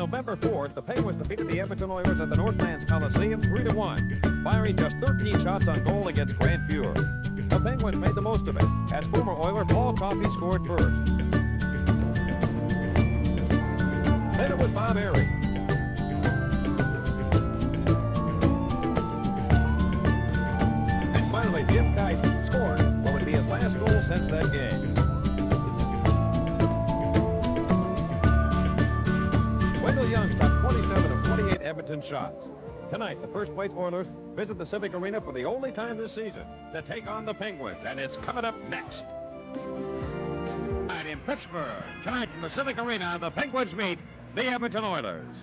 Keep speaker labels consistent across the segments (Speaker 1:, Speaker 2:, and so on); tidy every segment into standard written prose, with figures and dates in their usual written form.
Speaker 1: November 4th, the Penguins defeated the Edmonton Oilers at the Northlands Coliseum 3-1, firing just 13 shots on goal against Grand Pure. The Penguins made the most of it, as former Oiler Paul Coffey scored first. Then it was Bob Airy. And finally, Jim Kite scored what would be his last goal since that game. Wendell Young stopped 27 of 28 Edmonton shots. Tonight, the first-place Oilers visit the Civic Arena for the only time this season to take on the Penguins, and it's coming up next. And in Pittsburgh, tonight in the Civic Arena, the Penguins meet the Edmonton Oilers.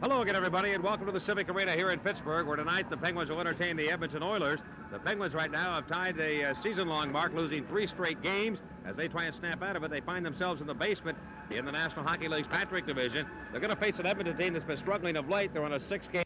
Speaker 1: Hello again, everybody, and welcome to the Civic Arena here in Pittsburgh, where tonight the Penguins will entertain the Edmonton Oilers. The Penguins right now have tied a season-long mark, losing 3 straight games. As they try and snap out of it, they find themselves in the basement in the National Hockey League's Patrick Division. They're going to face an Edmonton team that's been struggling of late. They're on a 6-game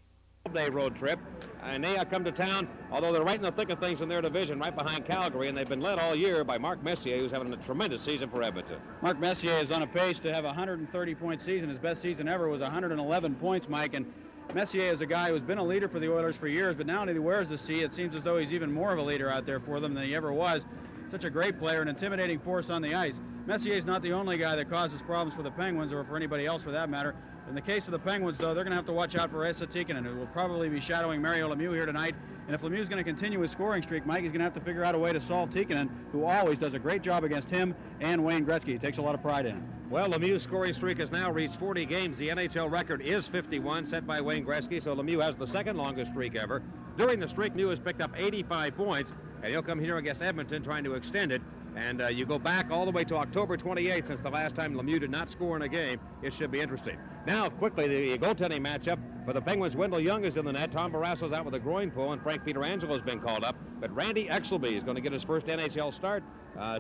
Speaker 1: day road trip, and they come to town, although they're right in the thick of things in their division, right behind Calgary, and they've been led all year by Mark Messier, who's having a tremendous season for Edmonton.
Speaker 2: Mark Messier is on a pace to have a 130-point season. His best season ever was 111 points, Mike, and Messier is a guy who's been a leader for the Oilers for years, but now that he wears the C, it seems as though he's even more of a leader out there for them than he ever was. Such a great player, an intimidating force on the ice. Messier is not the only guy that causes problems for the Penguins, or for anybody else for that matter. In the case of the Penguins, though, they're going to have to watch out for Esa Tikkanen, who will probably be shadowing Mario Lemieux here tonight. And if Lemieux's going to continue his scoring streak, Mike, he's going to have to figure out a way to solve Tikkanen, who always does a great job against him and Wayne Gretzky. He takes a lot of pride in him.
Speaker 1: Well, Lemieux's scoring streak has now reached 40 games. The NHL record is 51, set by Wayne Gretzky, so Lemieux has the second longest streak ever. During the streak, Lemieux has picked up 85 points, and he'll come here against Edmonton trying to extend it. And you go back all the way to October 28th, since the last time Lemieux did not score in a game. It should be interesting. Now, quickly, the goaltending matchup for the Penguins. Wendell Young is in the net. Tom Barrasso's out with a groin pull, and Frank Pietrangelo been called up. But Randy Exelby is going to get his first NHL start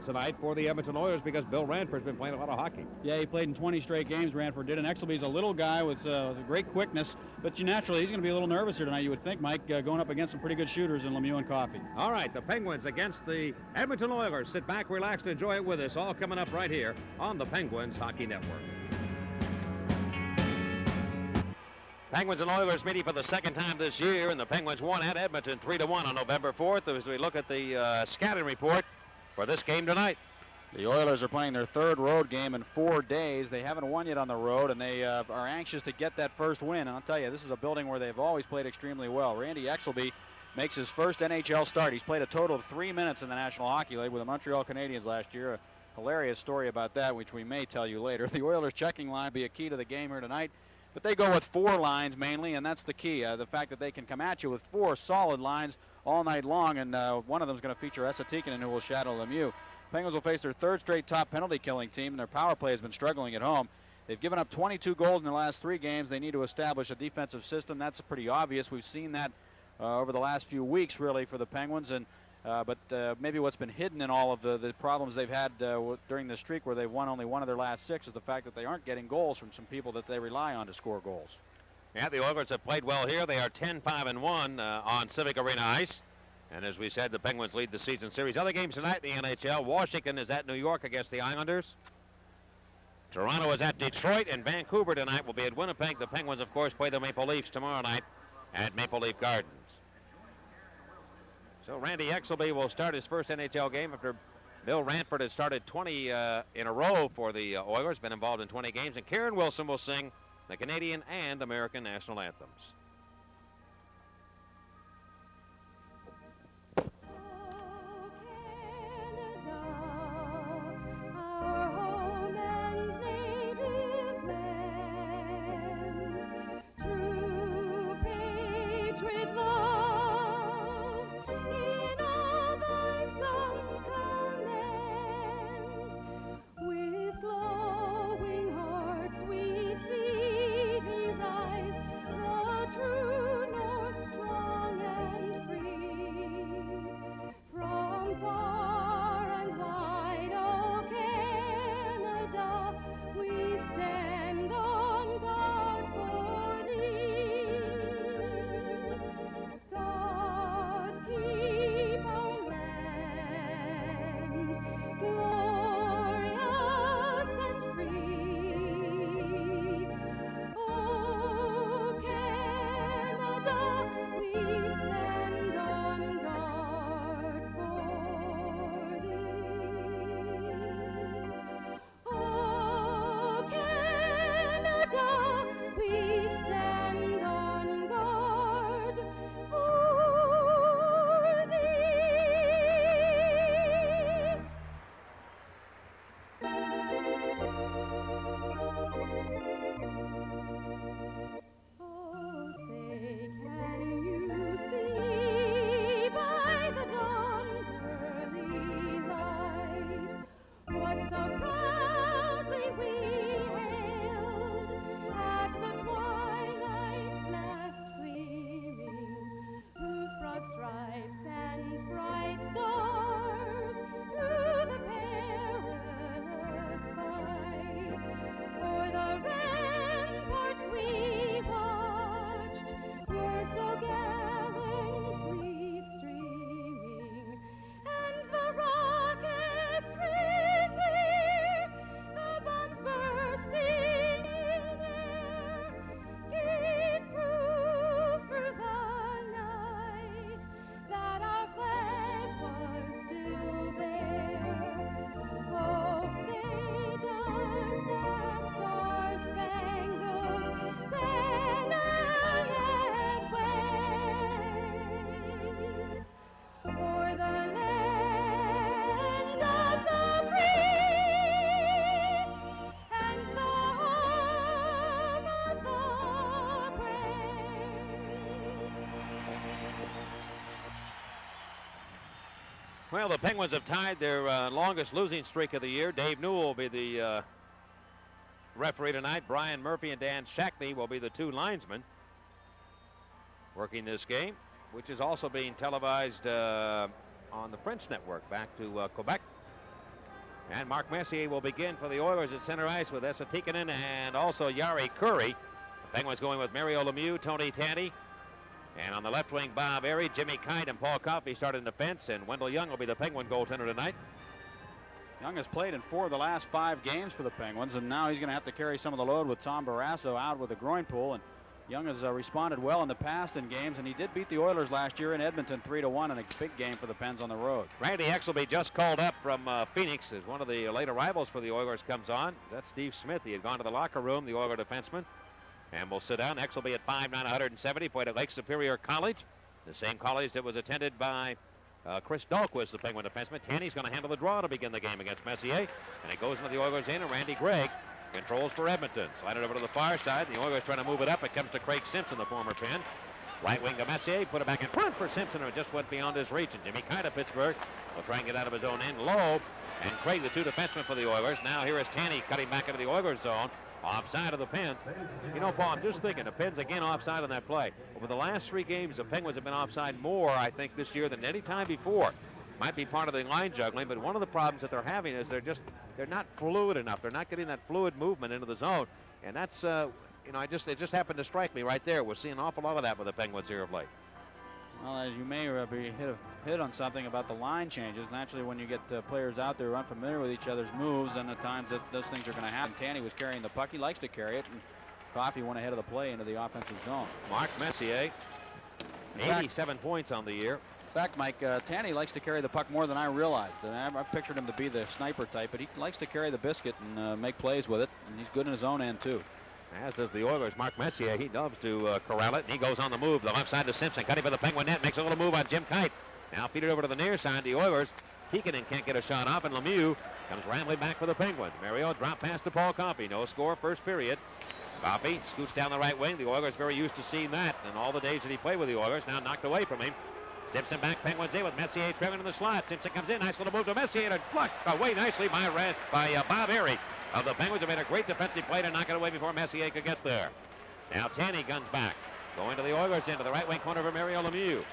Speaker 1: tonight for the Edmonton Oilers, because Bill Ranford's been playing a lot of hockey.
Speaker 2: Yeah, he played in 20 straight games, Ranford did, and Exelby's a little guy with great quickness, but naturally he's going to be a little nervous here tonight, you would think, Mike, going up against some pretty good shooters in Lemieux and Coffey.
Speaker 1: All right, the Penguins against the Edmonton Oilers. Sit back, relax, and enjoy it with us. All coming up right here on the Penguins Hockey Network. Penguins and Oilers meeting for the second time this year, and the Penguins won at Edmonton 3-1 on November 4th. As we look at the scouting report for this game tonight.
Speaker 2: The Oilers are playing their third road game in 4 days. They haven't won yet on the road, and they are anxious to get that first win. And I'll tell you, this is a building where they've always played extremely well. Randy Exelby makes his first NHL start. He's played a total of 3 minutes in the National Hockey League with the Montreal Canadiens last year. A hilarious story about that, which we may tell you later. The Oilers checking line will be a key to the game here tonight. But they go with 4 lines mainly, and that's the key. The fact that they can come at you with 4 solid lines all night long, and one of them is going to feature Esa Tikkanen, who will shadow Lemieux. Penguins will face their 3rd straight top penalty-killing team, and their power play has been struggling at home. They've given up 22 goals in their last 3 games. They need to establish a defensive system. That's pretty obvious. We've seen that over the last few weeks, really, for the Penguins. And but maybe what's been hidden in all of the problems they've had during the streak, where they've won only 1 of their last 6, is the fact that they aren't getting goals from some people that they rely on to score goals.
Speaker 1: Yeah, the Oilers have played well here. They are 10-5-1 on Civic Arena ice. And as we said, the Penguins lead the season series. Other games tonight in the NHL. Washington is at New York against the Islanders. Toronto is at Detroit, and Vancouver tonight will be at Winnipeg. The Penguins, of course, play the Maple Leafs tomorrow night at Maple Leaf Gardens. So Randy Exelby will start his first NHL game after Bill Ranford has started 20 in a row for the Oilers, been involved in 20 games, and Karen Wilson will sing the Canadian and American national anthems.
Speaker 3: Well, the Penguins have tied their longest losing streak of the year. Dave Newell will be the referee tonight. Brian Murphy and Dan Shackney will be the two linesmen working this game, which is also being televised on the French network back to Quebec. And Mark Messier will begin for the Oilers at center ice with Esa Tikkanen and also Jari Kurri. The Penguins going with Mario Lemieux, Tony Tanti, and on the left wing, Bob Airy, Jimmy Kite, and Paul Coffey start in defense, and Wendell Young will be the Penguin goaltender tonight.
Speaker 2: Young has played in 4 of the last 5 games for the Penguins, and now he's going to have to carry some of the load with Tom Barrasso out with a groin pull. And Young has responded well in the past in games, and he did beat the Oilers last year in Edmonton 3-1 in a big game for the Pens on the road.
Speaker 3: Randy Exelby just called up from Phoenix as one of the later rivals for the Oilers comes on. That's Steve Smith. He had gone to the locker room, the Oiler defenseman. And we'll sit down. Exelby at 5'9", 170, played at Lake Superior College, the same college that was attended by Chris Dahlquist, the Penguin defenseman. Tanny's going to handle the draw to begin the game against Messier. And it goes into the Oilers' end, and Randy Gregg controls for Edmonton. Slide it over to the far side. The Oilers trying to move it up. It comes to Craig Simpson, the former Penn. Right wing to Messier. Put it back in front for Simpson, and it just went beyond his reach. And Jimmy Kite of Pittsburgh will try and get out of his own end low. And Craig, the two defensemen for the Oilers. Now here is Tanny cutting back into the Oilers zone. Offside of the Pens. You know, Paul, I'm just thinking, the Pens again offside on that play. Over the last 3 games, the Penguins have been offside more, I think, this year than any time before. Might be part of the line juggling, but one of the problems that they're having is they're not fluid enough. They're not getting that fluid movement into the zone, and that's you know, it just happened to strike me right there. We're seeing an awful lot of that with the Penguins here of late.
Speaker 2: Well, as you may be hit on something about the line changes. Naturally, when you get players out there who are unfamiliar with each other's moves, then at times those things are going to happen. Tanny was carrying the puck. He likes to carry it, and Coffey went ahead of the play into the offensive zone.
Speaker 3: Mark Messier, 87 points on the year.
Speaker 2: In fact, Mike, Tanny likes to carry the puck more than I realized. And I pictured him to be the sniper type, but he likes to carry the biscuit and make plays with it, and he's good in his own end, too.
Speaker 3: As does the Oilers. Mark Messier, he loves to corral it, and he goes on the move. The left side to Simpson, cutting for the Penguin net, makes a little move on Jim Kite. Now feed it over to the near side, the Oilers. Tikkanen can't get a shot off, and Lemieux comes rambling back for the Penguins. Mario drop pass to Paul Coffey. No score, first period. Coffey scoots down the right wing. The Oilers very used to seeing that, and all the days that he played with the Oilers, now knocked away from him. Simpson back, Penguins in with Messier trailing in the slot. Simpson comes in, nice little move to Messier, and it's blocked away nicely by Bob Airy of the Penguins. Have made a great defensive play to knock it away before Messier could get there. Now Tanny guns back, going to the Oilers into the right wing corner for Mario Lemieux.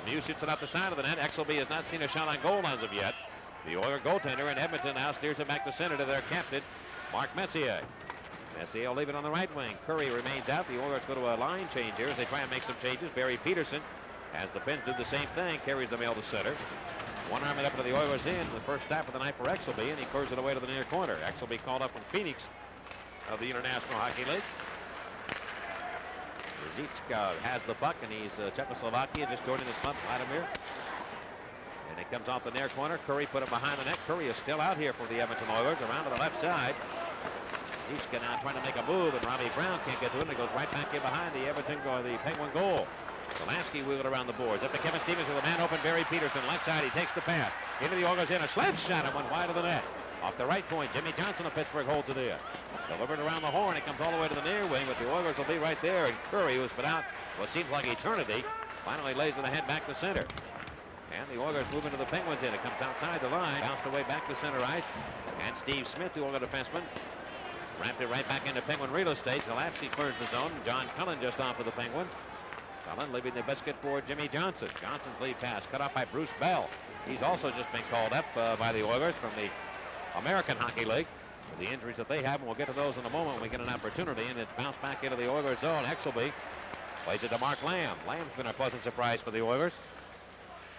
Speaker 3: Lemieux shoots it up the side of the net. Exelby has not seen a shot on goal as of yet. The Oiler goaltender in Edmonton now steers it back to center to their captain, Mark Messier. Messier will leave it on the right wing. Curry remains out. The Oilers go to a line change here as they try and make some changes. Barry Peterson, as the Pens do the same thing, carries the mail to center. One arm it up to the Oilers in. The first stop of the night for Exelby, and he clears it away to the near corner. Exelby called up from Phoenix of the International Hockey League. Zichka has the puck, and he's Czechoslovakia just joining this month, Vladimir. And it comes off the near corner. Curry put it behind the net. Curry is still out here for the Edmonton Oilers, around to the left side. Zichka now trying to make a move, and Robbie Brown can't get to it, and it goes right back in behind the the Penguin goal. Zelansky wheeled around the boards. Up to Kevin Stevens with a man open, Barry Peterson. Left side, he takes the pass. Into the Oilers in, a slant shot, and went wide of the net. Off the right point, Jimmy Johnson of Pittsburgh holds it in. Delivered around the horn, it comes all the way to the near wing, but the Oilers will be right there, and Curry, who's been out what seems like eternity, finally lays it ahead back to center. And the Oilers move into the Penguins in. It comes outside the line, bounced away back to center ice, and Steve Smith, the Oiler defenseman, wrapped it right back into Penguin real estate. Zelansky clears the zone. John Cullen just off of the Penguins. Cullen leaving the biscuit for Jimmy Johnson. Johnson's lead pass cut off by Bruce Bell. He's also just been called up by the Oilers from the American Hockey League. With the injuries that they have, and we'll get to those in a moment when we get an opportunity, and it's bounced back into the Oilers zone. Exelby plays it to Mark Lamb. Lamb's been a pleasant surprise for the Oilers.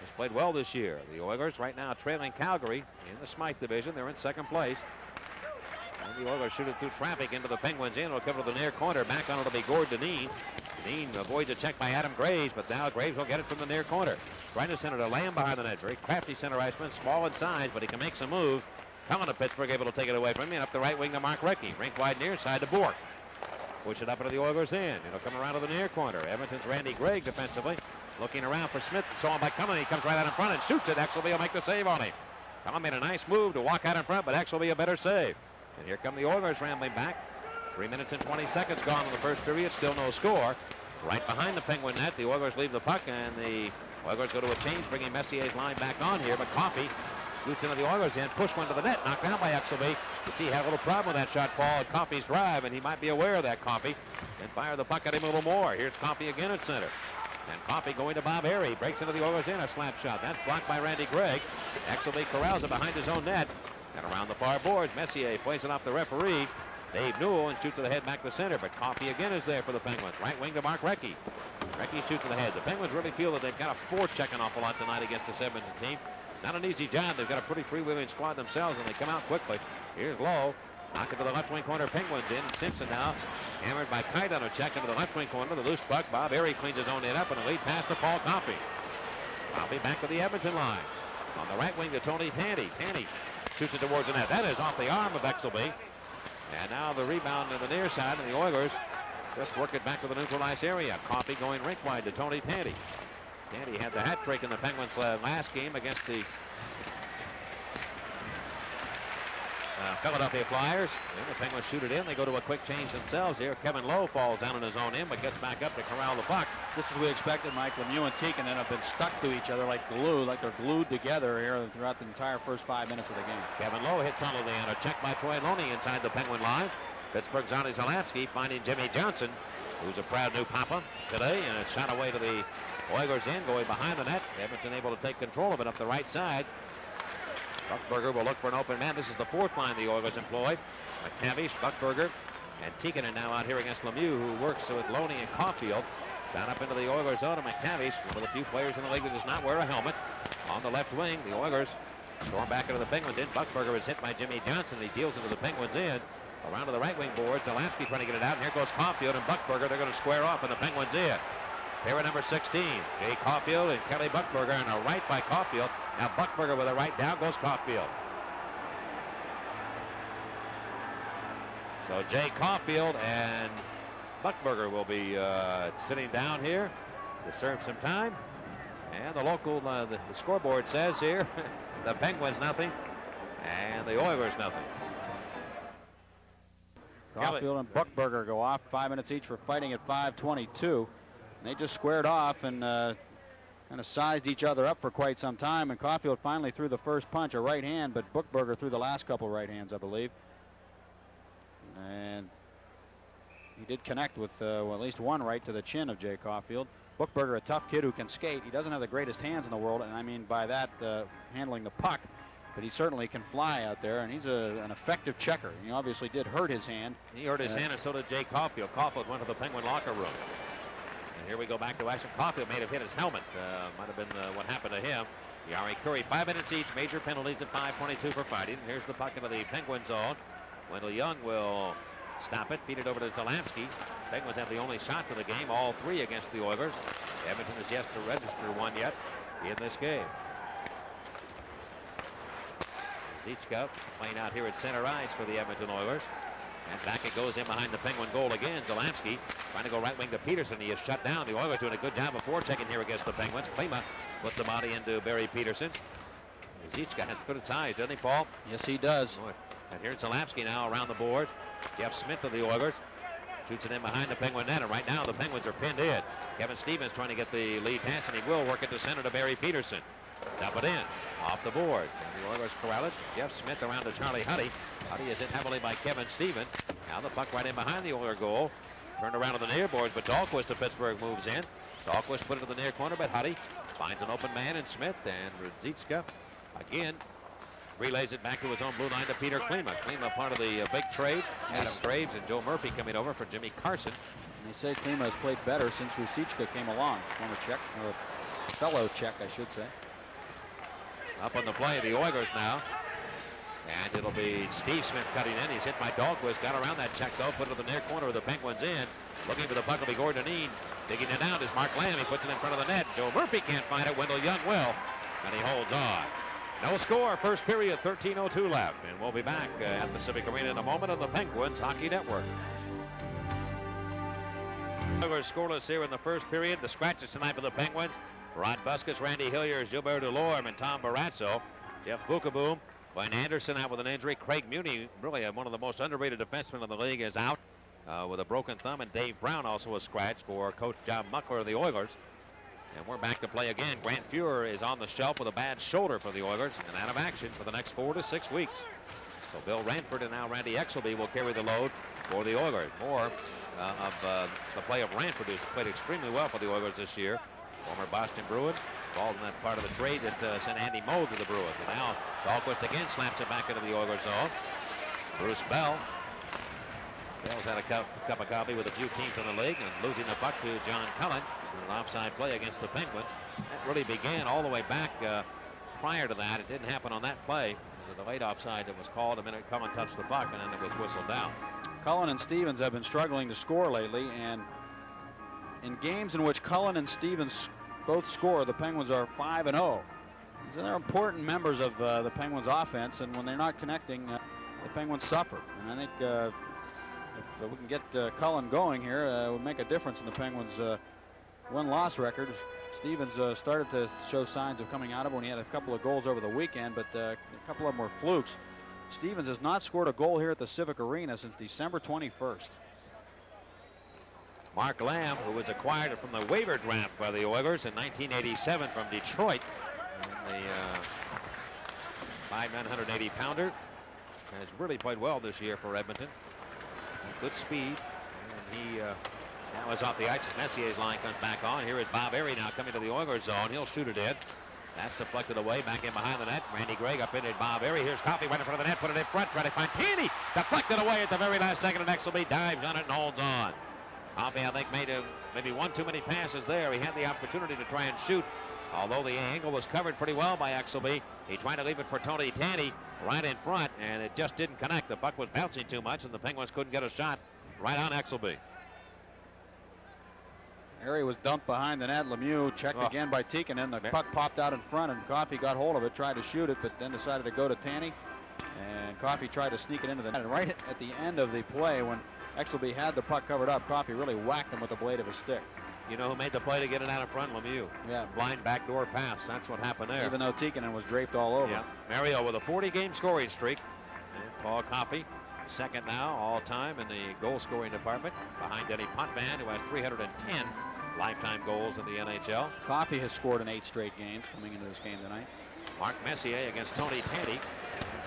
Speaker 3: He's played well this year. The Oilers right now trailing Calgary in the Smythe division. They're in second place. And the Oilers shoot it through traffic into the Penguins in. It'll come to the near corner. Back on it will be Gord Dineen. Dineen avoids a check by Adam Graves, but now Graves will get it from the near corner. Trying to center to Lamb behind the net. Very crafty center iceman, small in size, but he can make some moves. Cullen of Pittsburgh able to take it away from him, and up the right wing to Mark Recchi. Rink wide near side to Bork. Push it up into the Oilers in. It'll come around to the near corner. Edmonton's Randy Gregg defensively. Looking around for Smith. So on by Cullen. He comes right out in front and shoots it. Exelby will make the save on him. Cullen made a nice move to walk out in front, but Exelby a better save. And here come the Oilers rambling back. 3 minutes and 20 seconds gone in the first period. Still no score. Right behind the Penguin net. The Oilers leave the puck, and the Oilers go to a change, bringing Messier's line back on here, but Coffey scoots into the Oilers end, push one to the net, knocked down by Exelby. You see, he had a little problem with that shot, Paul, at Coffey's drive, and he might be aware of that, Coffey, and fire the puck at him a little more. Here's Coffey again at center. And Coffey going to Bob Harry, breaks into the Oilers end, a slap shot. That's blocked by Randy Gregg. Exelby corrals it behind his own net. And around the far boards, Messier plays it off the referee, Dave Newell, and shoots to the head back to center. But Coffey again is there for the Penguins. Right wing to Mark Recchi. Recchi shoots to the head. The Penguins really feel that they've got a forecheck an awful lot tonight against this Edmonton team. Not an easy job. They've got a pretty freewheeling squad themselves, and they come out quickly. Here's Lowe. Knocked it to the left wing corner. Penguins in. Simpson now hammered by Kite on a check into the left wing corner. The loose puck. Bob Airy cleans his own net up, and a lead pass to Paul Coffey. Coffey back to the Edmonton line. On the right wing to Tony Tandy. Tandy shoots it towards the net. That is off the arm of Exelby. And now the rebound to the near side, and the Oilers just work it back to the neutral ice area. Coffey going rink wide to Tony Tandy. Tandy had the hat trick in the Penguins last game against the Philadelphia Flyers. And the Penguins shoot it in. They go to a quick change themselves here. Kevin Lowe falls down in his own end, but gets back up to corral the puck.
Speaker 2: Just as we expected, Mike. Lemieux and Tikkanen have been stuck to each other like glue, like they're glued together here throughout the entire first 5 minutes of the game.
Speaker 3: Kevin Lowe hits solidly on a check by Troy Loney inside the Penguin line. Pittsburgh's Arnie Zalapski finding Jimmy Johnson, who's a proud new papa today, and it's shot away to the Oilers end, going behind the net. Edmonton able to take control of it up the right side. Buckberger will look for an open man. This is the fourth line the Oilers employ. McTavish, Buckberger, and Tikkanen now out here against Lemieux, who works with Loney and Caulfield. Down up into the Oilers zone, and McTavish, one of the few players in the league that does not wear a helmet. On the left wing, the Oilers storm back into the Penguins end. Buckberger is hit by Jimmy Johnson. He deals into the Penguins end. Around to the right wing boards. Zalapski trying to get it out. And here goes Caulfield and Buckberger. They're going to square off in the Penguins end. Pair of number 16, Jay Caulfield and Kelly Buckberger, and a right by Caulfield. Now Buckberger with a right, down goes Caulfield. So Jay Caulfield and Buckberger will be sitting down here to serve some time. And the local, the scoreboard says here, the Penguins nothing, and the Oilers nothing.
Speaker 2: Caulfield and Buckberger go off, 5 minutes each for fighting at 5:22. They just squared off and kind of sized each other up for quite some time. And Caulfield finally threw the first punch, a right hand, but Buckberger threw the last couple right hands, I believe. And he did connect with well, at least one right to the chin of Jay Caulfield. Buckberger, a tough kid who can skate. He doesn't have the greatest hands in the world, and I mean by that handling the puck. But he certainly can fly out there, and he's an effective checker. He obviously did hurt his hand.
Speaker 3: He hurt his hand, and so did Jay Caulfield. Caulfield went to the Penguin locker room. And here we go back to action. Caulfield may have hit his helmet. Might have been what happened to him. Yari Curry, 5 minutes each. Major penalties at 5:22 for fighting. Here's the puck into the Penguin zone. Wendell Young will stop it, feed it over to Zalapski. Penguins have the only shots of the game, all three against the Oilers. Edmonton is yet to register one yet in this game. Zichka playing out here at center ice for the Edmonton Oilers. And back it goes in behind the Penguin goal again. Zalapski trying to go right wing to Peterson. He is shut down. The Oilers doing a good job of forechecking here against the Penguins. Klima puts the body into Barry Peterson. Zichka has good size, doesn't he, Paul?
Speaker 2: Yes, he does.
Speaker 3: And here's Zalapski now around the board. Jeff Smith of the Oilers shoots it in behind the Penguin net. And right now the Penguins are pinned in. Kevin Stevens trying to get the lead pass, and he will work it to center to Barry Peterson. Dump it in, off the board. And the Oilers corral it. Jeff Smith around to Charlie Huddy. Huddy is hit heavily by Kevin Stevens. Now the puck right in behind the Oiler goal. Turned around to the near boards, but Dahlquist of Pittsburgh moves in. Dahlquist put it to the near corner, but Huddy finds an open man in Smith, and Radzicka again relays it back to his own blue line to Peter Klima. Klima part of the big trade. Adam Graves and Joe Murphy coming over for Jimmy Carson.
Speaker 2: And they say Klima has played better since Radzicka came along. Former Czech, or fellow Czech, I should say.
Speaker 3: Up on the play, the Oilers now. And it'll be Steve Smith cutting in. He's hit by Dahlquist. Got around that check, though. Put it to the near corner of the Penguins in. Looking for the puck will be Gordon Dean. Digging it down is Mark Lamb. He puts it in front of the net. Joe Murphy can't find it. Wendell Young will. And he holds on. No score. First period, 13:02 left. And we'll be back at the Civic Arena in a moment on the Penguins Hockey Network. Oilers scoreless here in the first period. The scratches tonight for the Penguins. Rod Busquets, Randy Hillier, Gilbert Delorme, and Tom Barrazzo. Jeff Bukaboom, Glenn Anderson out with an injury. Craig Muni, really one of the most underrated defensemen in the league, is out with a broken thumb. And Dave Brown also a scratch for Coach John Muckler of the Oilers. And we're back to play again. Grant Fuhrer is on the shelf with a bad shoulder for the Oilers and out of action for the next 4 to 6 weeks. So Bill Ranford and now Randy Exelby will carry the load for the Oilers. More of the play of Ranford, who's played extremely well for the Oilers this year. Former Boston Bruin, involved in that part of the trade that sent Andy Moe to the Bruins. And now Dahlquist again slaps it back into the Oilers zone. Bruce Bell. Bell's had a cup of coffee with a few teams in the league and losing the puck to John Cullen. An offside play against the Penguins. That really began all the way back prior to that. It didn't happen on that play. It was a delayed offside that was called the minute Cullen touched the puck, and then it was whistled down.
Speaker 2: Cullen and Stevens have been struggling to score lately, and in games in which Cullen and Stevens both score, the Penguins are 5-0. So they're important members of the Penguins offense, and when they're not connecting, the Penguins suffer. And I think if we can get Cullen going here, it would make a difference in the Penguins' win-loss record. Stevens started to show signs of coming out of it when he had a couple of goals over the weekend, but a couple of them were flukes. Stevens has not scored a goal here at the Civic Arena since December 21st.
Speaker 3: Mark Lamb, who was acquired from the waiver draft by the Oilers in 1987 from Detroit, the 5'980" has really played well this year for Edmonton. Good speed, and he now is off the ice as Messier's line comes back on. Here is Bob Airy now coming to the Oilers zone. He'll shoot it in. That's deflected away, back in behind the net. Randy Gregg up in it. Bob Airy. Here's Coffey right in front of the net, put it in front, try to find Taney. Deflected away at the very last second, and Exelby dives on it and holds on. Coffey, I think, made maybe one too many passes there. He had the opportunity to try and shoot. Although the angle was covered pretty well by Exelby, he tried to leave it for Tony Taney right in front, and it just didn't connect. The puck was bouncing too much, and the Penguins couldn't get a shot right on Exelby.
Speaker 2: Airy was dumped behind the net. Lemieux checked again by Tikkanen. The puck popped out in front, and Coffey got hold of it, tried to shoot it, but then decided to go to Taney. And Coffey tried to sneak it into the net. And right at the end of the play, when Exelby had the puck covered up, Coffey really whacked him with the blade of his stick.
Speaker 3: You know who made the play to get it out in front? Lemieux.
Speaker 2: Yeah.
Speaker 3: Blind backdoor pass. That's what happened there.
Speaker 2: Even though Tikkanen was draped all over.
Speaker 3: Yeah. Mario with a 40-game scoring streak. And Paul Coffey, second now all-time in the goal-scoring department, behind Denny Potvin, who has 310 lifetime goals in the NHL.
Speaker 2: Coffey has scored in 8 straight games coming into this game tonight.
Speaker 3: Mark Messier against Tony Taney.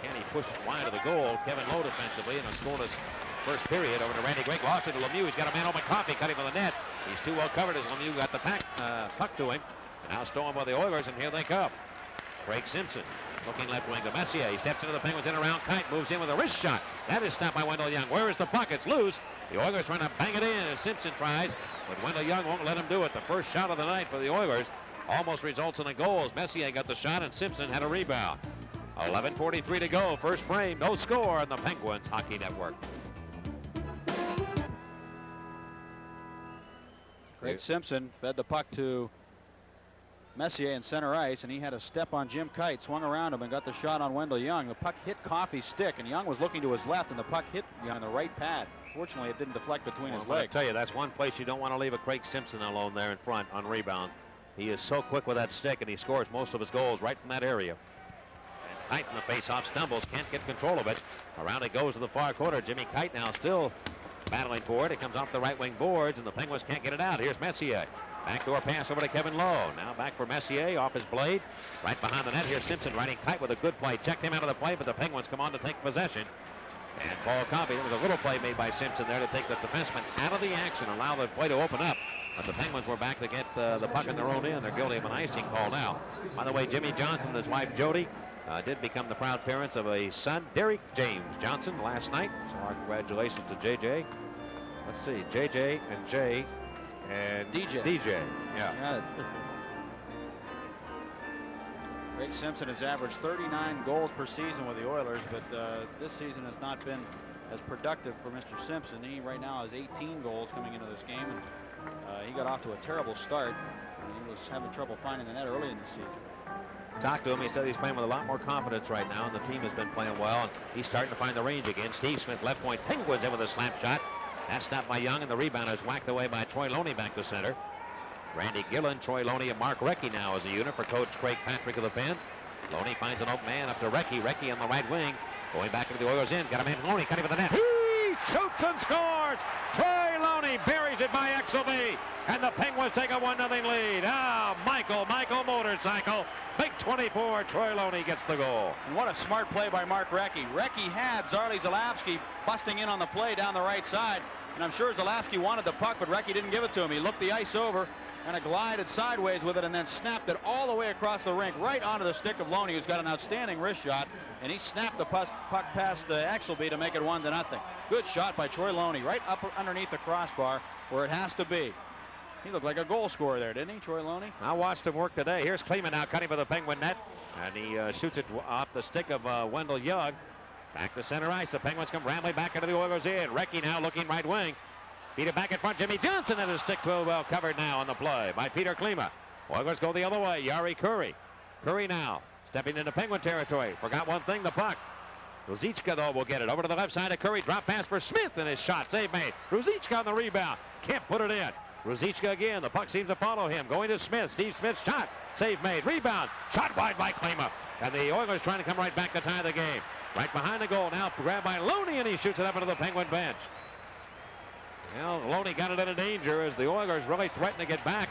Speaker 3: Taney pushed wide of the goal. Kevin Lowe defensively in a scoreless first period over to Randy Gregg. Lost it to Lemieux. He's got a man open. Coffey cut him on the net. He's too well covered as Lemieux got the puck to him. And now stolen by the Oilers, and here they come. Craig Simpson looking left wing to Messier. He steps into the Penguins in around Kite. Moves in with a wrist shot. That is stopped by Wendell Young. Where is the puck? It's loose. The Oilers trying to bang it in, and Simpson tries, but Wendell Young won't let him do it. The first shot of the night for the Oilers almost results in a goal as Messier got the shot and Simpson had a rebound. 11:43 to go. First frame. No score on the Penguins Hockey Network.
Speaker 2: Craig Simpson fed the puck to Messier in center ice, and he had a step on Jim Kite, swung around him and got the shot on Wendell Young. The puck hit Coffey's stick, and Young was looking to his left, and the puck hit Young on the right pad. Fortunately, it didn't deflect between his legs.
Speaker 3: I tell you, that's one place you don't want to leave a Craig Simpson alone there in front on rebounds. He is so quick with that stick, and he scores most of his goals right from that area. And Kite in the face-off stumbles, can't get control of it. Around it goes to the far corner. Jimmy Kite now still battling for it. It comes off the right wing boards, and the Penguins can't get it out. Here's Messier. Backdoor pass over to Kevin Lowe. Now back for Messier off his blade. Right behind the net. Here's Simpson riding Kite with a good play. Checked him out of the play, but the Penguins come on to take possession. And Paul Coffey, there was a little play made by Simpson there to take the defenseman out of the action, allow the play to open up. But the Penguins were back to get the puck in their own end. They're guilty of an icing call now. By the way, Jimmy Johnson and his wife Jody did become the proud parents of a son, Derek James Johnson, last night. So our congratulations to JJ. Let's see, JJ and Jay and DJ. Yeah.
Speaker 2: Craig Simpson has averaged 39 goals per season with the Oilers, but this season has not been as productive for Mr. Simpson. He right now has 18 goals coming into this game, and he got off to a terrible start. He was having trouble finding the net early in the season.
Speaker 3: Talked to him. He said he's playing with a lot more confidence right now, and the team has been playing well. And he's starting to find the range again. Steve Smith, left point. Penguins in with a slap shot. That's stopped by Young, and the rebound is whacked away by Troy Loney back to center. Randy Gillen, Troy Loney, and Mark Recchi now as a unit for Coach Craig Patrick of the Pens. Loney finds an open man up to Recchi. Recchi on the right wing. Going back into the Oilers end. Got a man Loney cutting with the net. He shoots and scores. Troy Loney buries it by Exelby, and the Penguins take a 1-0 lead. Michael motorcycle. Big 24, Troy Loney gets the goal.
Speaker 2: And what a smart play by Mark Recchi. Recchi had Zarley Zalapski busting in on the play down the right side, and I'm sure Zalapski wanted the puck, but Recchi didn't give it to him. He looked the ice over, kind of glided sideways with it, and then snapped it all the way across the rink, right onto the stick of Loney, who's got an outstanding wrist shot, and he snapped the puck past Exelby to make it 1-0. Good shot by Troy Loney, right up underneath the crossbar where it has to be. He looked like a goal scorer there, didn't he, Troy Loney?
Speaker 3: I watched him work today. Here's Kleeman now cutting for the Penguin net, and he shoots it off the stick of Wendell Young. Back to center ice. The Penguins come rambling back into the Oilers' end. Recchi now looking right wing. Beat it back in front. Jimmy Johnson and his stick well covered now on the play by Peter Klima. Oilers go the other way. Jari Kurri. Kurri now stepping into Penguin territory. Forgot one thing, the puck. Ruzicka, though, will get it. Over to the left side of Kurri. Drop pass for Smith, and his shot. Save made. Ruzicka on the rebound. Can't put it in. Ruzicka again. The puck seems to follow him. Going to Smith. Steve Smith's shot. Save made. Rebound. Shot wide by Klima. And the Oilers trying to come right back to tie the game. Right behind the goal. Now grabbed by Loney, and he shoots it up into the Penguin bench. Well, Loney got it into danger as the Oilers really threatened to get back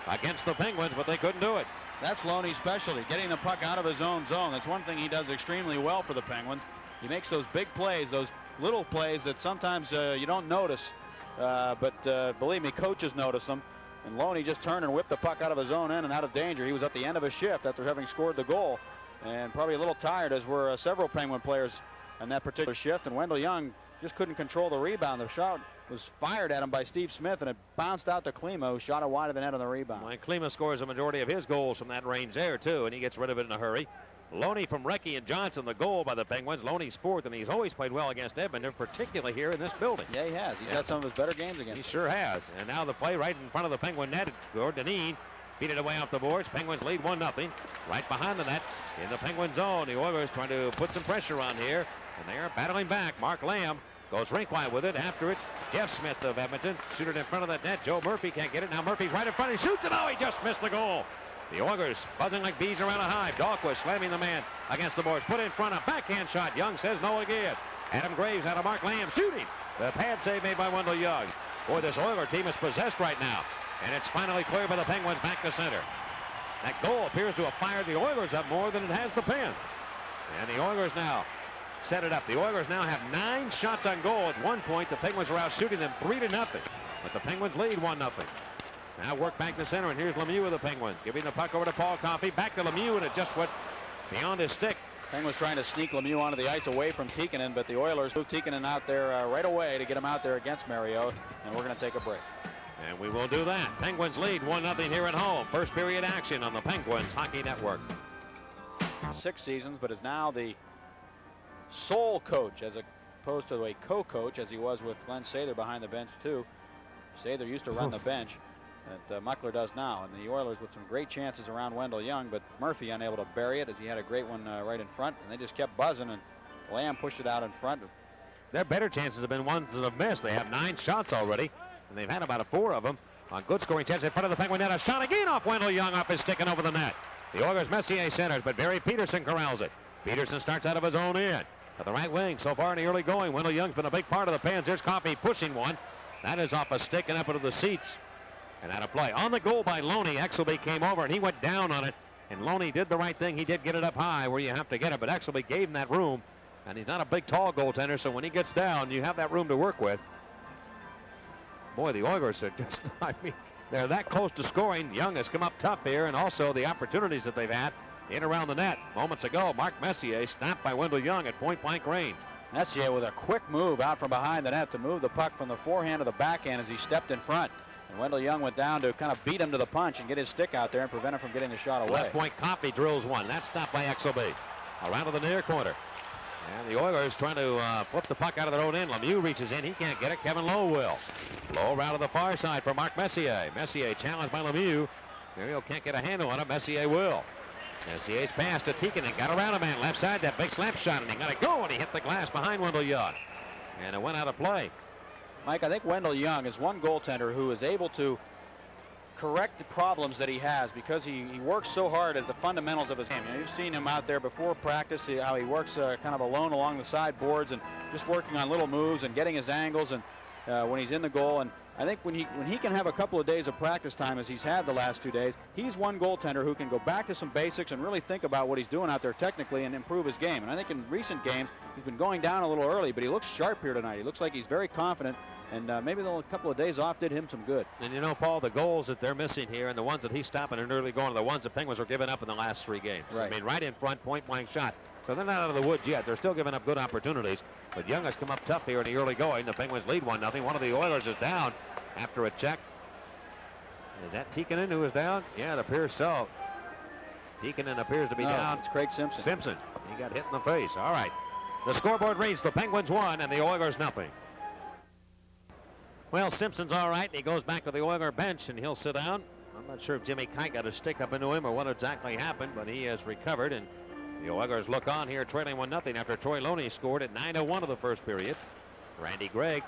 Speaker 3: against the Penguins, but they couldn't do it.
Speaker 2: That's Loney's specialty, getting the puck out of his own zone. That's one thing he does extremely well for the Penguins. He makes those big plays, those little plays that sometimes you don't notice, but believe me, coaches notice them. And Loney just turned and whipped the puck out of his own end and out of danger. He was at the end of his shift after having scored the goal, and probably a little tired, as were several Penguin players in that particular shift. And Wendell Young just couldn't control the rebound. The shot was fired at him by Steve Smith, and it bounced out to Klima, who shot it wide of the net on the rebound.
Speaker 3: Well, Klima scores a majority of his goals from that range there, too, and he gets rid of it in a hurry. Loney from Recchi and Johnson, the goal by the Penguins. Loney's fourth, and he's always played well against Edmonton, particularly here in this building.
Speaker 2: Yeah, he has. He's had some of his better games against
Speaker 3: He sure has. And now the play right in front of the Penguin net. Gordonine beat it away off the boards. Penguins lead 1-0. Right behind the net in the Penguin zone. The Oilers trying to put some pressure on here, and they are battling back. Mark Lamb goes rink wide with it. After it, Jeff Smith of Edmonton. Shoot it in front of that net. Joe Murphy can't get it. Now Murphy's right in front. He shoots it. Oh, he just missed the goal. The Oilers buzzing like bees around a hive. Dahlquist slamming the man against the boards. Put in front, a backhand shot. Young says no again. Adam Graves out of Mark Lamb shooting. The pad save made by Wendell Young. Boy, this Oiler team is possessed right now. And it's finally cleared by the Penguins back to center. That goal appears to have fired the Oilers up more than it has the Pens. And the Oilers now set it up. The Oilers now have 9 shots on goal. At one point, the Penguins were out shooting them 3-0. But the Penguins lead 1-0. Now work back to center, and here's Lemieux with the Penguins. Giving the puck over to Paul Coffey. Back to Lemieux, and it just went beyond his stick.
Speaker 2: Penguins trying to sneak Lemieux onto the ice away from Tikkanen, but the Oilers moved Tikkanen out there right away to get him out there against Mariot, and we're going to take a break.
Speaker 3: And we will do that. Penguins lead 1-0 here at home. First period action on the Penguins Hockey Network.
Speaker 2: 6 seasons, but is now the sole coach as opposed to a co-coach, as he was with Glenn Sather behind the bench too. Sather used to run the bench that Muckler does now, and the Oilers with some great chances around Wendell Young, but Murphy unable to bury it as he had a great one right in front, and they just kept buzzing, and Lamb pushed it out in front.
Speaker 3: Their better chances have been ones that have missed. They have 9 shots already, and they've had about 4 of them on good scoring chances in front of the Penguin net. A shot again off Wendell Young, off his stick and over the net. The Oilers Messier centers, but Barry Peterson corrals it. Peterson starts out of his own end at the right wing. So far in the early going, Wendell Young's been a big part of the Pens. There's Coffey pushing one. That is off a stick and up into the seats. And out of play. On the goal by Loney, Exelby came over and he went down on it. And Loney did the right thing. He did get it up high where you have to get it, but Exelby gave him that room. And he's not a big, tall goaltender, so when he gets down, you have that room to work with. Boy, the Oilers are just, I mean, they're that close to scoring. Young has come up tough here, and also the opportunities that they've had in around the net. Moments ago, Mark Messier snapped by Wendell Young at point-blank range.
Speaker 2: Messier with a quick move out from behind the net to move the puck from the forehand to the backhand as he stepped in front. And Wendell Young went down to kind of beat him to the punch and get his stick out there and prevent him from getting the shot away.
Speaker 3: Left point, Coffey drills one. That's stopped by Exelby. Around to the near corner. And the Oilers trying to flip the puck out of their own end. Lemieux reaches in. He can't get it. Kevin Lowe will. Lowe around to the far side for Mark Messier. Messier challenged by Lemieux. Mario can't get a handle on it. Messier will. Messier's pass to Tikkanen. Got around a man left side. That big slap shot, and he got it go, and he hit the glass behind Wendell Young. And it went out of play.
Speaker 2: Mike, I think Wendell Young is one goaltender who is able to correct the problems that he has, because he works so hard at the fundamentals of his game. You know, you've seen him out there before practice, how he works kind of alone along the sideboards and just working on little moves and getting his angles, and when he's in the goal. And I think when he can have a couple of days of practice time, as he's had the last 2 days, he's one goaltender who can go back to some basics and really think about what he's doing out there technically and improve his game. And I think in recent games he's been going down a little early, but he looks sharp here tonight. He looks like he's very confident, and maybe a couple of days off did him some good.
Speaker 3: And you know, Paul, the goals that they're missing here and the ones that he's stopping and early going are the ones the Penguins were giving up in the last 3 games.
Speaker 2: Right.
Speaker 3: I mean, right in front, point-blank shot. So they're not out of the woods yet. They're still giving up good opportunities. But Young has come up tough here in the early going. The Penguins lead 1-0. One of the Oilers is down after a check. Is that Tikkanen who is down? Yeah, it appears so. Tikkanen appears to be down.
Speaker 2: It's Craig Simpson.
Speaker 3: Simpson. He got hit in the face. All right. The scoreboard reads the Penguins 1 and the Oilers nothing. Well, Simpson's all right. He goes back to the Oiler bench and he'll sit down. I'm not sure if Jimmy Kite got a stick up into him or what exactly happened, but he has recovered, and the Oilers look on here trailing 1-0 after Troy Loney scored at 9:01 of the first period. Randy Gregg,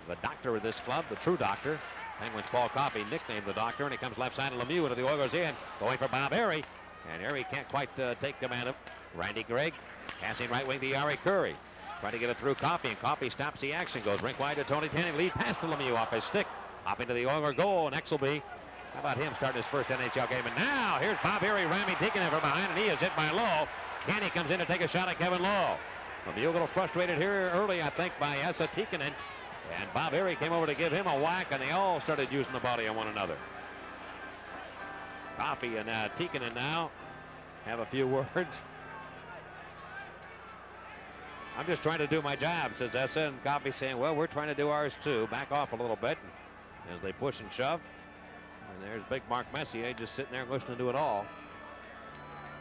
Speaker 3: the doctor of this club, the true doctor. Penguins Paul Coffey nicknamed the doctor, and he comes left side of Lemieux into the Oilers end, going for Bob Airy, and Airy can't quite take command of Randy Gregg. Passing right wing to Yari Curry. Trying to get it through Coffey, and Coffey stops the action, goes rink wide to Tony Tanning, lead pass to Lemieux off his stick, hopping to the Oiler goal, and Exelby. How about him starting his first NHL game? And now here's Bob Airy ramming Tikkanen from behind, and he is hit by Lowe. Kenny comes in to take a shot at Kevin Lowe. Lemieux a little frustrated here early, I think, by Esa Tikkanen. And Bob Airy came over to give him a whack, and they all started using the body on one another. Coffey and Tikkanen now have a few words. I'm just trying to do my job, says Esa, and Coffey saying, well, we're trying to do ours too. Back off a little bit as they push and shove. And there's big Mark Messier just sitting there listening to it all.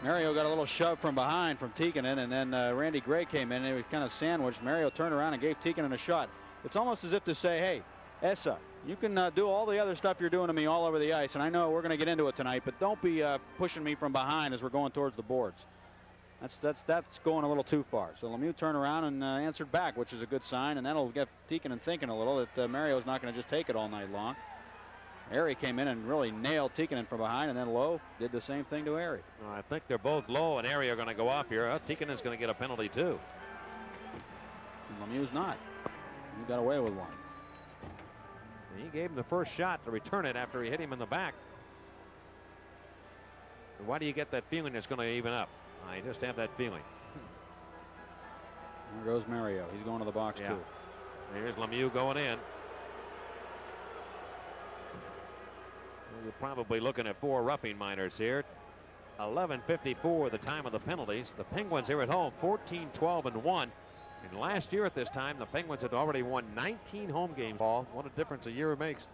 Speaker 2: Mario got a little shove from behind from Tikkanen, and then Randy Gray came in and he was kind of sandwiched. Mario turned around and gave Tikkanen a shot. It's almost as if to say, hey, Esa, you can do all the other stuff you're doing to me all over the ice, and I know we're going to get into it tonight, but don't be pushing me from behind as we're going towards the boards. That's going a little too far. So Lemieux turned around and answered back, which is a good sign, and that'll get Tikkanen thinking a little that Mario's not going to just take it all night long. Airy came in and really nailed Tikkanen from behind, and then Lowe did the same thing to Airy.
Speaker 3: Well, I think they're both Lowe and Airy are going to go off here. Tikkanen's going to get a penalty too.
Speaker 2: And Lemieux's not. He got away with one.
Speaker 3: He gave him the first shot to return it after he hit him in the back. And why do you get that feeling it's going to even up? I just have that feeling.
Speaker 2: There goes Mario. He's going to the box too.
Speaker 3: Here's Lemieux going in. We're probably looking at 4 roughing minors here. 11:54 the time of the penalties. The Penguins here at home 14-12-1. And last year at this time the Penguins had already won 19 home games. Paul, what a difference a year makes.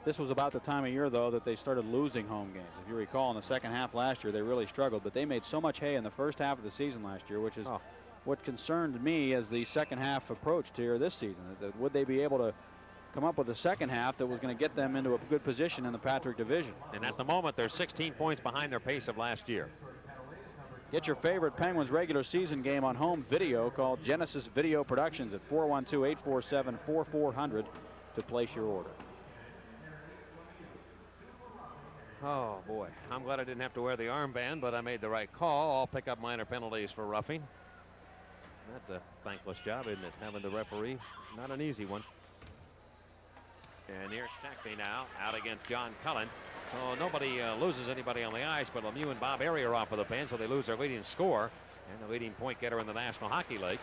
Speaker 2: This was about the time of year, though, that they started losing home games. If you recall, in the second half last year, they really struggled. But they made so much hay in the first half of the season last year, which is what concerned me as the second half approached here this season. Would they be able to come up with a second half that was going to get them into a good position in the Patrick division?
Speaker 3: And at the moment, they're 16 points behind their pace of last year.
Speaker 2: Get your favorite Penguins regular season game on home video. Call Genesis Video Productions at 412-847-4400 to place your order.
Speaker 3: Oh, boy. I'm glad I didn't have to wear the armband, but I made the right call. I'll pick up minor penalties for roughing. That's a thankless job, isn't it? Having the referee. Not an easy one. And here's Shackby now out against John Cullen. So nobody loses anybody on the ice, but Lemieux and Bob Airy are off of the pen, so they lose their leading scorer and the leading point getter in the National Hockey League.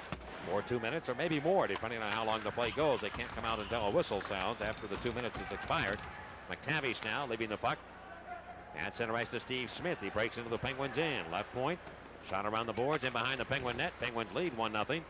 Speaker 3: More 2 minutes or maybe more, depending on how long the play goes. They can't come out until a whistle sounds after the 2 minutes has expired. McTavish now leaving the puck. At center ice to Steve Smith. He breaks into the Penguins end. Left point. Shot around the boards in behind the Penguin net. Penguins lead 1-0.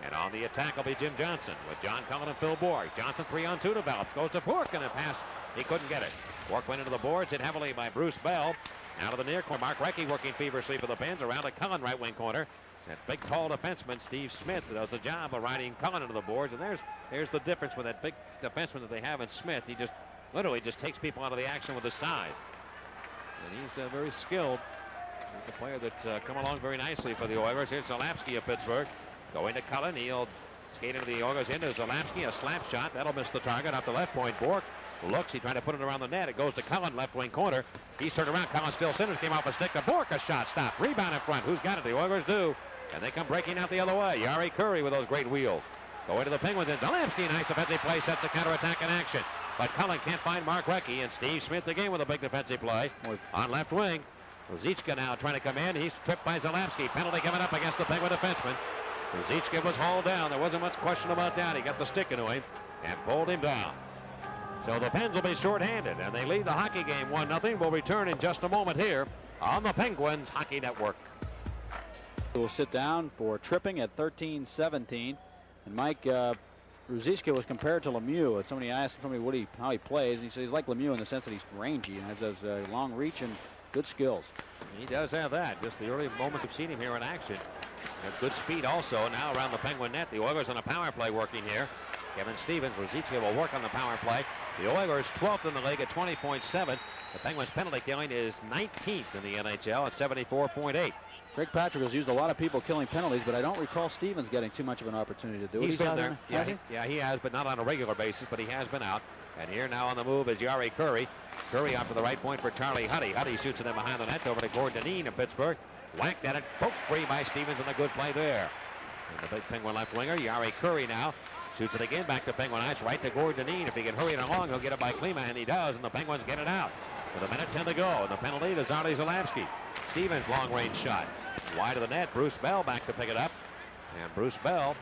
Speaker 3: And on the attack will be Jim Johnson with John Cullen and Phil Borg. Johnson 3-on-2 develops. Goes to Bork and a pass. He couldn't get it. Bork went into the boards. Hit heavily by Bruce Bell. Out of the near corner. Mark Recchi working feverishly for the Pens. Around to Cullen right wing corner. That big tall defenseman Steve Smith does the job of riding Cullen into the boards. And there's the difference with that big defenseman that they have in Smith. He just literally just takes people out of the action with his size. And he's very skilled. He's a player that's come along very nicely for the Oilers. Here's Zalapsky of Pittsburgh. Going to Cullen. He'll skate into the Oilers end to Zalapsky. A slap shot. That'll miss the target off the left point. Bork Looks, he tried to put it around the net. It goes to Cullen, left wing corner. He's turned around. Cullen still centers. Came off a stick to Bork. A shot stop. Rebound in front. Who's got it? The Oilers do. And they come breaking out the other way. Jari Kurri with those great wheels. Going to the Penguins. And Zalewski, nice defensive play, sets the counterattack in action. But Cullen can't find Mark Recchi. And Steve Smith again with a big defensive play on left wing. Ruzicka now trying to come in. He's tripped by Zalewski. Penalty coming up against the Penguin defenseman. Ruzicka was hauled down. There wasn't much question about that. He got the stick into him and pulled him down. So the Pens will be shorthanded, and they lead the hockey game 1-0. We'll return in just a moment here on the Penguins Hockey Network.
Speaker 2: We'll sit down for tripping at 13-17. And Mike Ruzicka was compared to Lemieux. Somebody asked somebody how he plays, and he said he's like Lemieux in the sense that he's rangy and has those long reach and good skills.
Speaker 3: He does have that. Just the early moments we've seen him here in action. Has good speed also. Now around the Penguin net. The Oilers on a power play working here. Kevin Stevens, Ruzicka will work on the power play. The Oilers 12th in the league at 20.7. The Penguins penalty killing is 19th in the NHL at 74.8.
Speaker 2: Craig Patrick has used a lot of people killing penalties, but I don't recall Stevens getting too much of an opportunity to do it.
Speaker 3: He's been there. Yeah, he has, but not on a regular basis, but he has been out. And here now on the move is Jari Kurri. Kurri out to the right point for Charlie Huddy. Huddy shoots it in behind the net over to Gordon Dineen of Pittsburgh. Whacked at it, poked free by Stevens, and a good play there. And the big Penguin left winger, Jari Kurri now. Shoots it again back to Penguin ice, right to Gordon Dineen. If he can hurry it along, he'll get it by Klima, and he does, and the Penguins get it out. With 1:10 to go, and the penalty to Zardy Zalewski. Stevens long-range shot. Wide of the net, Bruce Bell back to pick it up. And Bruce Bell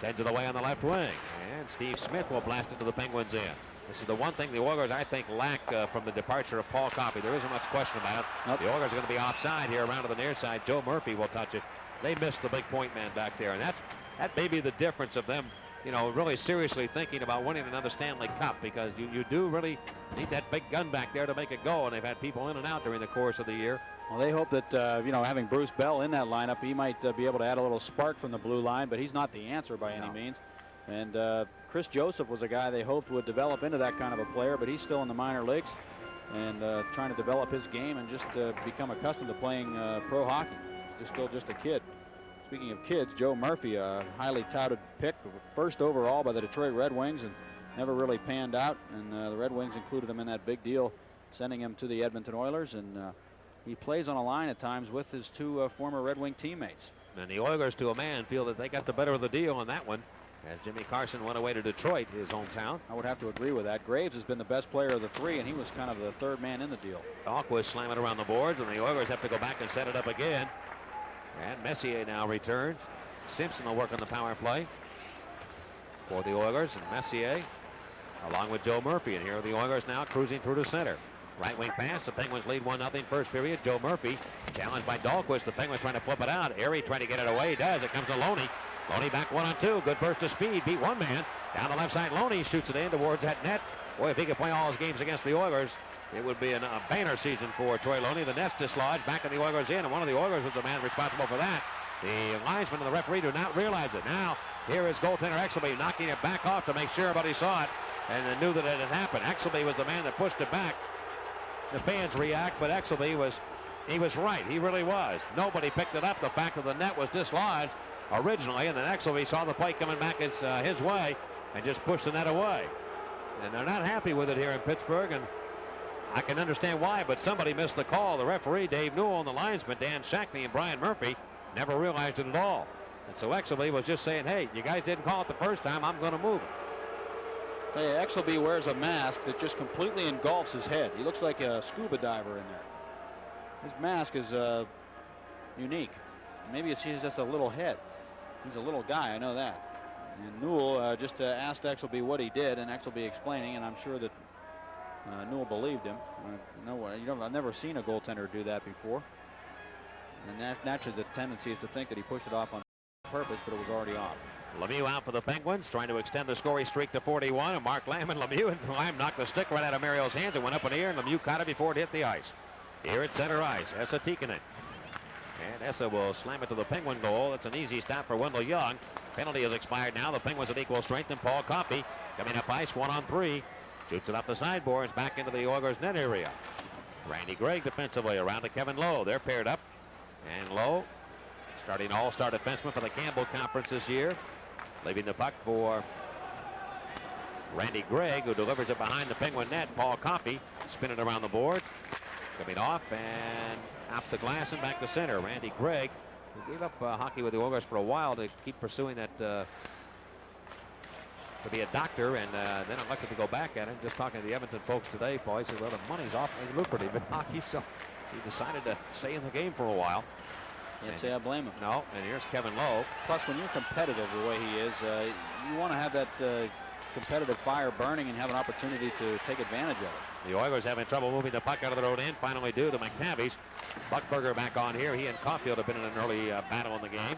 Speaker 3: sends it away on the left wing. And Steve Smith will blast it to the Penguins in. This is the one thing the Oilers, I think, lack from the departure of Paul Coffey. There isn't much question about it.
Speaker 2: Nope.
Speaker 3: The Oilers are going to be offside here around to the near side. Joe Murphy will touch it. They missed the big point man back there, and that may be the difference of them, really seriously thinking about winning another Stanley Cup, because you do really need that big gun back there to make it go, and they've had people in and out during the course of the year.
Speaker 2: Well, they hope that, having Bruce Bell in that lineup, he might be able to add a little spark from the blue line, but he's not the answer by any means. And Chris Joseph was a guy they hoped would develop into that kind of a player, but he's still in the minor leagues and trying to develop his game and just become accustomed to playing pro hockey. He's still just a kid. Speaking of kids, Joe Murphy, a highly touted pick, first overall by the Detroit Red Wings, and never really panned out. And the Red Wings included him in that big deal, sending him to the Edmonton Oilers. And he plays on a line at times with his two former Red Wing teammates.
Speaker 3: And the Oilers, to a man, feel that they got the better of the deal on that one, as Jimmy Carson went away to Detroit, his hometown.
Speaker 2: I would have to agree with that. Graves has been the best player of the three, and he was kind of the third man in the deal.
Speaker 3: Dahlquist slamming around the boards, and the Oilers have to go back and set it up again. And Messier now returns. Simpson will work on the power play for the Oilers, and Messier along with Joe Murphy. And here are the Oilers now cruising through to center. Right wing pass. The Penguins lead 1-0 first period. Joe Murphy challenged by Dahlquist. The Penguins trying to flip it out. Airy trying to get it away. He does. It comes to Loney. Loney back 1-on-2. Good burst of speed. Beat one man. Down the left side. Loney shoots it in towards that net. Boy, if he could play all his games against the Oilers, it would be a banner season for Troy Loney. The net's dislodged. Back in the Oilers in. And one of the Oilers was the man responsible for that. The linesman and the referee do not realize it. Now, here is goaltender Exelby knocking it back off to make sure everybody saw it and knew that it had happened. Exelby was the man that pushed it back. The fans react, but Exelby was right. He really was. Nobody picked it up. The fact that the net was dislodged originally, and then Exelby saw the play coming back his way and just pushed the net away. And they're not happy with it here in Pittsburgh, and I can understand why, but somebody missed the call. The referee, Dave Newell, and the linesman, Dan Shackney and Brian Murphy, never realized it at all. And so Exelby was just saying, hey, you guys didn't call it the first time. I'm going to move it.
Speaker 2: Tell you, Exelby wears a mask that just completely engulfs his head. He looks like a scuba diver in there. His mask is unique. Maybe it's just a little head. He's a little guy, I know that. And Newell just asked Exelby what he did, and Exelby explaining, and I'm sure that Newell believed him. I've never seen a goaltender do that before. And naturally, the tendency is to think that he pushed it off on purpose, but it was already off.
Speaker 3: Lemieux out for the Penguins, trying to extend the scoring streak to 41. And Mark Lamb and Lemieux, and Lamb knocked the stick right out of Mario's hands. It went up in the air, and Lemieux caught it before it hit the ice. Here at center ice, Esa Tikkanen. And Esa will slam it to the Penguin goal. It's an easy stop for Wendell Young. Penalty has expired now. The Penguins at equal strength, and Paul Coffey coming up ice 1-on-3. Shoots it up the sideboards back into the Oilers net area. Randy Gregg defensively around to Kevin Lowe. They're paired up. And Lowe, starting all-star defenseman for the Campbell Conference this year. Leaving the puck for Randy Gregg, who delivers it behind the Penguin net. Paul Coffey spinning around the board. Coming off and off the glass and back to center. Randy Gregg, who gave up hockey with the Oilers for a while to keep pursuing that to be a doctor, and then elected to go back at it. Just talking to the Edmonton folks today, Paul, he said, well, the money's awfully lucrative in hockey, so he decided to stay in the game for a while.
Speaker 2: Can't say I blame him.
Speaker 3: No, and here's Kevin Lowe.
Speaker 2: Plus, when you're competitive the way he is, you want to have that competitive fire burning and have an opportunity to take advantage of it.
Speaker 3: The Oilers having trouble moving the puck out of the road end. Finally due to McTavish. Buckberger back on here. He and Caulfield have been in an early battle in the game.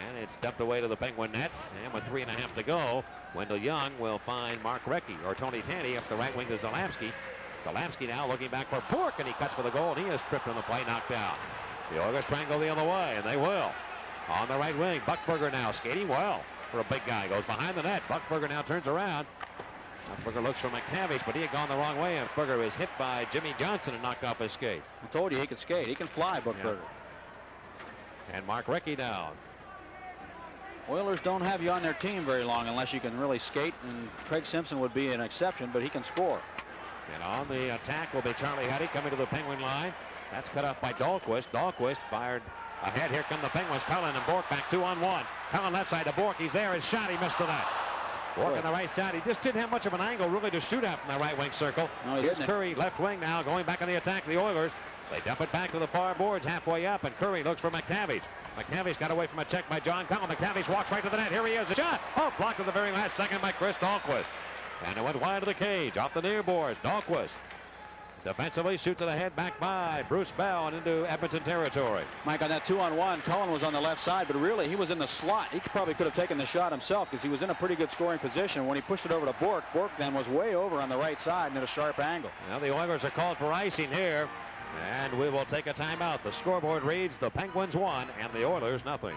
Speaker 3: And it's dumped away to the Penguin net. And with 3.5 to go, Wendell Young will find Mark Recchi or Tony Tandy up the right wing to Zalapski. Zalapski now looking back for Bourque, and he cuts for the goal, and he is tripped on the play, knocked out. The Oilers try and go the other way, and they will. On the right wing, Buckberger now skating well for a big guy. Goes behind the net. Buckberger now turns around. Buckberger looks for McTavish, but he had gone the wrong way, and Buckberger is hit by Jimmy Johnson and knocked off his skate.
Speaker 2: I told you he could skate. He can fly, Buckberger.
Speaker 3: Yeah. And Mark Recchi down.
Speaker 2: Oilers don't have you on their team very long unless you can really skate, and Craig Simpson would be an exception, but he can score.
Speaker 3: And on the attack will be Charlie Huddy coming to the Penguin line. That's cut off by Dahlquist. Dahlquist fired ahead. Here come the Penguins. Cullen and Bourque back 2-on-1. Cullen left side to Bourque. He's there. His shot. He missed the net. Bourque on the right side. He just didn't have much of an angle really to shoot at from the right wing circle.
Speaker 2: No,
Speaker 3: here's Curry left wing now going back on the attack of the Oilers. They dump it back to the far boards halfway up, and Curry looks for McTavish. McTavish got away from a check by John Cullen. McTavish walks right to the net. Here he is. A shot. Oh, blocked at the very last second by Chris Dahlquist. And it went wide of the cage. Off the near boards. Dahlquist defensively shoots it ahead, back by Bruce Bell and into Edmonton territory.
Speaker 2: Mike, on that 2-on-1, Cullen was on the left side, but really he was in the slot. He probably could have taken the shot himself because he was in a pretty good scoring position. When he pushed it over to Bourque, Bourque then was way over on the right side and at a sharp angle.
Speaker 3: Now the Oilers are called for icing here, and we will take a timeout. The scoreboard reads the Penguins 1 and the Oilers nothing.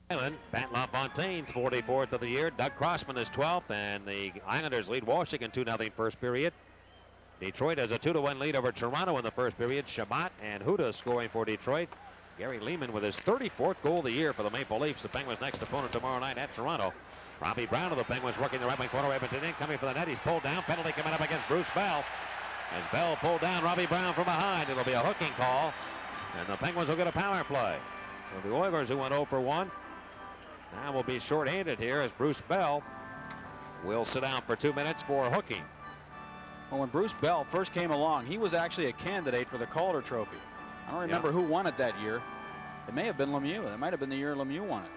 Speaker 3: Pat LaFontaine's 44th of the year. Doug Crossman is 12th, and the Islanders lead Washington 2-0 first period. Detroit has a 2-1 lead over Toronto in the first period. Shabbat and Huda scoring for Detroit. Gary Lehman with his 34th goal of the year for the Maple Leafs. The Penguins' next opponent tomorrow night at Toronto. Robbie Brown of the Penguins working the right wing corner. Edmonton in, coming for the net. He's pulled down. Penalty coming up against Bruce Bell. As Bell pulled down Robbie Brown from behind, it'll be a hooking call, and the Penguins will get a power play. So the Oilers, who went 0 for 1, now will be shorthanded here as Bruce Bell will sit down for 2 minutes for hooking.
Speaker 2: Well, when Bruce Bell first came along, he was actually a candidate for the Calder Trophy. I don't remember who won it that year. It may have been Lemieux. It might have been the year Lemieux won it,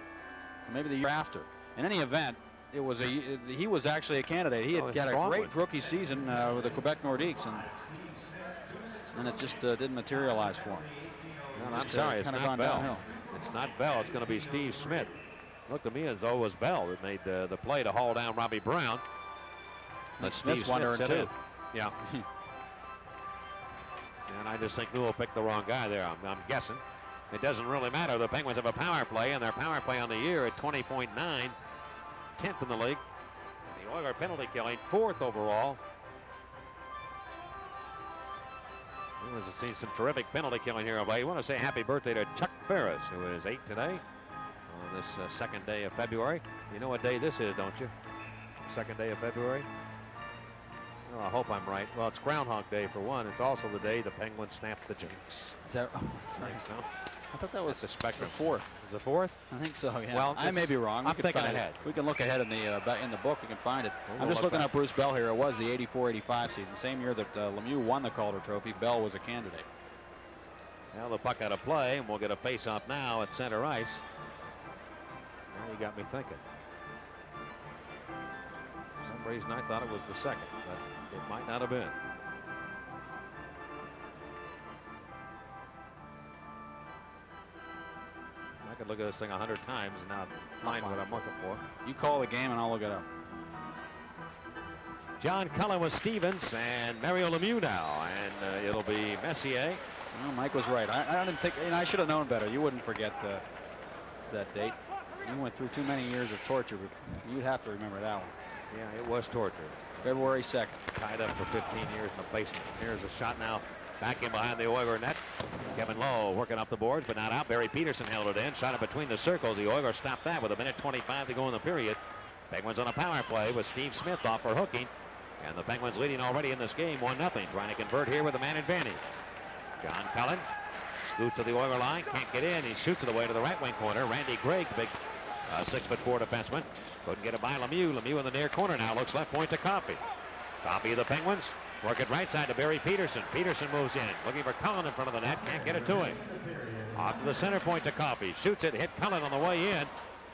Speaker 2: or maybe the year after. In any event, he was actually a candidate. He had got a great rookie season with the Quebec Nordiques, and it just didn't materialize for him.
Speaker 3: No, I'm sorry, it's not Bell. Downhill. It's not Bell. It's going to be Steve Smith. Looked to me as though it was Bell that made the play to haul down Robbie Brown.
Speaker 2: But Smith's wondering too.
Speaker 3: Yeah. And I just think Newell picked the wrong guy there. I'm guessing. It doesn't really matter. The Penguins have a power play, and their power play on the year at 20.9, 10th in the league. And the Oiler penalty killing, 4th overall. Oilers have seen some terrific penalty killing here of late. I want to say happy birthday to Chuck Ferris, who is 8 today on this second day of February. You know what day this is, don't you? Second day of February. Well, I hope I'm right. Well, it's Groundhog Day for one. It's also the day the Penguins snapped the jinx.
Speaker 2: Is that? Oh, that's right.
Speaker 3: So,
Speaker 2: I thought that was
Speaker 3: the Spectrum.
Speaker 2: The 4th.
Speaker 3: Is it 4th?
Speaker 2: I think so. Yeah.
Speaker 3: Well,
Speaker 2: I may be wrong.
Speaker 3: I'm thinking ahead.
Speaker 2: We can look ahead in the book. We can find it. I'm just looking up Bruce Bell here. It was the 84-85 season, same year that Lemieux won the Calder Trophy. Bell was a candidate.
Speaker 3: Now the puck out of play, and we'll get a face-off now at center ice. Now you got me thinking. For some reason, I thought it was the second, but it might not have been. I could look at this thing 100 times and not find what I'm looking for.
Speaker 2: You call the game and I'll look it up.
Speaker 3: John Cullen with Stevens and Mario Lemieux now, and it'll be Messier.
Speaker 2: Well, Mike was right. I didn't think, I should have known better. You wouldn't forget that date. You went through too many years of torture, but you'd have to remember that one.
Speaker 3: Yeah, it was torture.
Speaker 2: February 2nd.
Speaker 3: Tied up for 15 years in the basement. Here's a shot now back in behind the Oiler net. Kevin Lowe working up the boards, but not out. Barry Peterson held it in. Shot it between the circles. The Oilers stopped that with 1:25 to go in the period. Penguins on a power play with Steve Smith off for hooking. And the Penguins leading already in this game 1-0. Trying to convert here with a man advantage. John Cullen scoots to the Oiler line. Can't get in. He shoots it away to the right wing corner. Randy Gregg, big 6'4" defenseman. Couldn't get it by Lemieux. Lemieux in the near corner now. Looks left point to Coffey. Coffey of the Penguins. Work it right side to Barry Peterson. Peterson moves in. Looking for Cullen in front of the net. Can't get it to him. Off to the center point to Coffey. Shoots it. Hit Cullen on the way in.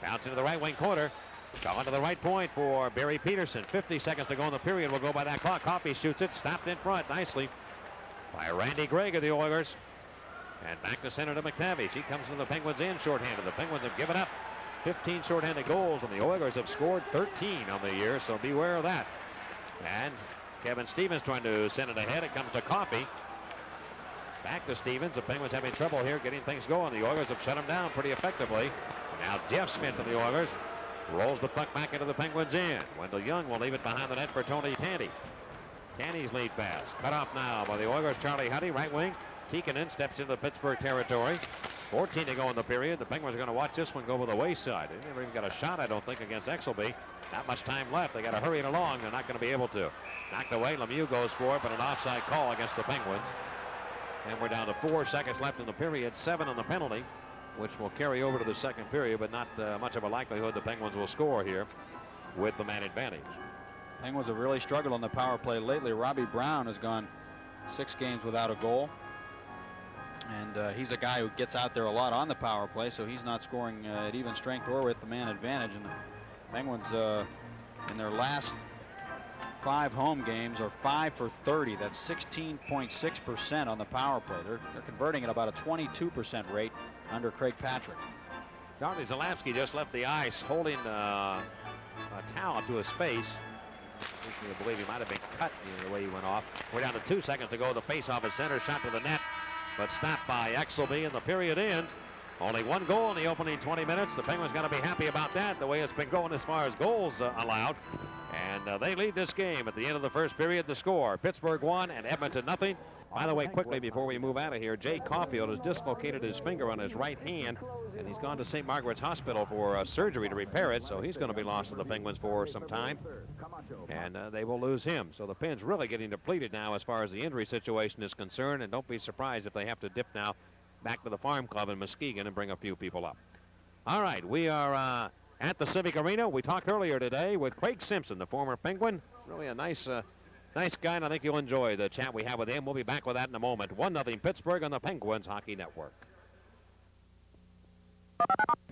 Speaker 3: Bounce into the right wing corner. Cullen to the right point for Barry Peterson. 50 seconds to go in the period. We'll go by that clock. Coffey shoots it. Stopped in front nicely by Randy Gregg of the Oilers. And back to center to McTavish. He comes to the Penguins in shorthanded. The Penguins have given up 15 shorthanded goals, and the Oilers have scored 13 on the year, so beware of that. And Kevin Stevens trying to send it ahead. It comes to Coffey. Back to Stevens. The Penguins having trouble here getting things going. The Oilers have shut them down pretty effectively. Now Jeff Smith of the Oilers rolls the puck back into the Penguins in. Wendell Young will leave it behind the net for Tony Tandy. Tandy's lead pass. Cut off now by the Oilers. Charlie Huddy, right wing. Tikkanen steps into the Pittsburgh territory. 14 to go in the period. The Penguins are going to watch this one go over the wayside. They never even got a shot, I don't think, against Exelby. Not much time left. They got to hurry it along. They're not going to be able to. Knocked away. Lemieux goes for it, but an offside call against the Penguins. And we're down to 4 seconds left in the period. 7 on the penalty, which will carry over to the second period, but not much of a likelihood the Penguins will score here with the man advantage.
Speaker 2: Penguins have really struggled on the power play lately. Robbie Brown has gone 6 games without a goal. And he's a guy who gets out there a lot on the power play, so he's not scoring at even strength or with the man advantage. And the Penguins, in their last 5 home games, are 5 for 30. That's 16.6% on the power play. They're converting at about a 22% rate under Craig Patrick.
Speaker 3: Charlie Zalapsky just left the ice holding a towel to his face. I believe he might have been cut the way he went off. We're down to 2 seconds to go. The face-off is center, shot to the net, but stopped by Exelby, and the period ends. Only 1 goal in the opening 20 minutes. The Penguins got to be happy about that, the way it's been going as far as goals allowed. And they lead this game at the end of the first period. The score, Pittsburgh 1 and Edmonton 0. By the way, quickly before we move out of here, Jay Caulfield has dislocated his finger on his right hand, and he's gone to St. Margaret's Hospital for surgery to repair it, so he's going to be lost to the Penguins for some time, and they will lose him. So the Pens really getting depleted now as far as the injury situation is concerned, and don't be surprised if they have to dip now back to the Farm Club in Muskegon and bring a few people up. All right, we are at the Civic Arena. We talked earlier today with Craig Simpson, the former Penguin. Really a nice guy, and I think you'll enjoy the chat we have with him. We'll be back with that in a moment. 1-0 Pittsburgh on the Penguins Hockey Network.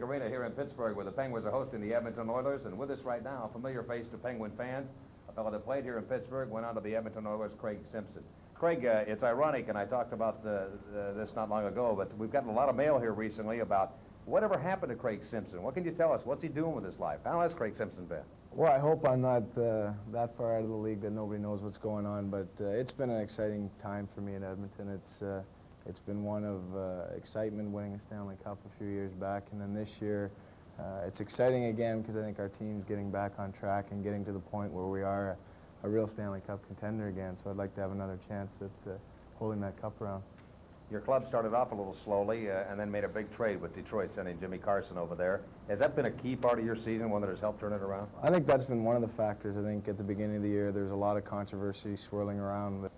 Speaker 1: Arena here in Pittsburgh, where the Penguins are hosting the Edmonton Oilers, and with us right now, a familiar face to Penguin fans, a fellow that played here in Pittsburgh, went on to the Edmonton Oilers, Craig Simpson. Craig, it's ironic, and I talked about this not long ago, but we've gotten a lot of mail here recently about whatever happened to Craig Simpson. What can you tell us? What's he doing with his life? How has Craig Simpson been?
Speaker 4: Well, I hope I'm not that far out of the league that nobody knows what's going on, but it's been an exciting time for me in Edmonton. It's been one of excitement, winning a Stanley Cup a few years back, and then this year it's exciting again because I think our team's getting back on track and getting to the point where we are a real Stanley Cup contender again, so I'd like to have another chance at holding that cup around.
Speaker 1: Your club started off a little slowly and then made a big trade with Detroit, sending Jimmy Carson over there. Has that been a key part of your season, one that has helped turn it around?
Speaker 4: I think that's been one of the factors. I think at the beginning of the year there's a lot of controversy swirling around with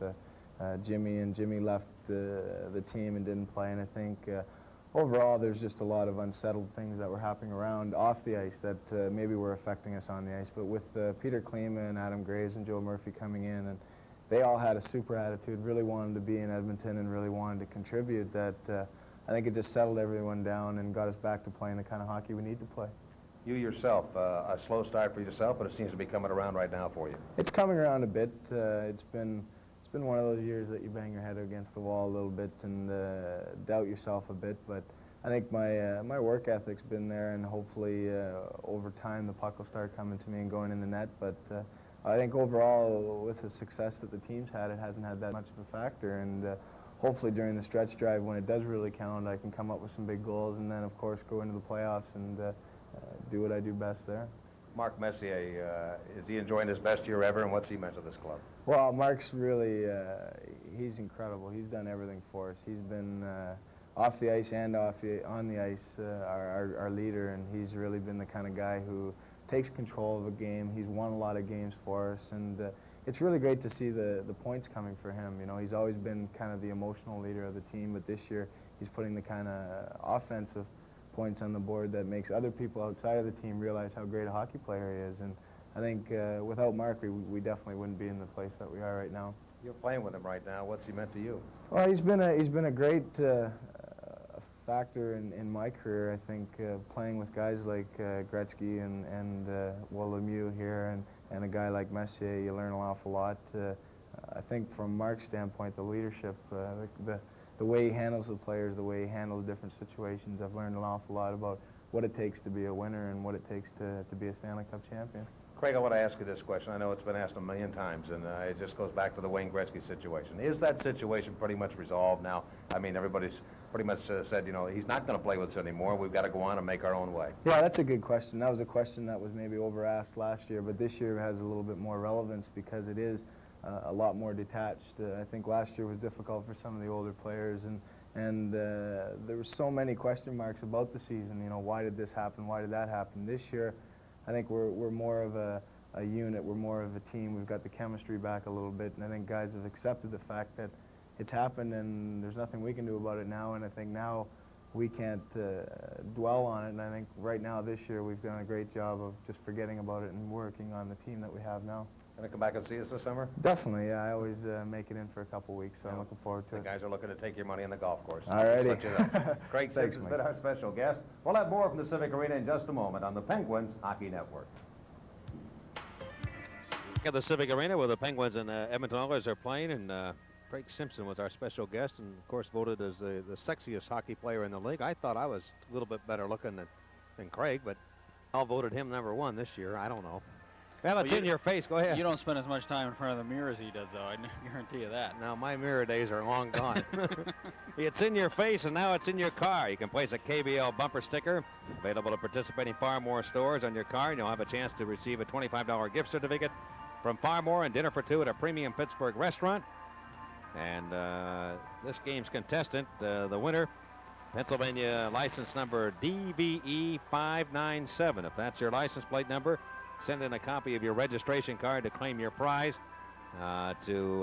Speaker 4: Jimmy, and Jimmy left the team and didn't play, and I think overall there's just a lot of unsettled things that were happening around off the ice that maybe were affecting us on the ice. But with Peter Klima and Adam Graves and Joe Murphy coming in, and they all had a super attitude, really wanted to be in Edmonton and really wanted to contribute, that I think it just settled everyone down and got us back to playing the kind of hockey we need to play.
Speaker 1: You yourself, a slow start for yourself, but it seems to be coming around right now for you.
Speaker 4: It's coming around a bit. It's been one of those years that you bang your head against the wall a little bit and doubt yourself a bit, but I think my work ethic's been there, and hopefully over time the puck will start coming to me and going in the net, but I think overall, with the success that the team's had, it hasn't had that much of a factor, and hopefully during the stretch drive, when it does really count, I can come up with some big goals, and then, of course, go into the playoffs and do what I do best there.
Speaker 1: Mark Messier, is he enjoying his best year ever, and what's he meant to this club?
Speaker 4: Well, Mark's really, he's incredible. He's done everything for us. He's been off the ice and on the ice our leader, and he's really been the kind of guy who takes control of a game. He's won a lot of games for us, and it's really great to see the points coming for him. You know, he's always been kind of the emotional leader of the team, but this year he's putting the kind of offensive points on the board that makes other people outside of the team realize how great a hockey player he is. And I think without Mark, we definitely wouldn't be in the place that we are right now.
Speaker 5: You're playing with him right now. What's he meant to you?
Speaker 4: Well, he's been a great factor in my career. I think playing with guys like Gretzky and Lemieux here, and a guy like Messier, you learn an awful lot. I think from Mark's standpoint, the leadership, the way he handles the players, the way he handles different situations, I've learned an awful lot about what it takes to be a winner and what it takes to be a Stanley Cup champion.
Speaker 5: Craig, I want to ask you this question. I know it's been asked a million times, and it just goes back to the Wayne Gretzky situation. Is that situation pretty much resolved now? I mean, everybody's pretty much said, you know, he's not going to play with us anymore. We've got to go on and make our own way.
Speaker 4: Yeah, that's a good question. That was a question that was maybe over-asked last year, but this year has a little bit more relevance because it is a lot more detached. I think last year was difficult for some of the older players, and there were so many question marks about the season. You know, why did this happen? Why did that happen? This year, I think we're more of a unit. We're more of a team. We've got the chemistry back a little bit, and I think guys have accepted the fact that it's happened and there's nothing we can do about it now. And I think now we can't dwell on it. And I think right now this year we've done a great job of just forgetting about it and working on the team that we have now.
Speaker 5: Going to come back and see us this summer?
Speaker 4: Definitely, yeah. I always make it in for a couple weeks, so I'm looking forward to
Speaker 5: The
Speaker 4: it.
Speaker 5: guys are looking to take your money on the golf course.
Speaker 4: All righty.
Speaker 5: Just let you know. Craig
Speaker 4: Thanks,
Speaker 5: Sims has
Speaker 4: Mike.
Speaker 5: been our special guest. We'll have more from the Civic Arena in just a moment on the Penguins Hockey Network.
Speaker 3: At the Civic Arena where the Penguins and Edmonton Oilers are playing, and Craig Simpson was our special guest and, of course, voted as the sexiest hockey player in the league. I thought I was a little bit better looking than Craig, but all voted him #1 this year. I don't know. Well, it's in your face. Go ahead.
Speaker 2: You don't spend as much time in front of the mirror as he does, though. I guarantee you that.
Speaker 3: Now, my mirror days are long gone. It's in your face, and now it's in your car. You can place a KBL bumper sticker available at participating Farmore stores on your car, and you'll have a chance to receive a $25 gift certificate from Farmore and dinner for two at a premium Pittsburgh restaurant. And this game's contestant, the winner, Pennsylvania license number DVE 597. If that's your license plate number, send in a copy of your registration card to claim your prize to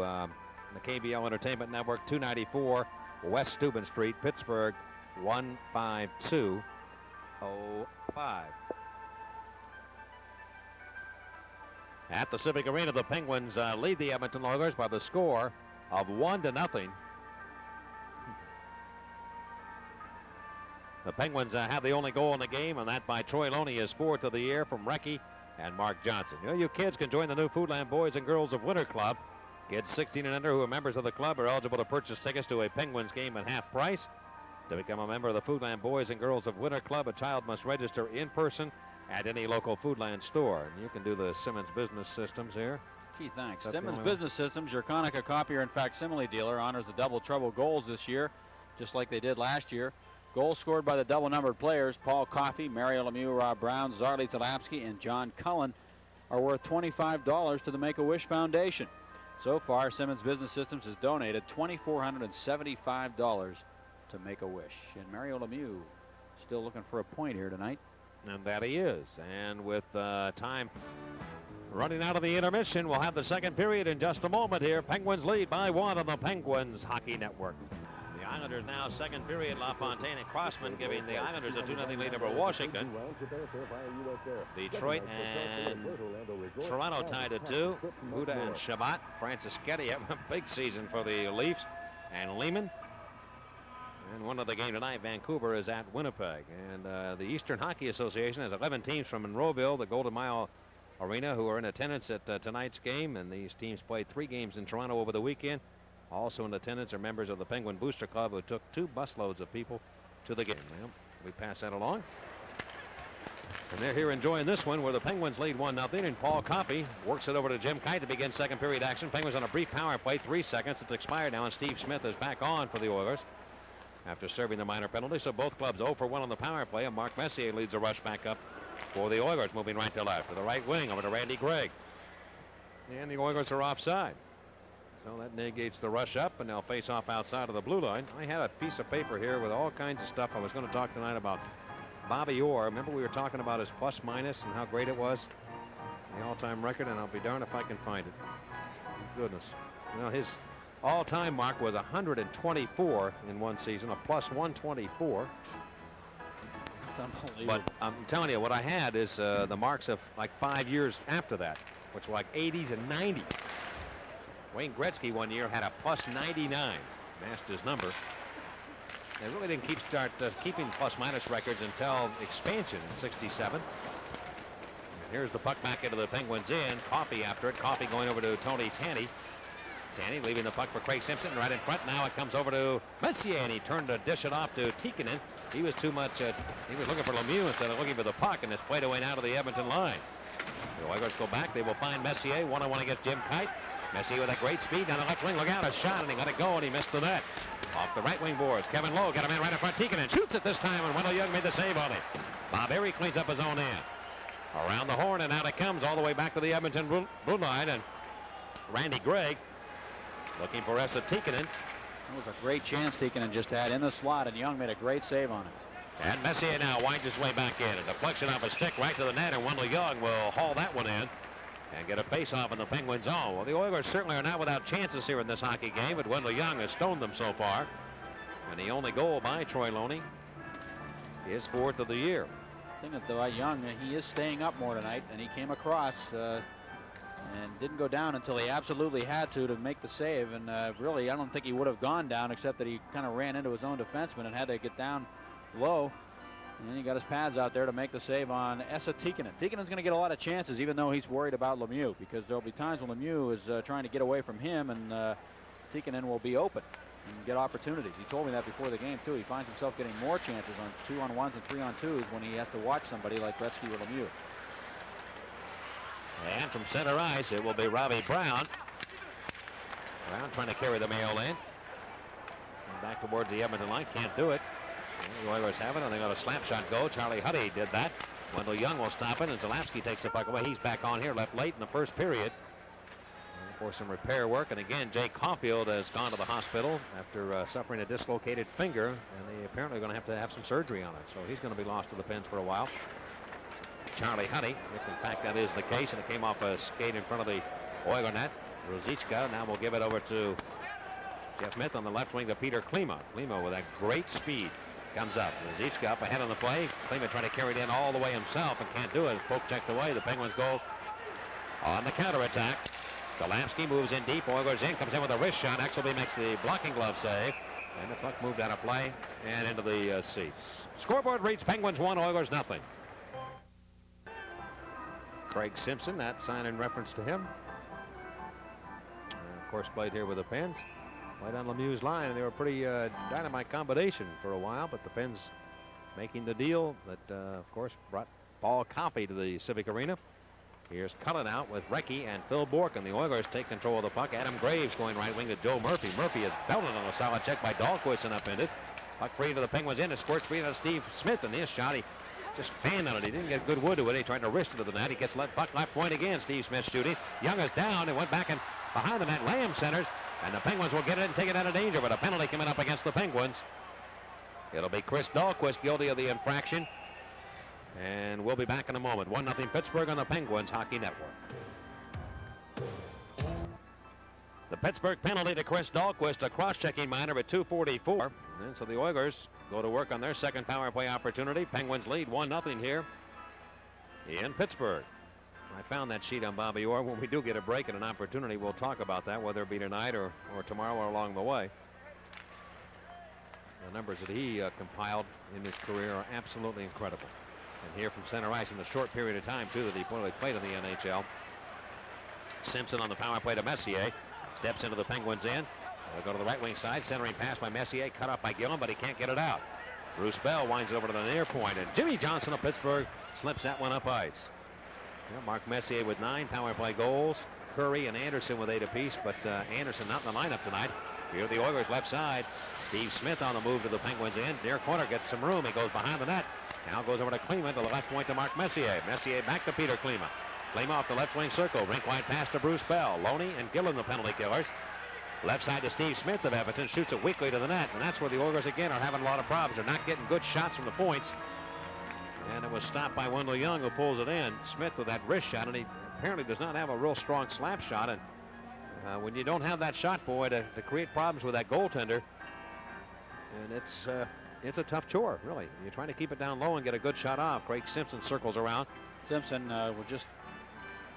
Speaker 3: the KBL Entertainment Network, 294 West Steuben Street, Pittsburgh, 15205. At the Civic Arena, the Penguins lead the Edmonton Oilers by the score of 1-0. The Penguins have the only goal in the game, and that by Troy Loney, his 4th of the year, from Recchi and Mark Johnson. You know, you kids can join the new Foodland Boys and Girls of Winter Club. Kids 16 and under who are members of the club are eligible to purchase tickets to a Penguins game at half price. To become a member of the Foodland Boys and Girls of Winter Club, a child must register in person at any local Foodland store. And you can do the Simmons Business Systems here.
Speaker 2: Gee, thanks.
Speaker 3: That's the
Speaker 2: Simmons
Speaker 3: only one.
Speaker 2: Business Systems, your Konica copier and facsimile dealer, honors the double trouble goals this year, just like they did last year. Goals scored by the double-numbered players, Paul Coffey, Mario Lemieux, Rob Brown, Zarly Talapsky, and John Cullen, are worth $25 to the Make-A-Wish Foundation. So far, Simmons Business Systems has donated $2,475 to Make-A-Wish. And Mario Lemieux still looking for a point here tonight.
Speaker 3: And that he is. And with time running out of the intermission, we'll have the second period in just a moment here. Penguins lead by 1 on the Penguins Hockey Network. The Islanders now second period. LaFontaine and Crossman giving the Islanders a 2-0 lead over Washington. Detroit and Toronto tied at 2. Huda and Shabbat. Francis Getty having a big season for the Leafs. And Lehman. And one of the game tonight, Vancouver is at Winnipeg. And the Eastern Hockey Association has 11 teams from Monroeville, the Golden Mile Arena, who are in attendance at tonight's game. And these teams played 3 games in Toronto over the weekend. Also in attendance are members of the Penguin Booster Club who took 2 busloads of people to the game. Well, we pass that along. And they're here enjoying this one where the Penguins lead 1-0, and Paul Coffey works it over to Jim Kite to begin second period action. Penguins on a brief power play, 3 seconds. It's expired now, and Steve Smith is back on for the Oilers after serving the minor penalty. So both clubs 0 for 1 on the power play, and Mark Messier leads the rush back up for the Oilers, moving right to left. To the right wing over to Randy Gregg. And the Oilers are offside. So that negates the rush up, and they'll face off outside of the blue line. I had a piece of paper here with all kinds of stuff I was going to talk tonight about Bobby Orr. Remember we were talking about his plus minus and how great it was? The all-time record, and I'll be darned if I can find it. Goodness. You know, his all-time mark was 124 in one season, a plus 124.
Speaker 2: That's unbelievable.
Speaker 3: But I'm telling you, what I had is the marks of like 5 years after that, which were like 80s and 90s. Wayne Gretzky one year had a plus 99, matched his number. They really didn't start keeping plus-minus records until expansion in '67. And here's the puck back into the Penguins end. Coffey after it. Coffey going over to Tony Tanny. Tanny leaving the puck for Craig Simpson right in front. Now it comes over to Messier, and he turned to dish it off to Tikkanen. He was too much. He was looking for Lemieux instead of looking for the puck, and it's played away now to the Edmonton line. The Oilers go back. They will find Messier one-on-one against Jim Kite. Messier with a great speed down the left wing. Look out, a shot, and he let it go, and he missed the net. Off the right wing boards. Kevin Lowe got a man right in front. Tikkanen shoots it this time, and Wendell Young made the save on it. Bob Erie cleans up his own end. Around the horn, and out it comes all the way back to the Edmonton blue line, and Randy Gregg looking for Esa Tikkanen.
Speaker 2: That was a great chance Tikkanen just had in the slot, and Young made a great save on it.
Speaker 3: And Messier now winds his way back in. A deflection off a stick right to the net, and Wendell Young will haul that one in and get a face-off in the Penguin zone. Well, the Oilers certainly are not without chances here in this hockey game, but Wendell Young has stoned them so far. And the only goal by Troy Loney is 4th of the year.
Speaker 2: I think that though Young, he is staying up more tonight, and he came across and didn't go down until he absolutely had to make the save. And really, I don't think he would have gone down, except that he kind of ran into his own defenseman and had to get down low. And then he got his pads out there to make the save on Esa Tikkanen. Tikkanen's going to get a lot of chances, even though he's worried about Lemieux, because there'll be times when Lemieux is trying to get away from him, and Tikkanen will be open and get opportunities. He told me that before the game, too. He finds himself getting more chances on 2-on-1s and 3-on-2s when he has to watch somebody like Gretzky or Lemieux.
Speaker 3: And from center ice, it will be Robbie Brown. Brown trying to carry the mail in. And back towards the Edmonton line. Can't do it. The Oilers have it, and they got a slap shot goal. Charlie Huddy did that. Wendell Young will stop it, and Zalapsky takes the puck away. He's back on here, left late in the first period for some repair work. And again, Jay Caulfield has gone to the hospital after suffering a dislocated finger, and they apparently are going to have some surgery on it. So he's going to be lost to the Pens for a while. Charlie Huddy, if in fact that is the case, and it came off a skate in front of the Oiler net. Ruzicka now will give it over to Jeff Smith on the left wing to Peter Klima. Klima with a great speed. Comes up. Ruzicka up ahead on the play. Klima trying to carry it in all the way himself and can't do it. Poke checked away. The Penguins go on the counterattack. Zalapsky moves in deep. Oilers in. Comes in with a wrist shot. Exelby makes the blocking glove save. And the puck moved out of play and into the seats. Scoreboard reads Penguins 1, Oilers nothing. Craig Simpson, that sign in reference to him. And of course, played here with the Pens. Played on Lemieux's line, and they were a pretty dynamite combination for a while, but the Pens making the deal that, of course, brought Paul Coffey to the Civic Arena. Here's Cullen out with Recchi and Phil Bourque, and the Oilers take control of the puck. Adam Graves going right wing to Joe Murphy. Murphy is belted on a solid check by Dahlquist and upended. Puck free to the Penguins in. It squirts free to Steve Smith, and this shot, he just fanned on it. He didn't get good wood to it. He tried to wrist it to the net. He gets puck left point again. Steve Smith shooting. Young is down and went back and behind the net. Lamb centers. And the Penguins will get it and take it out of danger, but a penalty coming up against the Penguins. It'll be Chris Dahlquist guilty of the infraction. And we'll be back in a moment. 1-0 Pittsburgh on the Penguins Hockey Network. The Pittsburgh penalty to Chris Dahlquist, a cross-checking minor at 2:44. And so the Oilers go to work on their second power play opportunity. Penguins lead 1-0 here in Pittsburgh. I found that sheet on Bobby Orr. When we do get a break and an opportunity, we'll talk about that, whether it be tonight or tomorrow or along the way. The numbers that he compiled in his career are absolutely incredible. And here from center ice in the short period of time, too, that he played in the NHL. Simpson on the power play to Messier. Steps into the Penguins end. They'll go to the right wing side. Centering pass by Messier. Cut off by Gillen, but he can't get it out. Bruce Bell winds it over to the near point, and Jimmy Johnson of Pittsburgh slips that one up ice. Yeah, Mark Messier with 9 power play goals. Curry and Anderson with 8 apiece, but Anderson not in the lineup tonight. Here the Oilers left side. Steve Smith on the move to the Penguins end. Near corner gets some room. He goes behind the net. Now goes over to Klima to the left point to Mark Messier. Messier back to Peter Klima. Klima off the left wing circle. Rink wide pass to Bruce Bell. Loney and Gillen the penalty killers. Left side to Steve Smith of Everton. Shoots it weakly to the net. And that's where the Oilers again are having a lot of problems. They're not getting good shots from the points. And it was stopped by Wendell Young, who pulls it in. Smith with that wrist shot, and he apparently does not have a real strong slap shot. And when you don't have that shot, boy, to create problems with that goaltender, and it's a tough chore, really. You're trying to keep it down low and get a good shot off. Craig Simpson circles around.
Speaker 2: Simpson was just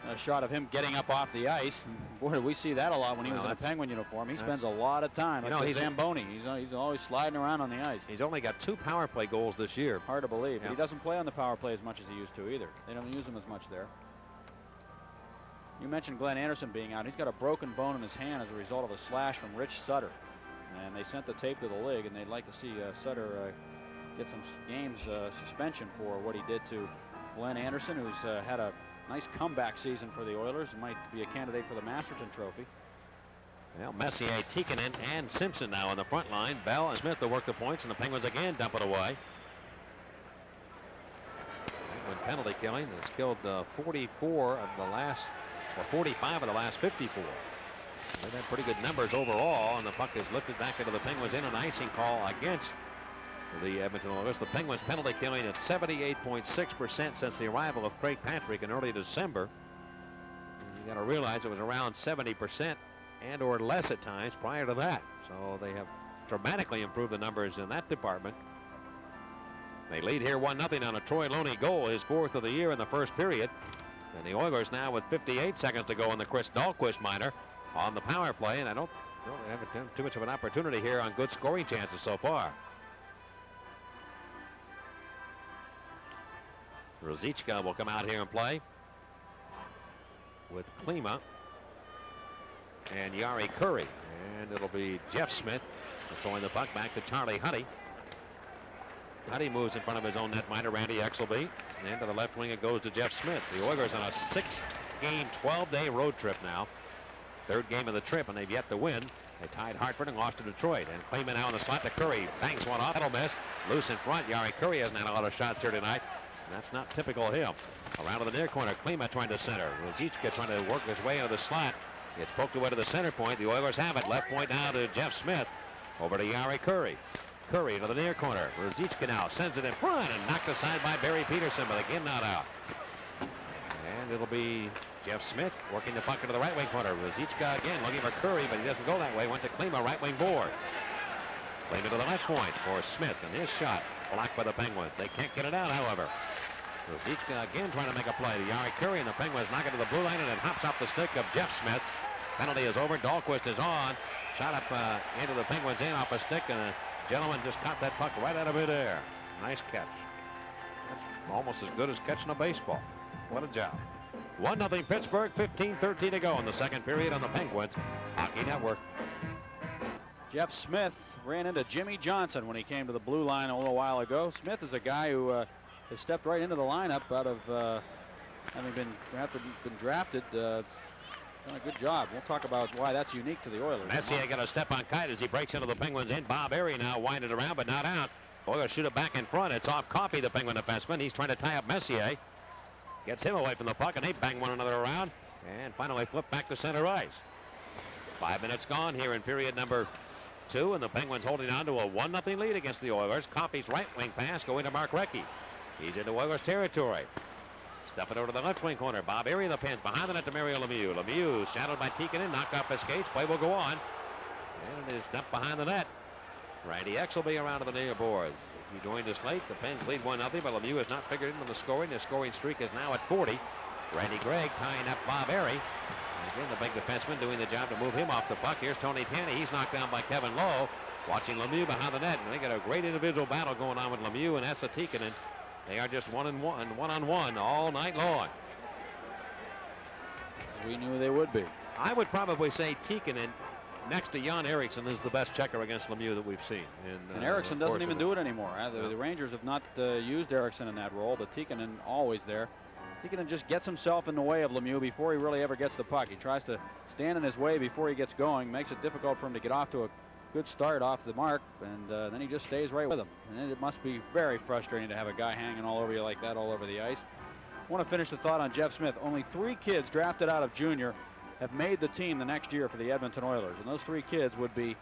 Speaker 2: a shot of him getting up off the ice. Boy, did we see that a lot when he was in a Penguin uniform. He spends a lot of time. Like he's Zamboni. He's always sliding around on the ice.
Speaker 3: He's only got 2 power play goals this year.
Speaker 2: Hard to believe. But he doesn't play on the power play as much as he used to either. They don't use him as much there. You mentioned Glenn Anderson being out. He's got a broken bone in his hand as a result of a slash from Rich Sutter. And they sent the tape to the league, and they'd like to see Sutter get some games suspension for what he did to Glenn Anderson, who's had a nice comeback season for the Oilers. Might be a candidate for the Masterton Trophy.
Speaker 3: Well, Messier, Tikkanen, and Simpson now on the front line. Bell and Smith will work the points, and the Penguins again dump it away. Penguin penalty killing has killed 44 of the last, or 45 of the last 54. They've had pretty good numbers overall, and the puck is lifted back into the Penguins in an icing call against the Edmonton Oilers. The Penguins penalty killing at 78.6% since the arrival of Craig Patrick in early December. And you got to realize it was around 70% and or less at times prior to that. So they have dramatically improved the numbers in that department. They lead here 1-0 on a Troy Loney goal, his 4th of the year in the first period. And the Oilers now with 58 seconds to go in the Chris Dahlquist minor on the power play, and I don't have too much of an opportunity here on good scoring chances so far. Ruzicka will come out here and play with Klima and Yari Curry, and it'll be Jeff Smith throwing the puck back to Charlie Huddy. Huddy moves in front of his own netminder, Randy Exelby, and to the left wing it goes to Jeff Smith. The Oilers on a 6-game, 12-day road trip now. 3rd game of the trip, and they've yet to win. They tied Hartford and lost to Detroit. And Klima now in the slot to Curry. Bangs one off. That'll miss. Loose in front. Yari Curry hasn't had a lot of shots here tonight. That's not typical of him. Around to the near corner. Klima trying to center. Ruzicka trying to work his way into the slot. It's poked away to the center point. The Oilers have it. Left point now to Jeff Smith. Over to Yari Curry. Curry to the near corner. Ruzicka now sends it in front and knocked aside by Barry Peterson, but again not out. And it'll be Jeff Smith working the puck into the right wing corner. Ruzicka again looking for Curry, but he doesn't go that way. Went to Klima, right wing board. Klima to the left point for Smith, and his shot blocked by the Penguins. They can't get it out, however. Ruzicka again trying to make a play. Yari Curry and the Penguins knock it to the blue line, and it hops off the stick of Jeff Smith. Penalty is over. Dahlquist is on. Shot up into the Penguins in off a stick, and a gentleman just caught that puck right out of midair. Nice catch. That's almost as good as catching a baseball. What a job. 1-0 Pittsburgh, 15:13 to go in the second period on the Penguins Hockey Network.
Speaker 2: Jeff Smith ran into Jimmy Johnson when he came to the blue line a little while ago. Smith is a guy who has stepped right into the lineup out of having been drafted. Done a good job. We'll talk about why that's unique to the Oilers.
Speaker 3: Messier got a step on Kite as he breaks into the Penguins in. Bob Airy now winding around, but not out. Oilers shoot it back in front. It's off Coffey, the Penguin defenseman. He's trying to tie up Messier. Gets him away from the puck, and they bang one another around. And finally flip back to center ice. 5 minutes gone here in period number 2, and the Penguins holding on to a 1-0 lead against the Oilers. Coffey's right wing pass going to Mark Recchi. He's into Oilers territory. Stuff it over to the left wing corner. Bob Airy in the pins. Behind the net to Mario Lemieux. Lemieux shadowed by Tikkanen. Knocked off his skates. Play will go on. And it is dumped behind the net. Randy Exelby around to the near boards. He joined us late. The Pens lead 1-0, but Lemieux has not figured into the scoring. The scoring streak is now at 40. Randy Gregg tying up Bob Airy. And again, the big defenseman doing the job to move him off the puck. Here's Tony Tanny. He's knocked down by Kevin Lowe. Watching Lemieux behind the net. And they got a great individual battle going on with Lemieux and Esa Tikkanen. They are just one-on-one all night long.
Speaker 2: We knew they would be.
Speaker 3: I would probably say Tikkanen, next to Jan Eriksson, is the best checker against Lemieux that we've seen.
Speaker 2: And Eriksson doesn't even do it anymore. The Rangers have not used Eriksson in that role, but Tikkanen always there. Tikkanen just gets himself in the way of Lemieux before he really ever gets the puck. He tries to stand in his way before he gets going, makes it difficult for him to get off to a good start off the mark, and then he just stays right with him. And it must be very frustrating to have a guy hanging all over you like that all over the ice. I want to finish the thought on Jeff Smith. Only 3 kids drafted out of junior have made the team the next year for the Edmonton Oilers, and those 3 kids would be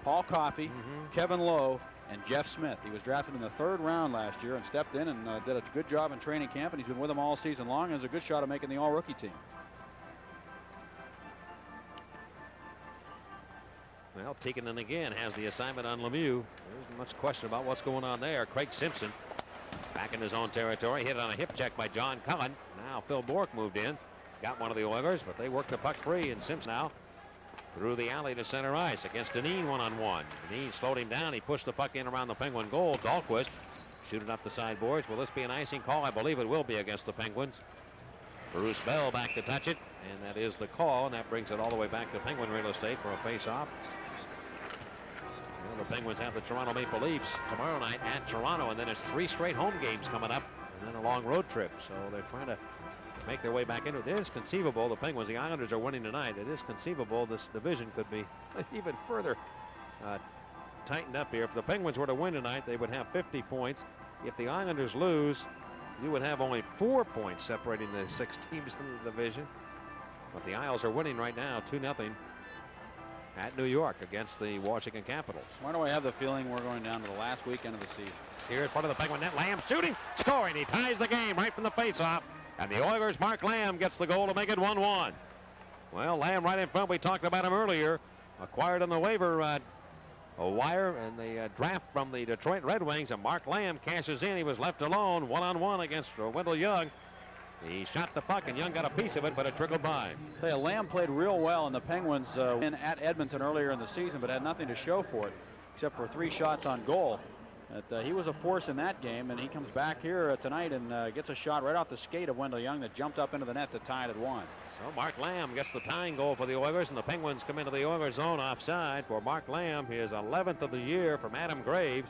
Speaker 2: Paul Coffey, Kevin Lowe, and Jeff Smith. He was drafted in the 3rd round last year and stepped in and did a good job in training camp, and he's been with them all season long and has a good shot of making the all-rookie team.
Speaker 3: Well, Tikkanen again has the assignment on Lemieux. There's much question about what's going on there. Craig Simpson back in his own territory, hit on a hip check by John Cullen. Now Phil Bourque moved in, got one of the Oilers, but they worked the puck free, and Simpson now through the alley to center ice against Dineen one-on-one. Dineen slowed him down. He pushed the puck in around the Penguin goal. Dahlquist shooting up the sideboards. Will this be an icing call? I believe it will be against the Penguins. Bruce Bell back to touch it, and that is the call, and that brings it all the way back to Penguin real estate for a face-off. Well, the Penguins have the Toronto Maple Leafs tomorrow night at Toronto, and then it's 3 straight home games coming up, and then a long road trip. So they're trying to make their way back into it. It is conceivable the Penguins, the Islanders are winning tonight. It is conceivable this division could be even further tightened up here. If the Penguins were to win tonight, they would have 50 points. If the Islanders lose, you would have only 4 points separating the 6 teams in the division. But the Isles are winning right now 2-0 at New York against the Washington Capitals.
Speaker 2: Why do I have the feeling we're going down to the last weekend of the season?
Speaker 3: Here's part of the Penguin net. Lamb shooting, scoring. He ties the game right from the faceoff. And the Oilers' Mark Lamb gets the goal to make it 1-1. Well, Lamb right in front. We talked about him earlier. Acquired on the waiver wire and the draft from the Detroit Red Wings. And Mark Lamb cashes in. He was left alone one-on-one against Wendell Young. He shot the puck, and Young got a piece of it, but it trickled by.
Speaker 2: Say, Lamb played real well, and the Penguins win at Edmonton earlier in the season, but had nothing to show for it, except for 3 shots on goal. He was a force in that game, and he comes back here tonight and gets a shot right off the skate of Wendell Young that jumped up into the net to tie it at 1.
Speaker 3: So Mark Lamb gets the tying goal for the Oilers, and the Penguins come into the Oilers zone offside for Mark Lamb, his 11th of the year from Adam Graves.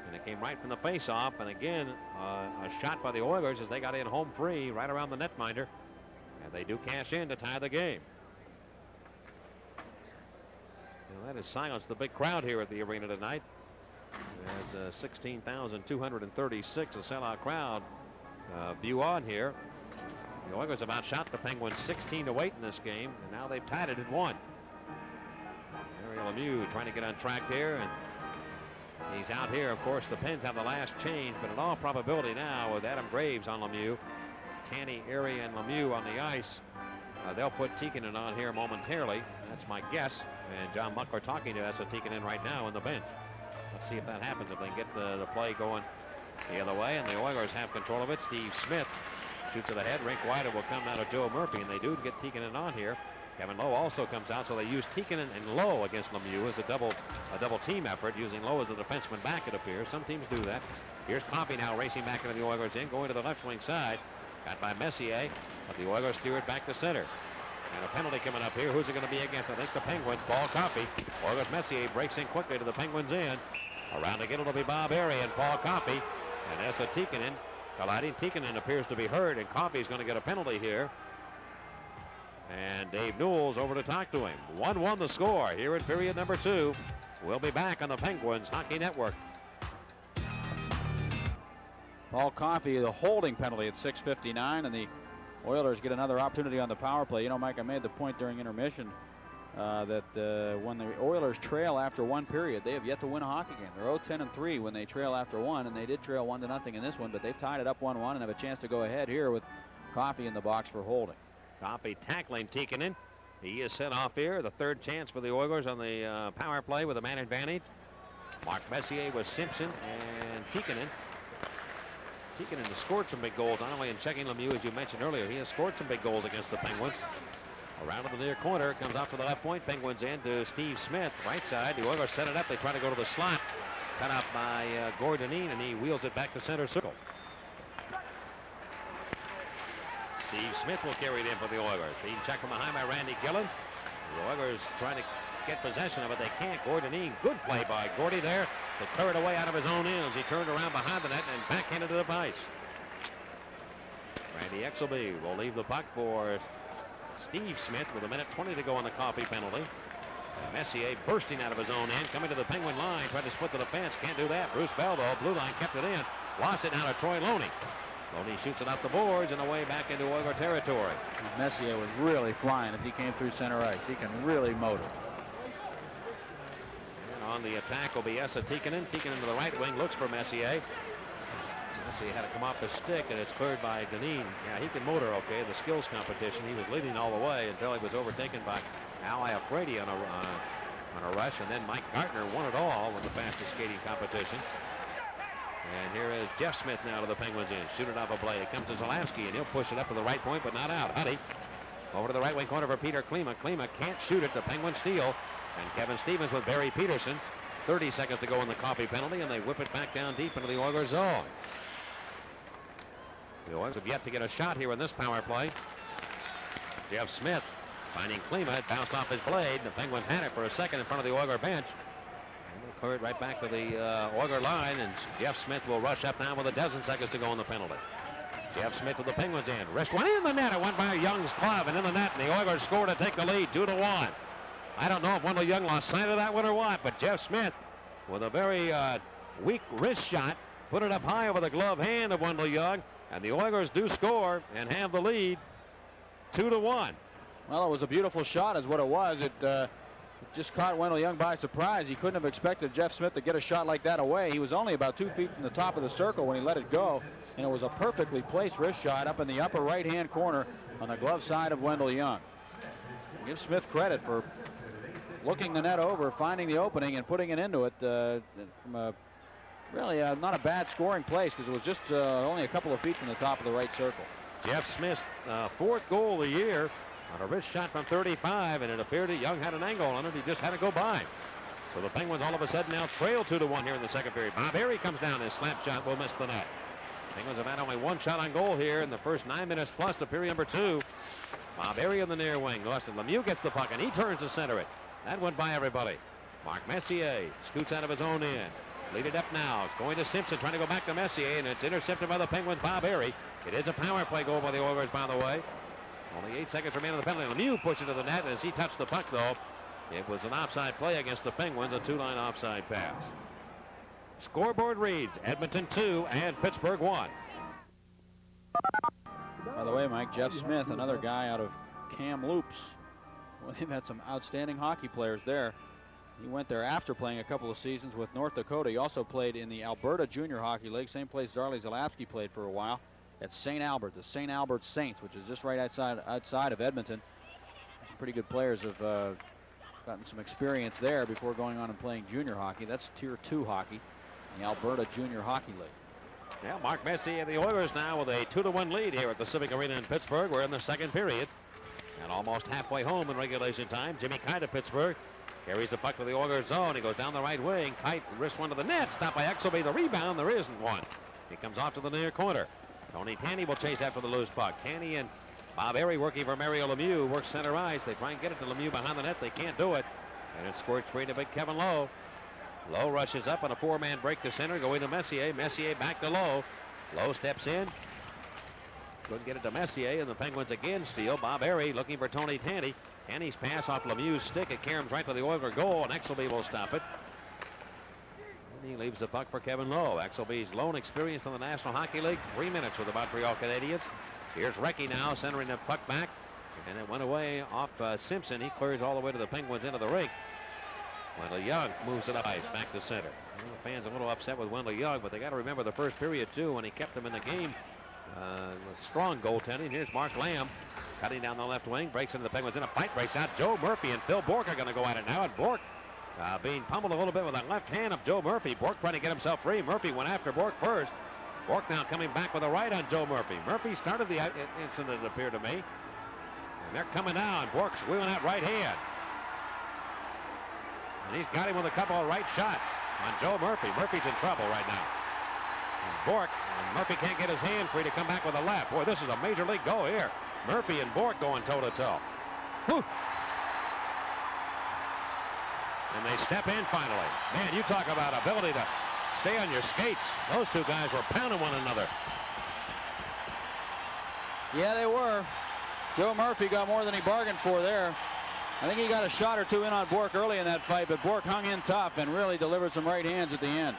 Speaker 3: And it came right from the face-off, and again, a shot by the Oilers as they got in home free right around the netminder. And they do cash in to tie the game. Now that has silenced the big crowd here at the arena tonight. There's 16,236, a sellout crowd view on here. The Oilers have outshot the Penguins 16-8 in this game, and now they've tied it at 1. Mario Lemieux trying to get on track here, and he's out here. Of course, the Pens have the last change, but in all probability now with Adam Graves on Lemieux, Tanny, Erie, and Lemieux on the ice, they'll put Tikkanen on here momentarily. That's my guess. And John Muckler talking to Esa Tikkanen right now on the bench. Let's see if that happens, if they can get the play going the other way. And the Oilers have control of it. Steve Smith shoots it ahead. Rink wide, it will come out of Joe Murphy, and they do get Tikkanen on here. Kevin Lowe also comes out, so they use Tikkanen and Lowe against Lemieux as a double team effort, using Lowe as a defenseman back, it appears. Some teams do that. Here's Coffey now racing back into the Oilers end, going to the left wing side. Got by Messier, but the Oilers steer it back to center. And a penalty coming up here. Who's it going to be against? I think the Penguins. Paul Coffey. Oilers Messier breaks in quickly to the Penguins end. Around again, it'll be Bob Erie and Paul Coffey. And Esa Tikkanen colliding. Tikkanen appears to be hurt, and Coffey's going to get a penalty here. And Dave Newell's over to talk to him. 1-1 the score here in period number 2. We'll be back on the Penguins Hockey Network.
Speaker 2: Paul Coffey, the holding penalty at 6:59, and the Oilers get another opportunity on the power play. You know, Mike, I made the point during intermission that when the Oilers trail after 1 period, they have yet to win a hockey game. They're 0-10-3 when they trail after 1, and they did trail 1-0 in this one, but they've tied it up 1-1 and have a chance to go ahead here with Coffey in the box for holding.
Speaker 3: Coffey tackling Tikkanen. He is sent off here. The 3rd chance for the Oilers on the power play with a man advantage. Mark Messier with Simpson and Tikkanen. Tikkanen has scored some big goals, not only in checking Lemieux, as you mentioned earlier. He has scored some big goals against the Penguins. Around to the near corner, comes out to the left point. Penguins in to Steve Smith, right side. The Oilers set it up. They try to go to the slot. Cut out by Gordonine, and he wheels it back to center circle. Steve Smith will carry it in for the Oilers. Being checked from behind by Randy Gillen. The Oilers trying to get possession of it. They can't. Gordonine, good play by Gordy there to clear it away out of his own ends. He turned around behind the net and backhanded it to the ice. Randy Exelby will leave the puck for Steve Smith with 1:20 to go on the Coffey penalty. And Messier bursting out of his own end, coming to the Penguin line, tried to split the defense. Can't do that. Bruce Bell, though, blue line, kept it in. Lost it now to Troy Loney. Loney shoots it off the boards and away back into Oiler territory.
Speaker 2: Messier was really flying as he came through center ice. He can really motor.
Speaker 3: And on the attack will be Esa Tikkanen. Tikkanen to the right wing, looks for Messier. Messier had to come off the stick, and it's cleared by Dineen. Yeah, he can motor okay. The skills competition, he was leading all the way until he was overtaken by Al Iafredi on a rush, and then Mike Gartner won it all with the fastest skating competition. And here is Jeff Smith now to the Penguins end. Shoot it off a blade. It comes to Zalewski, and he'll push it up to the right point, but not out. Huddy over to the right wing corner for Peter Klima. Klima can't shoot it. The Penguins steal. And Kevin Stevens with Barry Peterson. 30 seconds to go in the coffee penalty, and they whip it back down deep into the Oilers zone. The Oilers have yet to get a shot here in this power play. Jeff Smith finding Klima. It bounced off his blade. The Penguins had it for a second in front of the Oiler bench. And they clear it right back to the Oiler line, and Jeff Smith will rush up now with a dozen seconds to go in the penalty. Jeff Smith to the Penguins end. Wrist one in the net. It went by Young's glove and in the net, and the Oilers score to take the lead 2-1. I don't know if Wendell Young lost sight of that one or what, but Jeff Smith with a very weak wrist shot put it up high over the glove hand of Wendell Young, and the Oilers do score and have the lead 2-1.
Speaker 2: Well, it was a beautiful shot is what it was. It just caught Wendell Young by surprise. He couldn't have expected Jeff Smith to get a shot like that away. He was only about 2 feet from the top of the circle when he let it go, and it was a perfectly placed wrist shot up in the upper right-hand corner on the glove side of Wendell Young. Give Smith credit for looking the net over, finding the opening, and putting it into it from a really not a bad scoring place, because it was just only a couple of feet from the top of the right circle.
Speaker 3: Jeff Smith's fourth goal of the year on a wrist shot from 35, and it appeared that Young had an angle on it. He just had to go by. So the Penguins all of a sudden now trail 2-1 here in the second period. Bob Harry comes down. His slap shot will miss the net. Penguins have had only one shot on goal here in the first 9 minutes plus to period number 2. Bob Harry in the near wing. Austin Lemieux gets the puck, and he turns to center it. That went by everybody. Mark Messier scoots out of his own end. Lead it up now. It's going to Simpson, trying to go back to Messier, and it's intercepted by the Penguins' Bob Harry. It is a power play goal by the Oilers, by the way. Only 8 seconds remain on the penalty. Lemieux pushed it to the net, and as he touched the puck, though, it was an offside play against the Penguins, a 2-line offside pass. Scoreboard reads Edmonton 2 and Pittsburgh 1.
Speaker 2: By the way, Mike, Jeff Smith, another guy out of Kamloops. Well, they've had some outstanding hockey players there. He went there after playing a couple of seasons with North Dakota. He also played in the Alberta Junior Hockey League, same place Zarley Zalewski played for a while, at St. Albert, the St. Albert Saints, which is just right outside of Edmonton. Some pretty good players have gotten some experience there before going on and playing junior hockey. That's Tier 2 hockey, the Alberta Junior Hockey League.
Speaker 3: Yeah, Mark Messier and the Oilers now with a 2-1 lead here at the Civic Arena in Pittsburgh. We're in the second period and almost halfway home in regulation time. Jimmy Kite of Pittsburgh carries the puck to the Oilers zone. He goes down the right wing. Kite wrist one to the net. Stopped by Exelby. The rebound. There isn't one. He comes off to the near corner. Tony Tanny will chase after the loose puck. Tanny and Bob Harry working for Mario Lemieux. Works center ice. They try and get it to Lemieux behind the net. They can't do it. And it squirts free to big Kevin Lowe. Lowe rushes up on a 4-man break to center. Going to Messier. Messier back to Lowe. Lowe steps in. Couldn't get it to Messier, and the Penguins again steal. Bob Harry looking for Tony Tanny. Tanny's pass off Lemieux's stick. It caroms right to the Oiler goal, and Exelby will stop it. And he leaves the puck for Kevin Lowe. Exelby's lone experience in the National Hockey League. 3 minutes with the Montreal Canadiens. Here's Recchi now centering the puck back, and it went away off Simpson. He clears all the way to the Penguins into the rink. Wendell Young moves it up ice back to center. Well, the fans are a little upset with Wendell Young, but they got to remember the first period too when he kept them in the game. Strong goaltending. Here's Mark Lamb cutting down the left wing, breaks into the Penguins in a fight, breaks out. Joe Murphy and Phil Bourque are going to go at it now, and Bourque being pummeled a little bit with that left hand of Joe Murphy. Bourque trying to get himself free. Murphy went after Bourque first. Bourque now coming back with a right on Joe Murphy. Murphy started the incident, it appeared to me. And they're coming down. Bourque's wheeling that right hand. And he's got him with a couple of right shots on Joe Murphy. Murphy's in trouble right now. And Bourque, and Murphy can't get his hand free to come back with a left. Boy, this is a major league goal here. Murphy and Bourque going toe-to-toe. Whew. And they step in finally. Man, you talk about ability to stay on your skates. Those two guys were pounding one another.
Speaker 2: Yeah, they were. Joe Murphy got more than he bargained for there. I think he got a shot or two in on Bourque early in that fight, but Bourque hung in tough and really delivered some right hands at the end.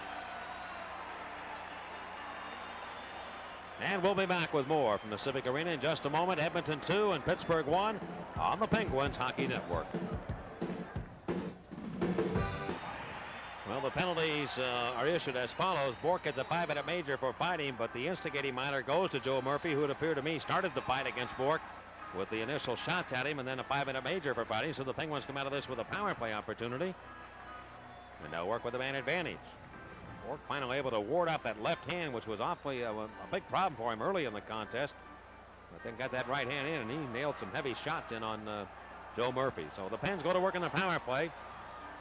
Speaker 3: And we'll be back with more from the Civic Arena in just a moment. Edmonton 2 and Pittsburgh 1 on the Penguins Hockey Network. penalties are issued as follows. Bork gets a 5-minute major for fighting, but the instigating minor goes to Joe Murphy, who it appeared to me started the fight against Bork with the initial shots at him, and then a 5-minute major for fighting. So the Penguins come out of this with a power play opportunity, and they'll work with a man advantage. Bork finally able to ward off that left hand, which was awfully a big problem for him early in the contest, but then got that right hand in, and he nailed some heavy shots in on Joe Murphy. So the Pens go to work in the power play.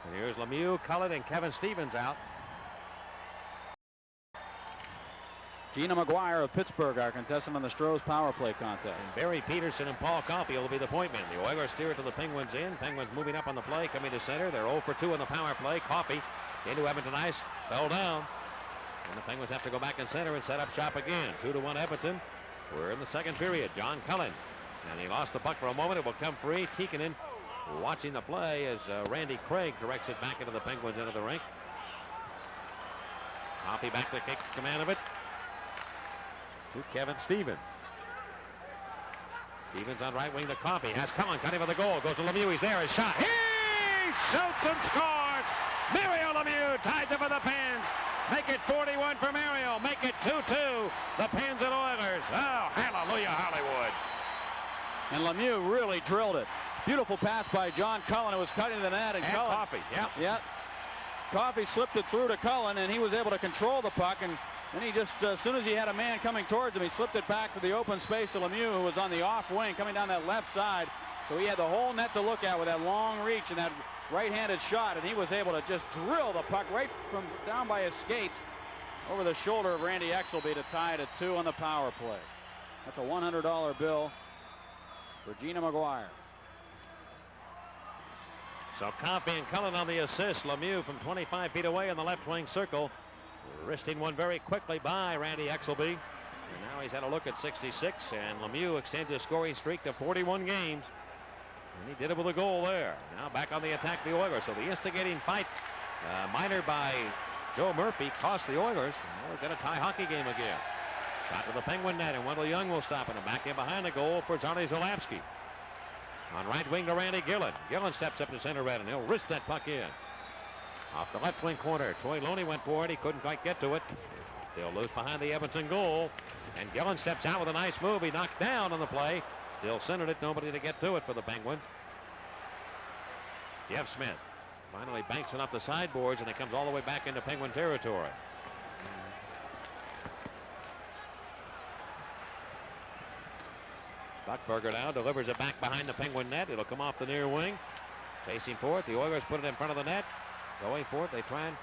Speaker 3: And here's Lemieux, Cullen, and Kevin Stevens out.
Speaker 2: Gina McGuire of Pittsburgh, our contestant on the Stroh's power play contest.
Speaker 3: And Barry Peterson and Paul Coffey will be the point men. The Oilers steer it to the Penguins in. Penguins moving up on the play, coming to center. They're 0 for 2 on the power play. Coffey into Edmonton ice, fell down. And the Penguins have to go back in center and set up shop again. 2-1 Edmonton. We're in the second period. John Cullen. And he lost the puck for a moment. It will come free. Tikkanen watching the play as Randy Craig directs it back into the Penguins into the rink. Coffey back to take command of it to Kevin Stevens. Stevens on right wing to Coffey. Has Cullen cutting for the goal. Goes to Lemieux. He's there. His shot. He shoots and scores. Mario Lemieux ties it for the Pens. Make it 41 for Mario. Make it 2-2. The Pens and Oilers. Oh, hallelujah, Hollywood.
Speaker 2: And Lemieux really drilled it. Beautiful pass by John Cullen. It was cutting to the net, and Cullen,
Speaker 3: Coffey,
Speaker 2: yeah. Coffey slipped it through to Cullen, and he was able to control the puck. And then he just, as soon as he had a man coming towards him, he slipped it back to the open space to Lemieux, who was on the off wing, coming down that left side. So he had the whole net to look at with that long reach and that right-handed shot, and he was able to just drill the puck right from down by his skates over the shoulder of Randy Exelby to tie it at 2 on the power play. That's a $100 bill for Gina McGuire.
Speaker 3: So Coffey and Cullen on the assist. Lemieux from 25 feet away in the left wing circle, wristing one very quickly by Randy Exelby. And now he's had a look at 66, and Lemieux extends his scoring streak to 41 games. And he did it with a goal there. Now back on the attack, the Oilers. So the instigating fight, minor by Joe Murphy, cost the Oilers. And we're going to tie hockey game again. Shot to the Penguin net, and Wendell Young will stop it. And back in behind the goal for Johnny Zalapski. On right wing to Randy Gillen. Gillen steps up to center red, and he'll wrist that puck in. Off the left wing corner, Troy Loney went for it. He couldn't quite get to it. Still loose behind the Edmonton goal. And Gillen steps out with a nice move. He knocked down on the play. Still centered it. Nobody to get to it for the Penguins. Jeff Smith finally banks it off the sideboards, and it comes all the way back into Penguin territory. Buckberger now delivers it back behind the Penguin net. It'll come off the near wing. Chasing for it. The Oilers put it in front of the net. Going for it. They try and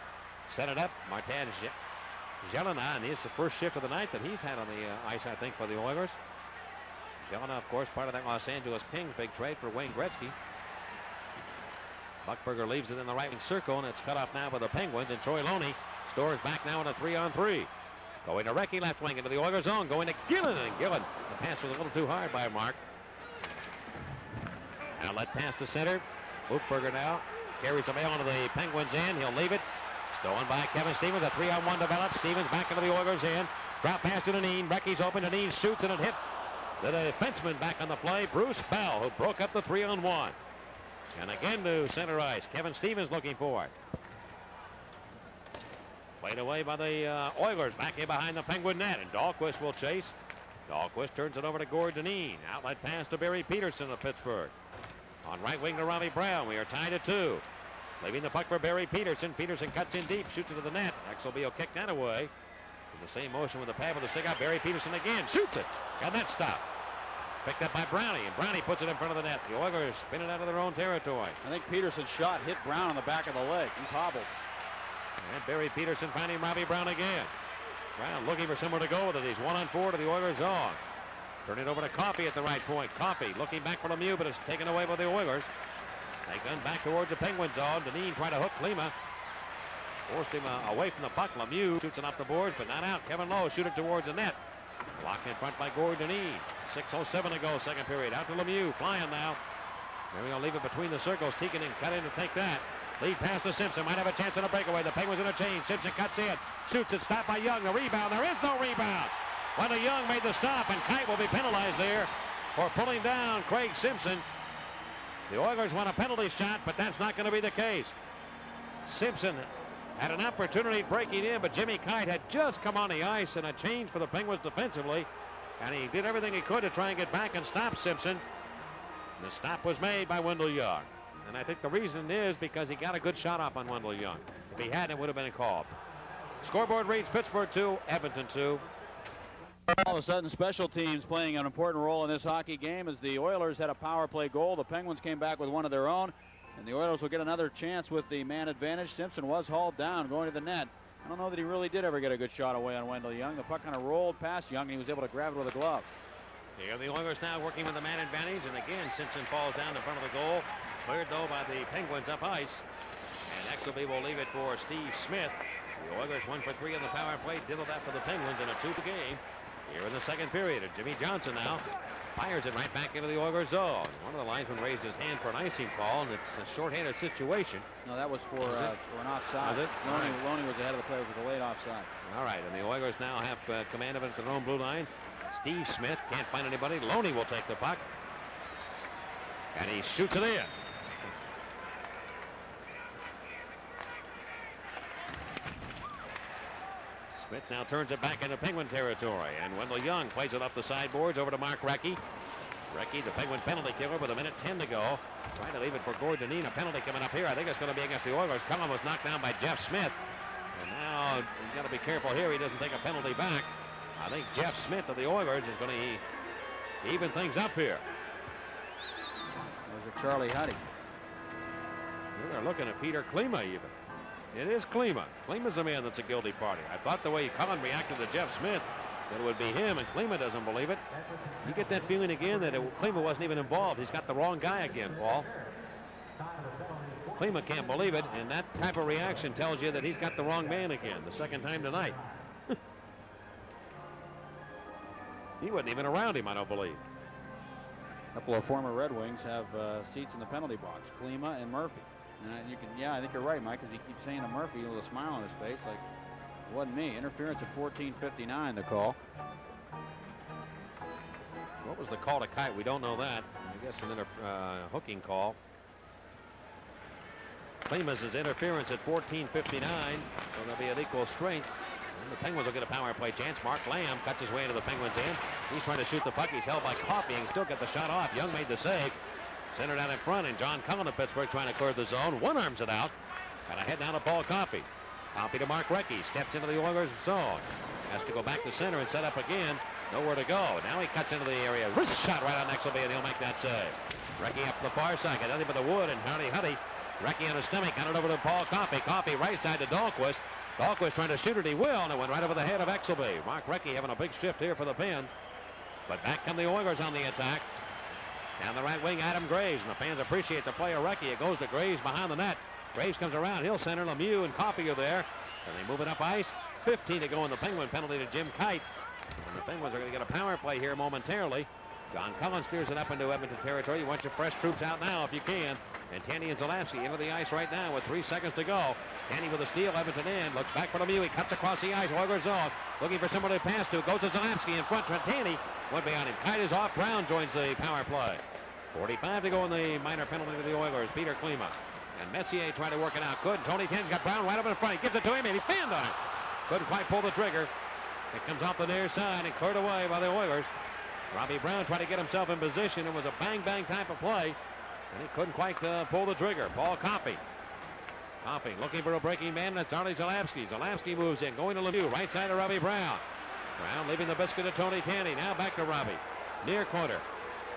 Speaker 3: set it up. Martin Jelena, and it's the first shift of the night that he's had on the ice, I think, for the Oilers. Jelena, of course, part of that Los Angeles Kings big trade for Wayne Gretzky. Buckberger leaves it in the right wing circle, and it's cut off now by the Penguins, and Troy Loney stores back now in a 3-on-3. Going to Recchi left wing into the Oilers zone. Going to Gillen, and Gillen. The pass was a little too hard by Mark. Outlet pass to center. Buchberger now carries the mail into the Penguins end. He'll leave it. Stolen by Kevin Stevens. A 3-on-1 develops. Stevens back into the Oilers end. Drop pass to Deneen. Recchi's open. Deneen shoots, and it hit the defenseman back on the play, Bruce Bell, who broke up the 3-on-1. And again to center ice. Kevin Stevens looking for it. Played away by the Oilers back in behind the Penguin net, and Dahlquist will chase. Dahlquist turns it over to Gord Deneen. Outlet pass to Barry Peterson of Pittsburgh. On right wing to Robbie Brown. We are tied at 2. Leaving the puck for Barry Peterson. Peterson cuts in deep, shoots into the net. Exelby will kick that away. In the same motion with the pad with the stick out. Barry Peterson again shoots it. Got that stop. Picked up by Brownie, and Brownie puts it in front of the net. The Oilers spin it out of their own territory.
Speaker 2: I think Peterson's shot hit Brown on the back of the leg. He's hobbled.
Speaker 3: And Barry Peterson finding Robbie Brown again. Brown looking for somewhere to go with it. He's 1-on-4 to the Oilers zone. Turn it over to Coffey at the right point. Coffey looking back for Lemieux, but it's taken away by the Oilers. They gun back towards the Penguin zone. Deneen trying to hook Klima. Forced him away from the puck. Lemieux shoots it off the boards, but not out. Kevin Lowe shooting towards the net. Blocked in front by Gord Deneen. 6:07 to go, second period. Out to Lemieux, flying now. Maybe he'll leave it between the circles. Tikkanen cut in to take that. Lead pass to Simpson. Might have a chance on a breakaway. The Penguins in a change. Simpson cuts in. Shoots it. Stopped by Young. The rebound. There is no rebound. Wendell Young made the stop, and Kite will be penalized there for pulling down Craig Simpson. The Oilers want a penalty shot, but that's not going to be the case. Simpson had an opportunity breaking in, but Jimmy Kite had just come on the ice and a change for the Penguins defensively, and he did everything he could to try and get back and stop Simpson. And the stop was made by Wendell Young, and I think the reason is because he got a good shot off on Wendell Young. If he hadn't, it would have been called. Scoreboard reads Pittsburgh 2, Edmonton 2.
Speaker 2: All of a sudden, special teams playing an important role in this hockey game as the Oilers had a power play goal. The Penguins came back with one of their own, and the Oilers will get another chance with the man advantage. Simpson was hauled down going to the net. I don't know that he really did ever get a good shot away on Wendell Young. The puck kind of rolled past Young, and he was able to grab it with a glove.
Speaker 3: Here the Oilers now working with the man advantage, and again Simpson falls down in front of the goal. Cleared though by the Penguins up ice, and Exelby will leave it for Steve Smith. The Oilers 1 for 3 on the power play. Diddle that for the Penguins in a 2 game here in the second period. And Jimmy Johnson now fires it right back into the Oilers zone. One of the linesmen raised his hand for an icing call, and it's a shorthanded situation.
Speaker 2: No, that was for an offside.
Speaker 3: Was it?
Speaker 2: Loney was ahead of the play with a late offside.
Speaker 3: All right, and the Oilers now have command of it at their own blue line. Steve Smith can't find anybody. Loney will take the puck, and he shoots it in. Smith now turns it back into Penguin territory, and Wendell Young plays it up the sideboards over to Mark Recchi. Recchi, the Penguin penalty killer, with 1:10 to go. Trying to leave it for Gord Dineen. A penalty coming up here. I think it's going to be against the Oilers. Cullen was knocked down by Jeff Smith. And now he's got to be careful here. He doesn't take a penalty back. I think Jeff Smith of the Oilers is going to even things up here.
Speaker 2: There's a Charlie Huddy.
Speaker 3: They're looking at Peter Klima even. It is Klima. Klima's the man that's a guilty party. I thought the way Cullen reacted to Jeff Smith that it would be him, and Klima doesn't believe it. You get that feeling again that Klima wasn't even involved. He's got the wrong guy again, Paul. Klima can't believe it, and that type of reaction tells you that he's got the wrong man again, the second time tonight. He wasn't even around him, I don't believe.
Speaker 2: A couple of former Red Wings have seats in the penalty box, Klima and Murphy. And I think you're right, Mike, because he keeps saying to Murphy with a smile on his face, like, it wasn't me. Interference at 14:59, the call.
Speaker 3: What was the call to Kite? We don't know that. I guess an hooking call. Klima's is interference at 14:59, so there'll be an equal strength. And the Penguins will get a power play chance. Mark Lamb cuts his way into the Penguins' end. He's trying to shoot the puck. He's held by Coffey and still get the shot off. Young made the save. Centered out in front, and John Cullen of Pittsburgh trying to clear the zone. One arms it out. And a head down to Paul Coffey. Coffey to Mark Recchi. Steps into the Oilers' zone. Has to go back to center and set up again. Nowhere to go. Now he cuts into the area. Wrist shot right on Exelby, and he'll make that save. Recchi up the far side. Got nothing but the wood, and Huddy. Recchi on his stomach. Got it over to Paul Coffey. Coffey right side to Dahlquist. Dahlquist trying to shoot it. He will, and it went right over the head of Exelby. Mark Recchi having a big shift here for the Pens. But back come the Oilers on the attack. Down the right wing, Adam Graves, and the fans appreciate the play of Recchi. It goes to Graves behind the net. Graves comes around. He'll center. Lemieux and Coffey are there. And they move it up ice. 15 to go in the Penguin penalty to Jim Kite. And the Penguins are going to get a power play here momentarily. John Cullen steers it up into Edmonton territory. You want your fresh troops out now if you can. And Tanny and Zalapsky into the ice right now with 3 seconds to go. Tanny with a steal, Edmonton in. Looks back for Lemieux. He cuts across the ice. Oilers zone. Looking for somebody to pass to. Goes to Zalapsky in front. Tanny went behind him. Kite is off. Brown joins the power play. 45 to go in the minor penalty to the Oilers. Peter Klima. And Messier trying to work it out. Good. Tony Tenn's got Brown right up in front. He gives it to him, and he fanned on it. Couldn't quite pull the trigger. It comes off the near side and cleared away by the Oilers. Robbie Brown tried to get himself in position. It was a bang-bang type of play, and he couldn't quite pull the trigger. Paul Coffey. Coffey looking for a breaking man. That's Arlie Zalapsky. Zalapsky moves in, going to Lemieux. Right side of Robbie Brown. Brown leaving the biscuit to Tony Tanny. Now back to Robbie. Near corner.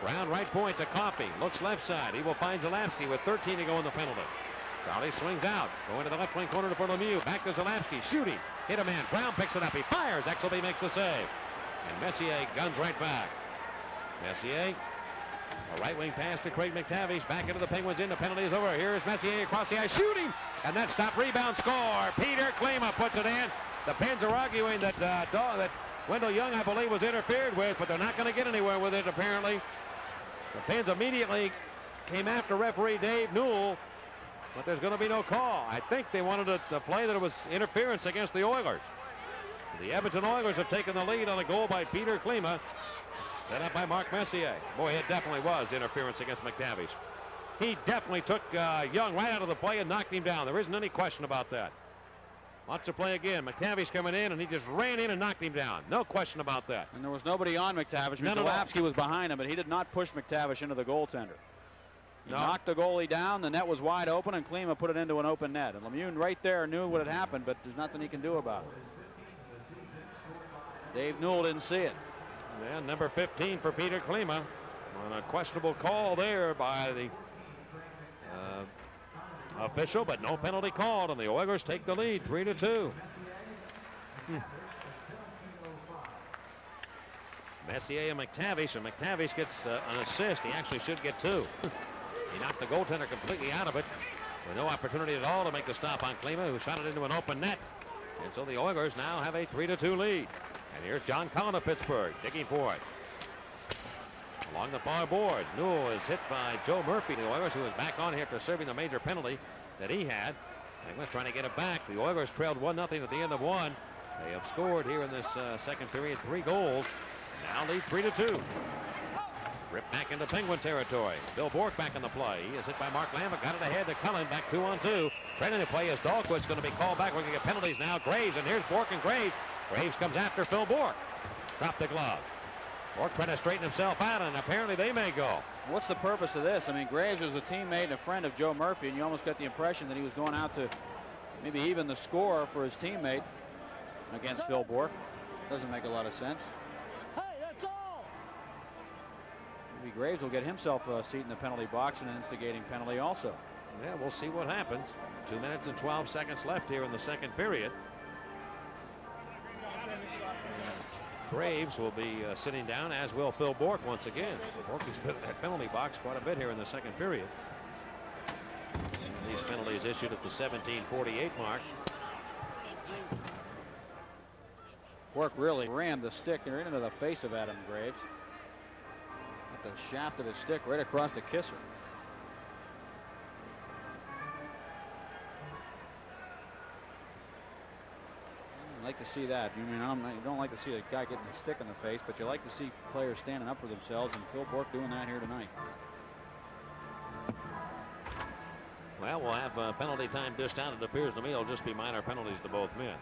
Speaker 3: Brown right point to Coffey. Looks left side. He will find Zalapsky with 13 to go in the penalty. Charlie swings out. Going to the left wing corner for Lemieux. Back to Zalapsky. Shooting. Hit a man. Brown picks it up. He fires. Exelby makes the save. And Messier guns right back. Messier. A right wing pass to Craig McTavish. Back into the Penguins in. The penalty is over. Here's Messier across the ice. Shooting. And that stop rebound score. Peter Klima puts it in. The Pens are arguing that that Wendell Young, I believe, was interfered with, but they're not going to get anywhere with it, apparently. The Pens immediately came after referee Dave Newell, but there's going to be no call. I think they wanted to play that it was interference against the Oilers. The Edmonton Oilers have taken the lead on a goal by Peter Klima, set up by Mark Messier. Boy, it definitely was interference against McTavish. He definitely took Young right out of the play and knocked him down. There isn't any question about that. Watch the play again. McTavish coming in, and he just ran in and knocked him down. No question about that.
Speaker 2: And there was nobody on McTavish.
Speaker 3: None at all.
Speaker 2: Zalapsky was behind him, but he did not push McTavish into the goaltender. He knocked the goalie down. The net was wide open, and Klima put it into an open net. And Lemieux right there knew what had happened, but there's nothing he can do about it. Dave Newell didn't see it.
Speaker 3: Yeah, number 15 for Peter Klima. On a questionable call there by the official, but no penalty called, and the Oilers take the lead 3-2. Messier and McTavish gets an assist. He actually should get 2. He knocked the goaltender completely out of it with no opportunity at all to make the stop on Klima, who shot it into an open net. And so the Oilers now have a 3-2 lead. And here's John Collin of Pittsburgh digging for it. Along the far board, Newell is hit by Joe Murphy, the Oilers, who is back on here after serving the major penalty that he had. Penguins trying to get it back. The Oilers trailed 1-0 at the end of 1. They have scored here in this second period 3 goals. Now lead 3-2. Ripped back into Penguin territory. Bill Bourque back in the play. He is hit by Mark Lambert. Got it ahead to Cullen. Back 2-on-2. Trailing the play is Dahlquist's going to be called back. We're going to get penalties now. Graves, and here's Bourque and Graves. Graves comes after Phil Bourque. Drop the glove. Bourque trying to straighten himself out, and apparently they may go.
Speaker 2: What's the purpose of this? I mean, Graves was a teammate and a friend of Joe Murphy, and you almost got the impression that he was going out to maybe even the score for his teammate against Phil Bourque. Doesn't make a lot of sense. Maybe Graves will get himself a seat in the penalty box and an instigating penalty also.
Speaker 3: Yeah, we'll see what happens. 2 minutes and 12 seconds left here in the second period. Graves will be sitting down, as will Phil Bourque once again. So Bourque has been in that penalty box quite a bit here in the second period. And these penalties issued at the 17:48 mark.
Speaker 2: Bourque really rammed the stick right into the face of Adam Graves. With the shaft of his stick right across the kisser. I like to see that. You don't like to see a guy getting a stick in the face, but you like to see players standing up for themselves, and Phil Bourque doing that here tonight.
Speaker 3: Well, we'll have penalty time dished out. It appears to me it'll just be minor penalties to both men.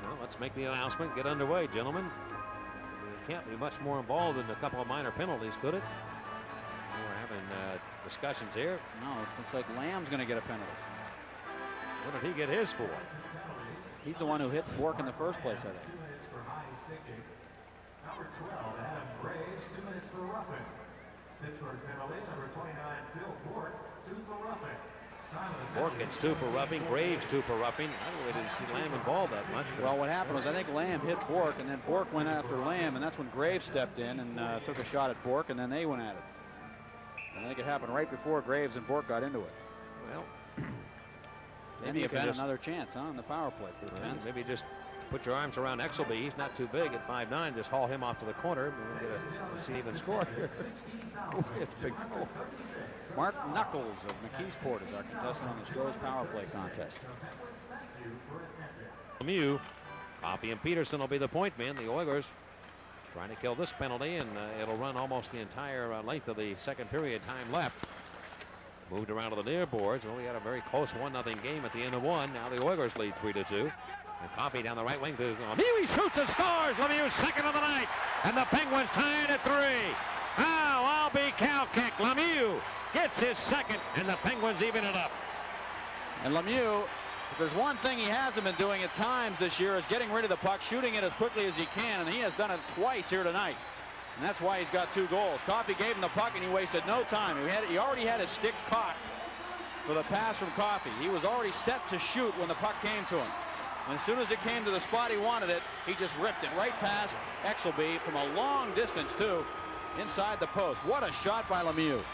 Speaker 3: Well, let's make the announcement. Get underway, gentlemen. It can't be much more involved than a couple of minor penalties, could it? We're having discussions here.
Speaker 2: No, it looks like Lamb's going to get a penalty.
Speaker 3: What did he get his for?
Speaker 2: He's the one who hit Bourque in the first place, I think.
Speaker 6: Number 12, Adam Graves, 2 minutes for roughing. Pittsburgh penalty, number 29, Phil Bourque, 2 for roughing.
Speaker 3: Bourque gets 2 for roughing. Graves 2 for roughing. I really didn't see Lamb involved that much.
Speaker 2: Well, what happened was I think Lamb hit Bourque, and then Bourque went after Lamb, and that's when Graves stepped in and took a shot at Bourque, and then they went at it. And I think it happened right before Graves and Bourque got into it.
Speaker 3: Well,
Speaker 2: maybe you had another chance, huh, on the power play.
Speaker 3: Maybe just put your arms around Exelby. He's not too big at 5'9". Just haul him off to the corner. We'll get a see even score here. It's big goal.
Speaker 2: Mark Knuckles of McKeesport is our contestant on the Stroh's power play contest.
Speaker 3: Lemieux, Coffey, and Peterson will be the point men. The Oilers trying to kill this penalty, and it'll run almost the entire length of the second period. Time left. Moved around to the near boards. Well, we had a very close 1-0 game at the end of 1. Now the Oilers lead 3-2. And Coffey down the right wing to Lemieux. He shoots and scores. Lemieux second of the night. And the Penguins tied at 3. Now I'll be cow kick. Lemieux gets his second, and the Penguins even it up.
Speaker 2: And Lemieux, if there's one thing he hasn't been doing at times this year, is getting rid of the puck, shooting it as quickly as he can, and he has done it twice here tonight. And that's why he's got 2 goals. Coffey gave him the puck, and he wasted no time. He already had his stick cocked for the pass from Coffey. He was already set to shoot when the puck came to him. And as soon as it came to the spot he wanted it, he just ripped it right past Exelby from a long distance, too, inside the post. What a shot by Lemieux.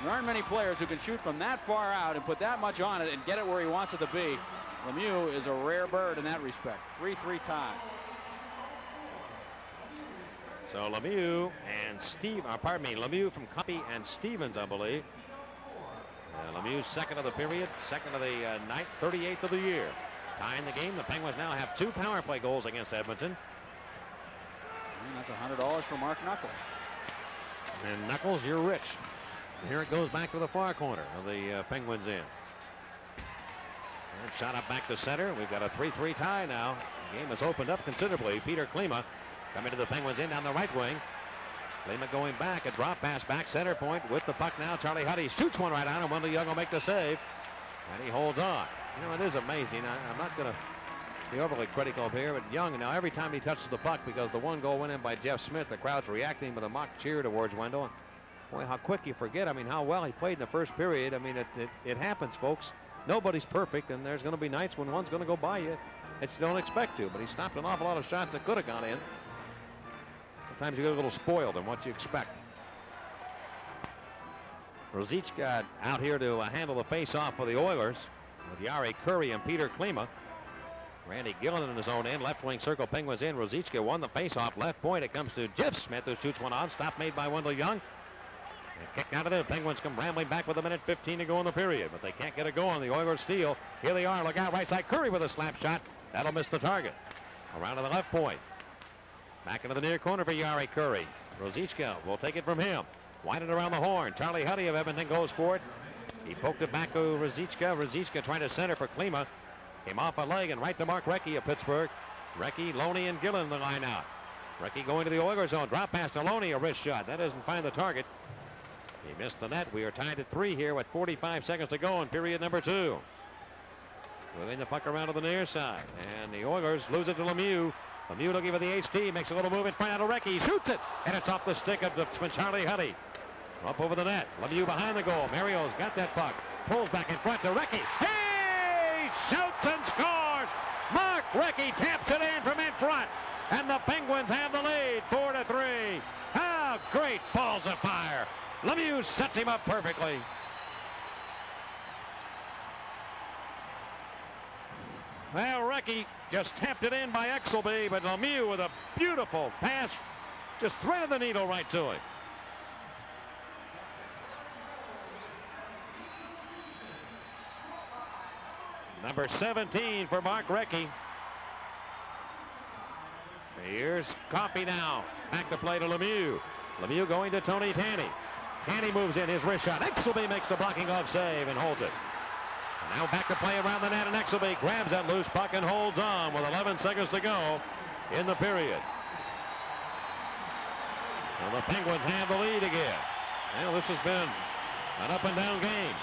Speaker 2: There aren't many players who can shoot from that far out and put that much on it and get it where he wants it to be. Lemieux is a rare bird in that respect. 3-3 tie.
Speaker 3: So Lemieux and Lemieux from Coffey and Stevens, I believe. Lemieux's second of the period, second of the night, 38th of the year. Tying the game. The Penguins now have 2 power play goals against Edmonton.
Speaker 2: And that's $100 for Mark Knuckles.
Speaker 3: And Knuckles, you're rich. And here it goes back to the far corner of the Penguins end. And shot up back to center. We've got a 3-3 tie now. The game has opened up considerably. Peter Klima coming to the Penguins in down the right wing. Klima going back, a drop pass back center point with the puck now. Charlie Huddy shoots one right on him. Wendell Young will make the save. And he holds on. You know, it is amazing. I'm not going to be overly critical here, but Young, now every time he touches the puck, because the one goal went in by Jeff Smith, the crowd's reacting with a mock cheer towards Wendell. Boy, how quick you forget. I mean, how well he played in the first period. I mean, it happens, folks. Nobody's perfect, and there's going to be nights when one's going to go by you that you don't expect to, but he stopped an awful lot of shots that could have gone in. Sometimes you get a little spoiled in what you expect. Ruzicka out here to handle the face-off for the Oilers with Jari Kurri and Peter Klima. Randy Gillen in his own end, left wing circle, Penguins in. Ruzicka won the face-off, left point. It comes to Jeff Smith, who shoots one on. Stop made by Wendell Young. And kicked out of there. Penguins come rambling back with 1:15 to go in the period, but they can't get it going. The Oilers steal. Here they are. Look out right side. Kurri with a slap shot. That'll miss the target. Around to the left point. Back into the near corner for Jari Kurri. Ruzicka will take it from him. Wind it around the horn. Charlie Huddy of Edmonton goes for it. He poked it back to Ruzicka. Ruzicka trying to center for Klima. Came off a leg and right to Mark Recchi of Pittsburgh. Recchi, Loney, and Gillen the line out. Recchi going to the Oilers zone. Drop pass to Loney. A wrist shot. That doesn't find the target. He missed the net. We are tied at 3 here with 45 seconds to go in period number 2. Moving the puck around to the near side. And the Oilers lose it to Lemieux. Lemieux looking for the HT. Makes a little move in front out of Recchi. Shoots it. And it's off the stick of Charlie Huddy. Up over the net. Lemieux behind the goal. Mario's got that puck. Pulls back in front to Recchi. He shoots and scores. Mark Recchi taps it in from in front. And the Penguins have the lead. 4-3. How great balls of fire. Lemieux sets him up perfectly. Well, Recchi just tapped it in by Exelby, but Lemieux with a beautiful pass just threaded the needle right to it. Number 17 for Mark Recchi. Here's Coffey now. Back to play to Lemieux. Lemieux going to Tony Tanny. Tanny moves in his wrist shot. Exelby makes the blocking off save and holds it. And now back to play around the net, and Exelby grabs that loose puck and holds on with 11 seconds to go in the period. And the Penguins have the lead again. Well, this has been an up-and-down game.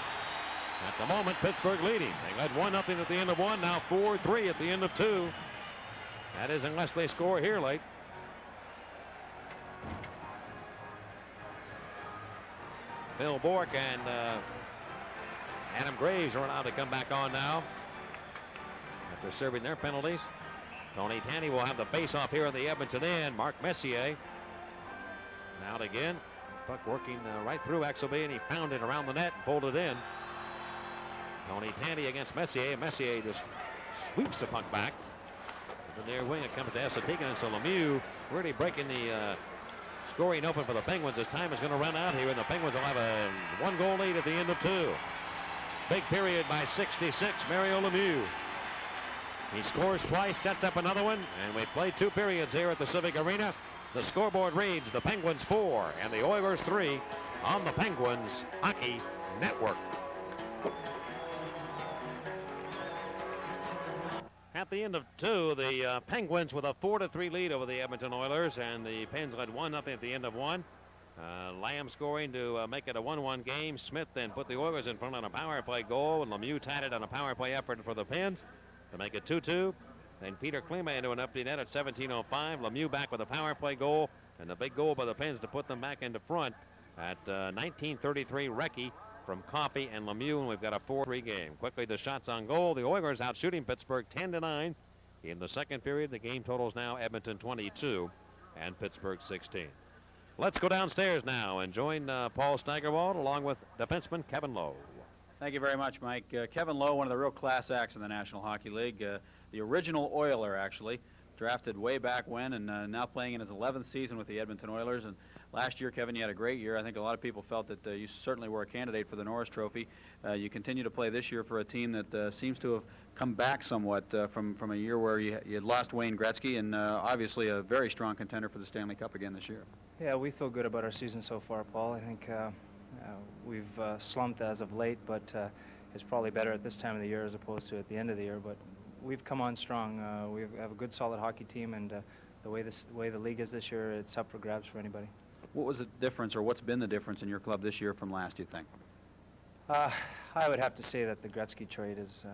Speaker 3: At the moment, Pittsburgh leading. They led 1-0 at the end of 1, now 4-3 at the end of 2. That is unless they score here late. Phil Bourque and Adam Graves are allowed to come back on now after serving their penalties. Tony Tanny will have the face-off here in the Edmonton end. Mark Messier out again. Puck working right through Exelby, and he found it around the net and pulled it in. Tony Tanny against Messier. Messier just sweeps the puck back. The near wing, it comes to Esatikin, and so Lemieux really breaking the scoring open for the Penguins. As time is going to run out here, and the Penguins will have a 1-goal lead at the end of 2. Big period by 66, Mario Lemieux. He scores twice, sets up another one, and we play 2 periods here at the Civic Arena. The scoreboard reads the Penguins 4 and the Oilers 3 on the Penguins Hockey Network. At the end of 2, the Penguins with a 4-3 lead over the Edmonton Oilers, and the Pens led 1-0 at the end of 1. Lamb scoring to make it a 1-1 game. Smith then put the Oilers in front on a power play goal, and Lemieux tied it on a power play effort for the Pens to make it 2-2. Then Peter Klima into an empty net at 17:05. Lemieux back with a power play goal, and the big goal by the Pens to put them back into front at 19:33. Recchi from Coffey and Lemieux, and we've got a 4-3 game. Quickly, the shots on goal. The Oilers out shooting Pittsburgh 10-9 in the second period. The game totals now Edmonton 22 and Pittsburgh 16. Let's go downstairs now and join Paul Steigerwald along with defenseman Kevin Lowe.
Speaker 2: Thank you very much, Mike. Kevin Lowe, one of the real class acts in the National Hockey League. The original Oiler, actually, drafted way back when, and now playing in his 11th season with the Edmonton Oilers. And last year, Kevin, you had a great year. I think a lot of people felt that you certainly were a candidate for the Norris Trophy. You continue to play this year for a team that seems to have come back somewhat from a year where you had lost Wayne Gretzky, and obviously a very strong contender for the Stanley Cup again this year.
Speaker 7: Yeah, we feel good about our season so far, Paul. I think we've slumped as of late, but is probably better at this time of the year as opposed to at the end of the year. But we've come on strong. We have a good, solid hockey team, and the way the league is this year, it's up for grabs for anybody.
Speaker 2: What was the difference, or what's been the difference in your club this year from last, do you think?
Speaker 7: I would have to say that the Gretzky trade is,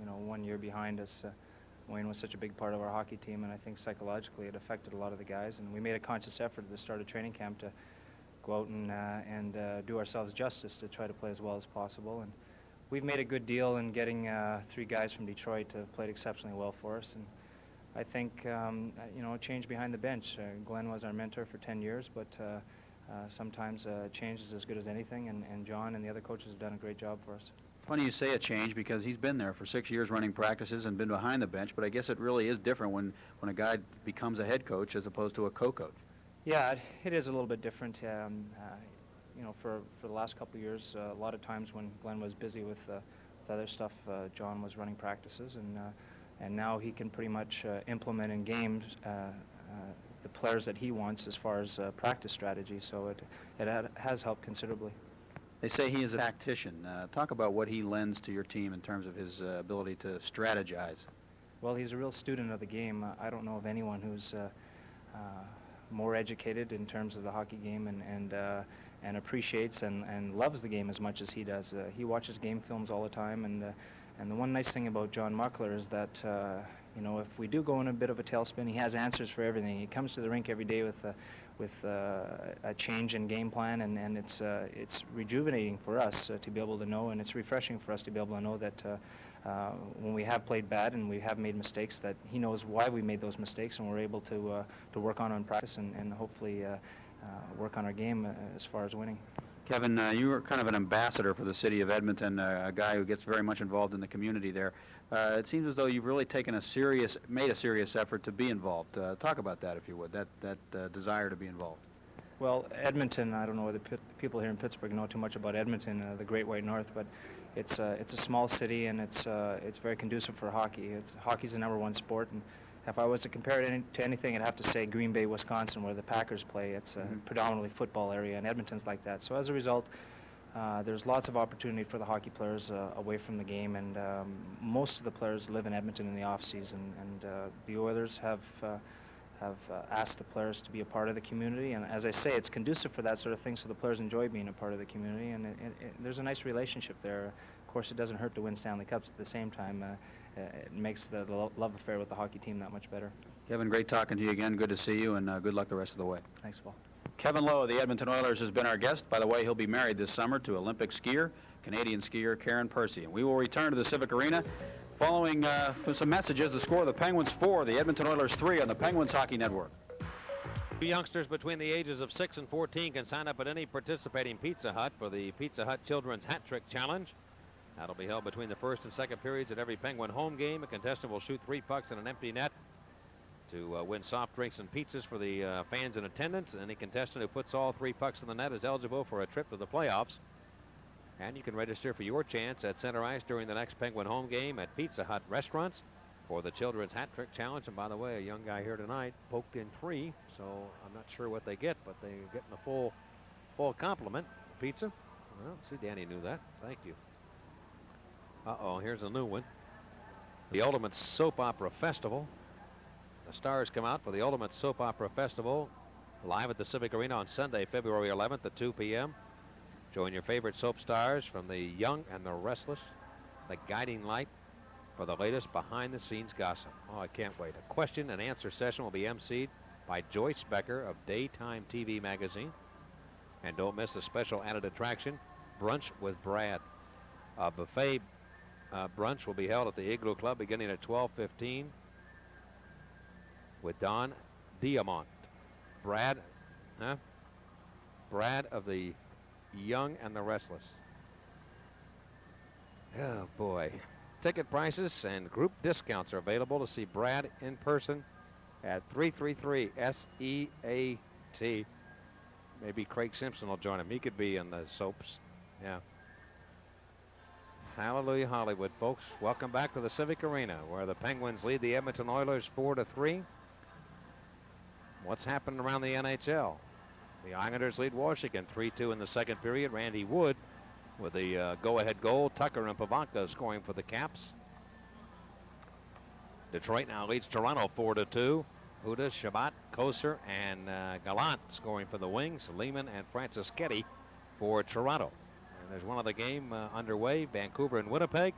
Speaker 7: 1 year behind us. Wayne was such a big part of our hockey team, and I think psychologically it affected a lot of the guys. And we made a conscious effort at the start of training camp to go out and do ourselves justice to try to play as well as possible. And we've made a good deal in getting 3 guys from Detroit to play exceptionally well for us. And I think, a change behind the bench. Glenn was our mentor for 10 years, but sometimes change is as good as anything, and John and the other coaches have done a great job for us.
Speaker 2: Funny you say a change, because he's been there for 6 years running practices and been behind the bench, but I guess it really is different when a guy becomes a head coach as opposed to a co-coach.
Speaker 7: Yeah, it is a little bit different. For the last couple of years, a lot of times when Glenn was busy with other stuff, John was running practices, and now he can pretty much implement in games the players that he wants as far as practice strategy, so it has helped considerably.
Speaker 2: They say he is a tactician. Talk about what he lends to your team in terms of his ability to strategize.
Speaker 7: Well, he's a real student of the game. I don't know of anyone who's more educated in terms of the hockey game and appreciates and loves the game as much as he does. He watches game films all the time, and the one nice thing about John Muckler is that if we do go in a bit of a tailspin, he has answers for everything. He comes to the rink every day with a change in game plan, and it's rejuvenating for us to be able to know, and it's refreshing for us to be able to know that when we have played bad and we have made mistakes, that he knows why we made those mistakes, and we're able to work on practice and hopefully work on our game as far as winning.
Speaker 2: Kevin, you are kind of an ambassador for the city of Edmonton, a guy who gets very much involved in the community there. It seems as though you've really made a serious effort to be involved. Talk about that, if you would, that desire to be involved.
Speaker 7: Well, Edmonton, I don't know whether people here in Pittsburgh know too much about Edmonton, the Great White North, but it's a small city, and it's very conducive for hockey. Hockey's the #1 sport, and if I was to compare it to anything, I'd have to say Green Bay, Wisconsin, where the Packers play. It's a predominantly football area, and Edmonton's like that. So as a result, there's lots of opportunity for the hockey players away from the game, and most of the players live in Edmonton in the off-season, and the Oilers have asked the players to be a part of the community, and as I say, it's conducive for that sort of thing, so the players enjoy being a part of the community, and there's a nice relationship there. Of course, it doesn't hurt to win Stanley Cups at the same time. It makes the love affair with the hockey team that much better.
Speaker 2: Kevin, great talking to you again. Good to see you, and good luck the rest of the way.
Speaker 7: Thanks, Paul.
Speaker 2: Kevin Lowe of the Edmonton Oilers has been our guest. By the way, he'll be married this summer to Olympic skier, Canadian skier Karen Percy. And we will return to the Civic Arena following some messages. The score, the Penguins 4, the Edmonton Oilers 3 on the Penguins Hockey Network.
Speaker 3: Youngsters between the ages of 6 and 14 can sign up at any participating Pizza Hut for the Pizza Hut Children's Hat Trick Challenge. That'll be held between the first and second periods at every Penguin home game. A contestant will shoot 3 pucks in an empty net to win soft drinks and pizzas for the fans in attendance. Any contestant who puts all 3 pucks in the net is eligible for a trip to the playoffs. And you can register for your chance at center ice during the next Penguin home game at Pizza Hut restaurants for the Children's Hat Trick Challenge. And by the way, a young guy here tonight poked in 3, so I'm not sure what they get, but they're getting a full complement. Pizza. Well, see, Danny knew that. Thank you. Uh-oh, here's a new one. The Ultimate Soap Opera Festival. The stars come out for the Ultimate Soap Opera Festival live at the Civic Arena on Sunday, February 11th at 2 p.m. Join your favorite soap stars from the young and the restless, the guiding light for the latest behind-the-scenes gossip. Oh, I can't wait. A question and answer session will be emceed by Joyce Becker of Daytime TV Magazine. And don't miss the special added attraction, Brunch with Brad. A buffet brunch will be held at the Igloo Club beginning at 12:15 with Don Diamont. Brad of the Young and the Restless. Oh boy. Ticket prices and group discounts are available to see Brad in person at 333 SEAT. Maybe Craig Simpson will join him. He could be in the soaps. Yeah. Hallelujah, Hollywood, folks. Welcome back to the Civic Arena, where the Penguins lead the Edmonton Oilers 4-3. What's happening around the NHL? The Islanders lead Washington 3-2 in the second period. Randy Wood with the go-ahead goal. Tucker and Pavanka scoring for the Caps. Detroit now leads Toronto 4-2. Huda, Shabbat, Koser, and Gallant scoring for the Wings. Lehman and Francischetti for Toronto. And there's one other game underway, Vancouver and Winnipeg.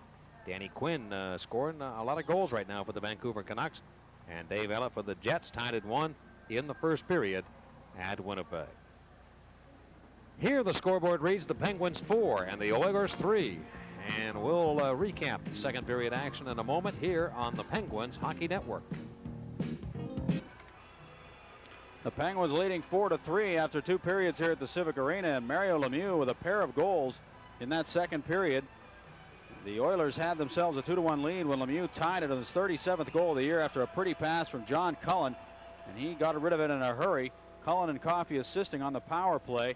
Speaker 3: Danny Quinn scoring a lot of goals right now for the Vancouver Canucks. And Dave Ellett for the Jets tied at 1 in the first period at Winnipeg. Here the scoreboard reads the Penguins 4 and the Oilers 3. And we'll recap the second period action in a moment here on the Penguins Hockey Network.
Speaker 2: The Penguins leading 4-3 after 2 periods here at the Civic Arena, and Mario Lemieux with a pair of goals in that second period. The Oilers had themselves a 2-1 lead when Lemieux tied it on his 37th goal of the year after a pretty pass from John Cullen, and he got rid of it in a hurry. Cullen and Coffey assisting on the power play.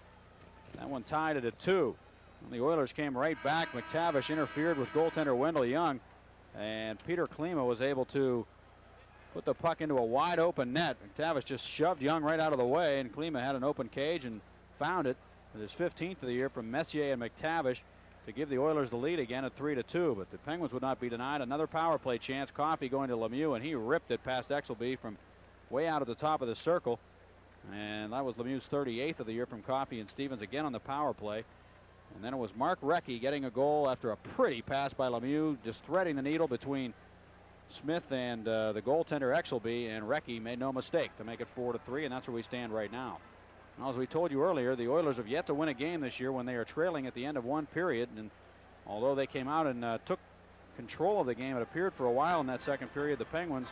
Speaker 2: That one tied it at 2. And the Oilers came right back. McTavish interfered with goaltender Wendell Young, and Peter Klima was able to put the puck into a wide open net. McTavish just shoved Young right out of the way, and Klima had an open cage and found it with his 15th of the year from Messier and McTavish to give the Oilers the lead again at 3-2. But the Penguins would not be denied another power play chance. Coffey going to Lemieux, and he ripped it past Exelby from way out at the top of the circle. And that was Lemieux's 38th of the year from Coffey and Stevens again on the power play. And then it was Mark Recchi getting a goal after a pretty pass by Lemieux, just threading the needle between Smith and the goaltender Exelby, and Recchi made no mistake to make it 4-3, and that's where we stand right now. Now, as we told you earlier, the Oilers have yet to win a game this year when they are trailing at the end of one period, and although they came out and took control of the game, it appeared for a while in that second period, the Penguins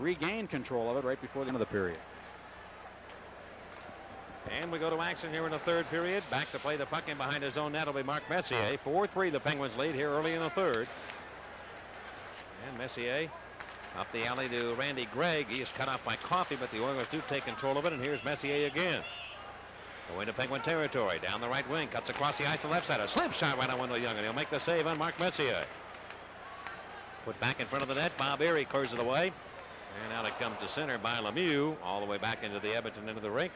Speaker 2: regained control of it right before the end of the period.
Speaker 3: And we go to action here in the third period. Back to play the puck in behind his own net will be Mark Messier. 4-3 the Penguins lead here early in the third. And Messier up the alley to Randy Gregg. He is cut off by Coffey, but the Oilers do take control of it, and here's Messier again. Going to Penguin territory, down the right wing, cuts across the ice to the left side. A slip shot right on Wendell Young, and he'll make the save on Mark Messier. Put back in front of the net, Bob Erie clears it away. And out it comes to center by Lemieux, all the way back into the Edmonton into the rink.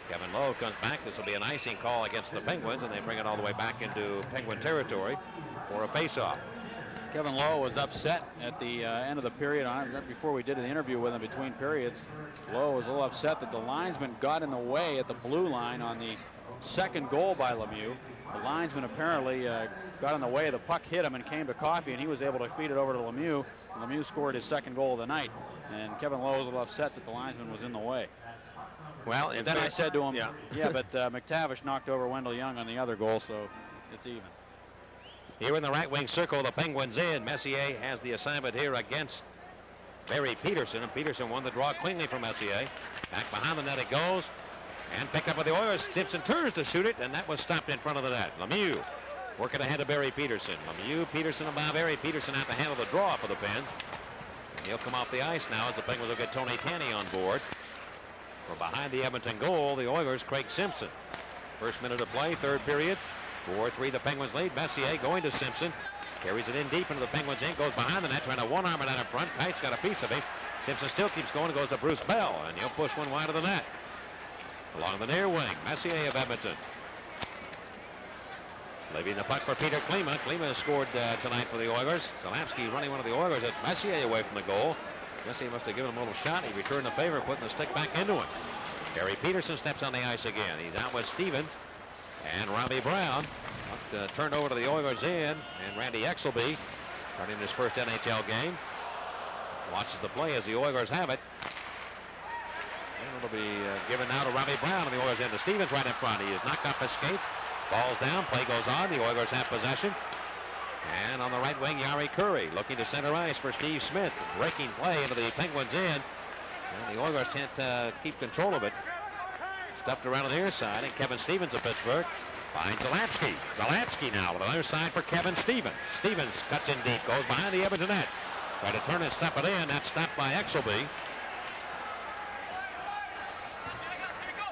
Speaker 3: Kevin Lowe comes back. This will be an icing call against the Penguins, and they bring it all the way back into Penguin territory for a face-off.
Speaker 2: Kevin Lowe was upset at the end of the period. Right before we did the interview with him between periods, Lowe was a little upset that the linesman got in the way at the blue line on the second goal by Lemieux. The linesman apparently got in the way. The puck hit him and came to Coffey, and he was able to feed it over to Lemieux. And Lemieux scored his second goal of the night, and Kevin Lowe was a little upset that the linesman was in the way.
Speaker 3: Well,
Speaker 2: and then I said to him, yeah, but McTavish knocked over Wendell Young on the other goal, so it's even.
Speaker 3: Here in the right wing circle, the Penguins in. Messier has the assignment here against Barry Peterson, and Peterson won the draw cleanly from Messier. Back behind the net it goes, and picked up with the Oilers. Simpson turns to shoot it, and that was stopped in front of the net. Lemieux working ahead of Barry Peterson. Lemieux, Peterson, and Barry Peterson have to handle the draw for the Pens. And he'll come off the ice now as the Penguins will get Tony Tanney on board. From behind the Edmonton goal, the Oilers, Craig Simpson. First minute of play, third period. 4-3 the Penguins lead. Messier going to Simpson. Carries it in deep into the Penguins' end. Goes behind the net, trying to one-arm it out in front. Kite's got a piece of him. Simpson still keeps going and goes to Bruce Bell, and he'll push one wide of the net. Along the near wing, Messier of Edmonton. Leaving the puck for Peter Klima. Klima has scored tonight for the Oilers. Zalapski running one of the Oilers. That's Messier away from the goal. Messier must have given him a little shot. He returned the favor, putting the stick back into him. Barry Peterson steps on the ice again. He's out with Stevens and Robbie Brown. Turned over to the Oilers in, and Randy Exelby starting his first NHL game. Watches the play as the Oilers have it. And it'll be given now to Robbie Brown, and the Oilers end to Stevens right in front. He is knocked off his skates. Falls down. Play goes on. The Oilers have possession. And on the right wing, Yari Curry looking to center ice for Steve Smith. Breaking play into the Penguins end. And the Oilers can't keep control of it. Stuffed around on the near side, and Kevin Stevens of Pittsburgh finds Zalapski. Zalapski now with the other side for Kevin Stevens. Stevens cuts in deep, goes behind the Edmonton net. Try to turn and stuff it in. That's stopped by Exelby.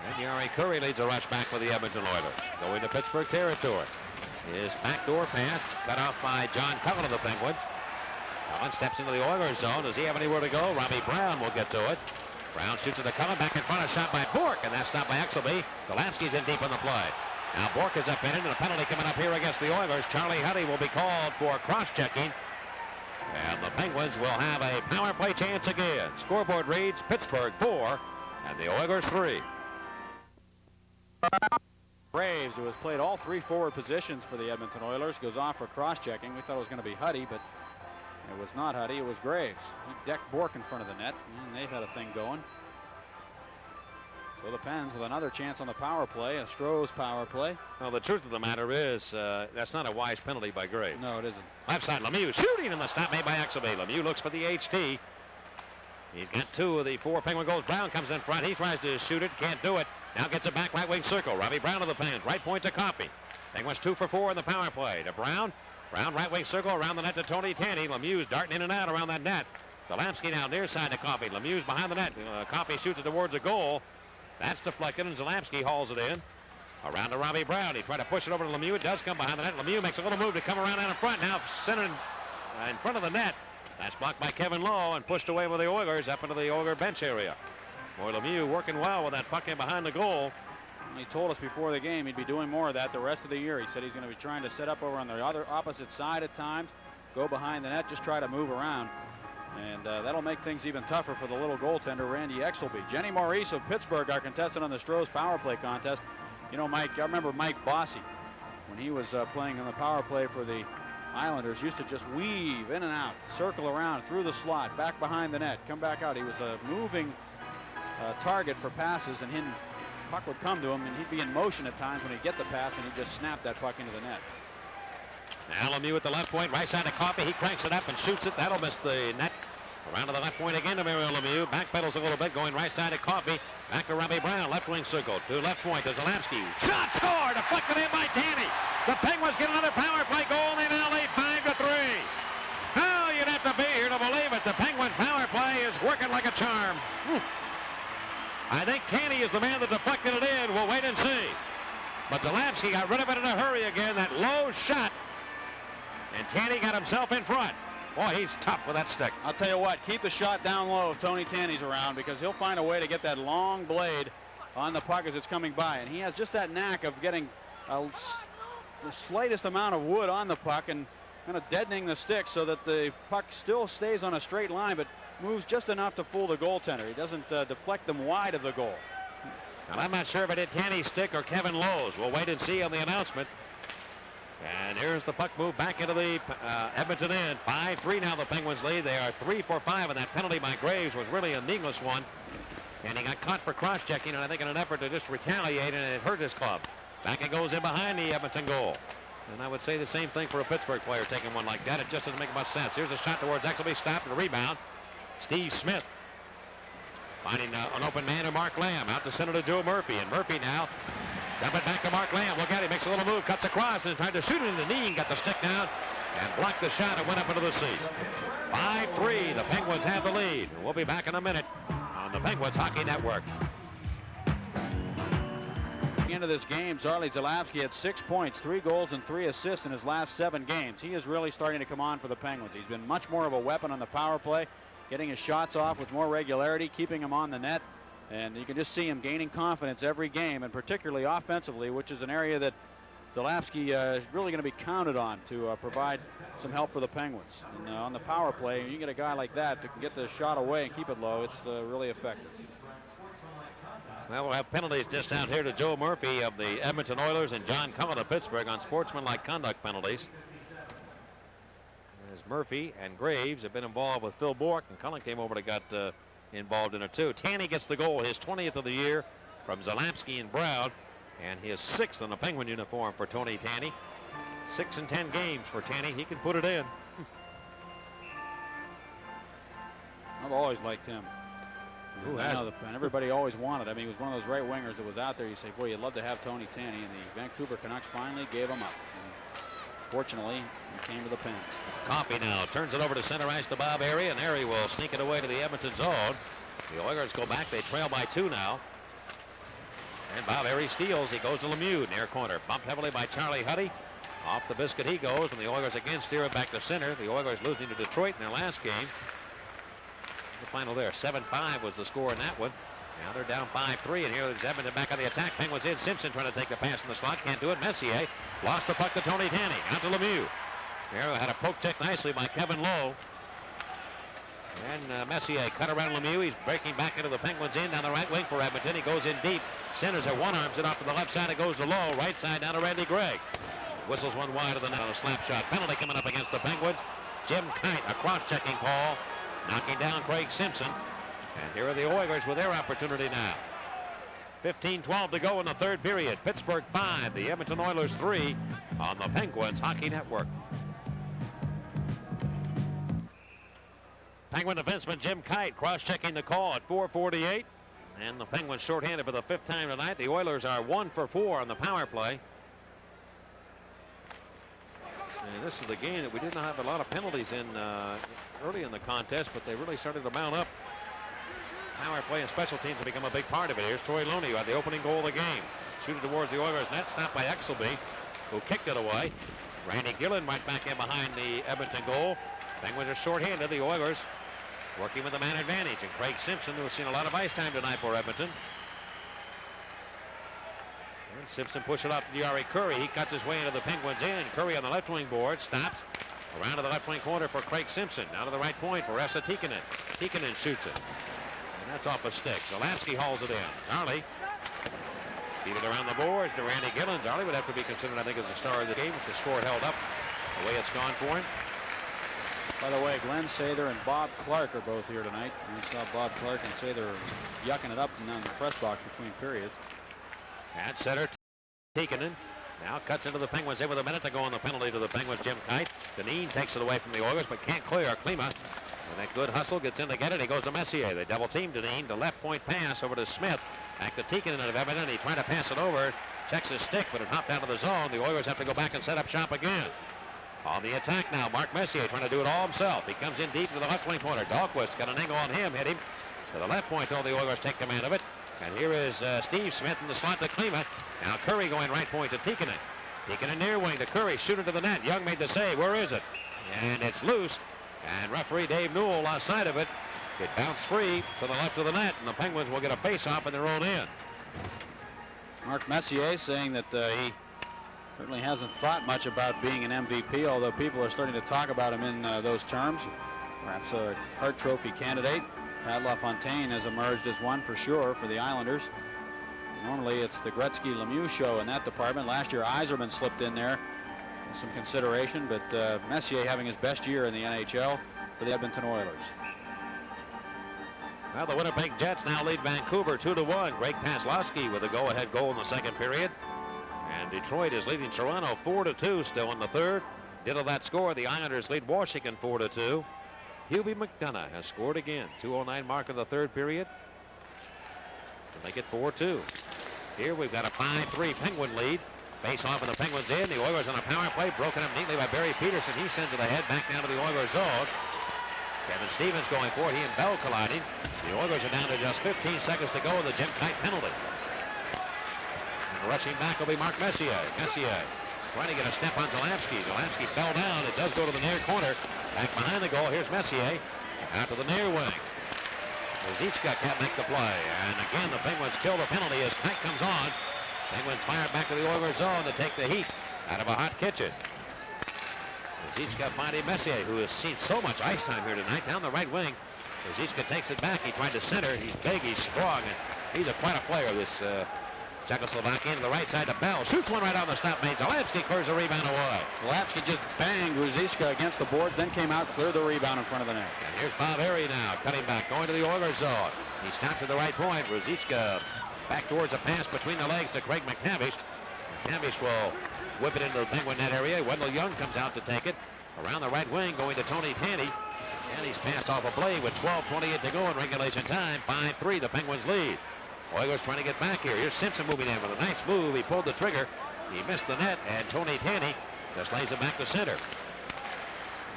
Speaker 3: And Yari Curry leads a rush back for the Edmonton Oilers. Going to Pittsburgh territory. His backdoor pass cut off by John Cullen of the Penguins. Cullen steps into the Oilers zone. Does he have anywhere to go? Robbie Brown will get to it. Brown shoots at the Cullen, back in front, a shot by Bork, and that's stopped by Exelby. Zalapski's in deep on the play. Now Bork is up in it, and a penalty coming up here against the Oilers. Charlie Huddy will be called for cross-checking. And the Penguins will have a power play chance again. Scoreboard reads Pittsburgh 4 and the Oilers 3.
Speaker 2: Graves, who has played all 3 forward positions for the Edmonton Oilers, goes off for cross-checking. We thought it was going to be Huddy, but it was not Huddy, it was Graves. He decked Bork in front of the net, and they've had a thing going. So the Pens with another chance on the power play, a Stroh's power play.
Speaker 3: Well, the truth of the matter is that's not a wise penalty by Graves.
Speaker 2: No, it isn't.
Speaker 3: Left side, Lemieux shooting, and the stop made by Exelby. Lemieux looks for the HT. He's got 2 of the 4 Penguin goals. Brown comes in front. He tries to shoot it, can't do it. Now gets it back right wing circle. Robbie Brown to the Pens. Right point to Coffey. Penguins 2 for 4 in the power play. To Brown. Brown right wing circle around the net to Tony Tanney. Lemieux's darting in and out around that net. Zalapsky now near side to Coffey. Lemieux's behind the net. Coffey shoots it towards a goal. That's deflected, and Zalapsky hauls it in. Around to Robbie Brown. He tried to push it over to Lemieux. It does come behind the net. Lemieux makes a little move to come around out in front. Now centered in front of the net. That's blocked by Kevin Lowe and pushed away with the Oilers up into the Oiler bench area. Boy, Lemieux working well with that puck in behind the goal.
Speaker 2: He told us before the game he'd be doing more of that the rest of the year. He said he's going to be trying to set up over on the other opposite side at times, go behind the net, just try to move around. And that'll make things even tougher for the little goaltender, Randy Exelby. Jenny Maurice of Pittsburgh, our contestant on the Stroh's power play contest. You know, Mike, I remember Mike Bossy, when he was playing on the power play for the Islanders, used to just weave in and out, circle around through the slot, back behind the net, come back out. He was a moving target for passes, and puck would come to him, and he'd be in motion at times when he'd get the pass, and he'd just snap that puck into the net.
Speaker 3: Now Lemieux at the left point, right side to Coffey. He cranks it up and shoots it. That'll miss the net. Around to the left point again to Mario Lemieux. Backpedals a little bit, going right side to Coffey. Back to Robbie Brown, left wing circle. To left point to Zalapsky. Shot scored, deflected in by Tanney. The Penguins get another power play goal. They now lead 5-3. Oh, you'd have to be here to believe it. The Penguin power play is working like a charm. I think Tanney is the man that deflected it in. We'll wait and see. But Zalapsky got rid of it in a hurry again. That low shot. And Tanney got himself in front. Boy, he's tough with that stick.
Speaker 2: I'll tell you what, keep the shot down low if Tony Tanney's around, because he'll find a way to get that long blade on the puck as it's coming by. And he has just that knack of getting the slightest amount of wood on the puck and kind of deadening the stick so that the puck still stays on a straight line, but moves just enough to fool the goaltender. He doesn't deflect them wide of the goal.
Speaker 3: And I'm not sure if it hit Tanney's stick or Kevin Lowe's. We'll wait and see on the announcement. And here's the puck move back into the Edmonton end. 5-3 now the Penguins lead. They are 3 for 5, and that penalty by Graves was really a needless one. And he got caught for cross-checking, and I think in an effort to just retaliate, and it hurt his club. Back it goes in behind the Edmonton goal. And I would say the same thing for a Pittsburgh player taking one like that. It just doesn't make much sense. Here's a shot towards Exelby, stopped and a rebound. Steve Smith finding an open man in Mark Lamb. Out to center to Joe Murphy, and Murphy now dump it back to Mark Lamb. Look at him, makes a little move, cuts across, and tried to shoot it in the knee, and got the stick down and blocked the shot and went up into the seat. 5-3, the Penguins have the lead. We'll be back in a minute on the Penguins Hockey Network.
Speaker 2: At the end of this game, Charlie Zalapsky had 6 points, 3 goals, and 3 assists in his last 7 games. He is really starting to come on for the Penguins. He's been much more of a weapon on the power play, getting his shots off with more regularity, keeping him on the net. And you can just see him gaining confidence every game, and particularly offensively, which is an area that Zalapsky is really going to be counted on to provide some help for the Penguins. And on the power play, you get a guy like that that can get the shot away and keep it low. It's really effective.
Speaker 3: Well, we'll have penalties just out here to Joe Murphy of the Edmonton Oilers and John Cullen of Pittsburgh on sportsmanlike conduct penalties. As Murphy and Graves have been involved with Phil Bourque, and Cullen came over and got involved in it too. Tanney gets the goal, his 20th of the year from Zalapsky and Brown, and his 6th in the Penguin uniform for Tony Tanney. 6 in 10 games for Tanney. He can put it in.
Speaker 2: I've always liked him.
Speaker 3: Who
Speaker 2: I know
Speaker 3: hasn't?
Speaker 2: and everybody always wanted. I mean, he was one of those right wingers that was out there. You say, boy, you'd love to have Tony Tanney, and the Vancouver Canucks finally gave him up. And fortunately, he came to the Pens.
Speaker 3: Coffey now turns it over to center ice to Bob Airy, and Airy will sneak it away to the Edmonton zone. The Oilers go back. They trail by 2 now. And Bob Airy steals. He goes to Lemieux, near corner. Bumped heavily by Charlie Huddy. Off the biscuit he goes, and the Oilers again steer it back to center. The Oilers losing to Detroit in their last game. The final there, 7-5 was the score in that one. Now they're down 5-3, and here is Edmonton back on the attack. Penguins in. Simpson trying to take the pass in the slot. Can't do it. Messier lost the puck to Tony Tanny. Out to Lemieux. There had a poke check nicely by Kevin Lowe. And Messier cut around Lemieux. He's breaking back into the Penguins in down the right wing for Edmonton. He goes in deep. Centers at one, arms it off to the left side. It goes to Lowe. Right side down to Randy Gregg. Whistles one wide of the net on a slap shot. Penalty coming up against the Penguins. Jim Kite, a cross-checking call, knocking down Craig Simpson. And here are the Oilers with their opportunity now. 15-12 to go in the third period. Pittsburgh 5, the Edmonton Oilers 3 on the Penguins Hockey Network. Penguin defenseman Jim Kite cross-checking the call at 4:48. And the Penguins shorthanded for the 5th time tonight. The Oilers are 1 for 4 on the power play. And this is the game that we did not have a lot of penalties in early in the contest, but they really started to mount up. Power play and special teams have become a big part of it. Here's Troy Looney, who had the opening goal of the game. Shooted towards the Oilers net, stopped by Exelby, who kicked it away. Randy Gillen right back in behind the Edmonton goal. Penguins are shorthanded. The Oilers working with a man advantage. And Craig Simpson, who has seen a lot of ice time tonight for Edmonton. And Simpson pushed it off to Jari Kurri. He cuts his way into the Penguins in. Kurri on the left wing board, stops. Around to the left wing corner for Craig Simpson. Down to the right point for Esa Tikkanen. Tikkanen shoots it. And that's off a stick. Zalapsky hauls it in. Zarley beat it around the boards to Randy Gillen. Zarley would have to be considered, I think, as the star of the game if the score held up the way it's gone for him.
Speaker 2: By the way, Glenn Sather and Bob Clark are both here tonight. We saw Bob Clark and Sather yucking it up and down the press box between periods.
Speaker 3: At center, Tikkanen now cuts into the Penguins in with a minute to go on the penalty to the Penguins. Jim Kite. Deneen takes it away from the Oilers, but can't clear. Klima, and that good hustle gets in to get it. He goes to Messier. They double team Deneen. The left point pass over to Smith. Back to Tikkanen out of Edmonton. He tried to pass it over. Checks his stick, but it hopped out of the zone. The Oilers have to go back and set up shop again. On the attack now, Mark Messier trying to do it all himself. He comes in deep to the left wing corner. Dahlquist got an angle on him, hit him to the left point. All the Oilers take command of it. And here is Steve Smith in the slot to Klima. Now Kurri going right point to Tikkanen. Tikkanen near wing to Kurri. Shoot it to the net. Young made the save. Where is it? And it's loose. And referee Dave Newell lost sight of it. It bounced free to the left of the net. And the Penguins will get a face-off in their own end.
Speaker 2: Mark Messier saying that he certainly hasn't thought much about being an MVP, although people are starting to talk about him in those terms. Perhaps a Hart Trophy candidate. Pat LaFontaine has emerged as one for sure for the Islanders. Normally it's the Gretzky-Lemieux show in that department. Last year Yzerman slipped in there with some consideration, but Messier having his best year in the NHL for the Edmonton Oilers.
Speaker 3: Well, the Winnipeg Jets now lead Vancouver 2-1. Greg Paslowski with a go-ahead goal in the second period. And Detroit is leading Toronto 4-2 still in the third. Ditto that score, the Islanders lead Washington 4-2. Hubie McDonough has scored again. 2:09 mark of the third period. To make it 4-2. Here we've got a 5-3 Penguin lead. Face off and the Penguins in. The Oilers on a power play. Broken up neatly by Barry Peterson. He sends it ahead back down to the Oilers zone. Kevin Stevens going for it. He and Bell colliding. The Oilers are down to just 15 seconds to go with the Jim Kite penalty. And rushing back will be Mark Messier. Messier trying to get a step on Zalapsky. Zalapsky fell down. It does go to the near corner. Back behind the goal. Here's Messier. Out to the near wing. Ruzicka can't make the play. And again, the Penguins kill the penalty as Kite comes on. Penguins fire back to the Oilers zone to take the heat out of a hot kitchen. Ruzicka finding Messier, who has seen so much ice time here tonight, down the right wing. Ruzicka takes it back. He tried to center. He's big. He's strong. And he's quite a player, this Czechoslovakian. To the right side to Bell. Shoots one right on the stop main. Zalapsky clears the rebound away.
Speaker 2: Zalapsky just banged Ruzicka against the boards, then came out, cleared the rebound in front of the net.
Speaker 3: And here's Bob Airy now, cutting back, going to the Oilers zone. He stops at the right point. Ruzicka back towards a pass between the legs to Craig McTavish. McTavish will whip it into the Penguin net area. Wendell Young comes out to take it. Around the right wing, going to Tony Tanny. And he's passed off a play with 12:28 to go in regulation time. 5-3, the Penguins lead. Oilers trying to get back here. Here's Simpson moving in with a nice move. He pulled the trigger. He missed the net, and Tony Tanny just lays it back to center.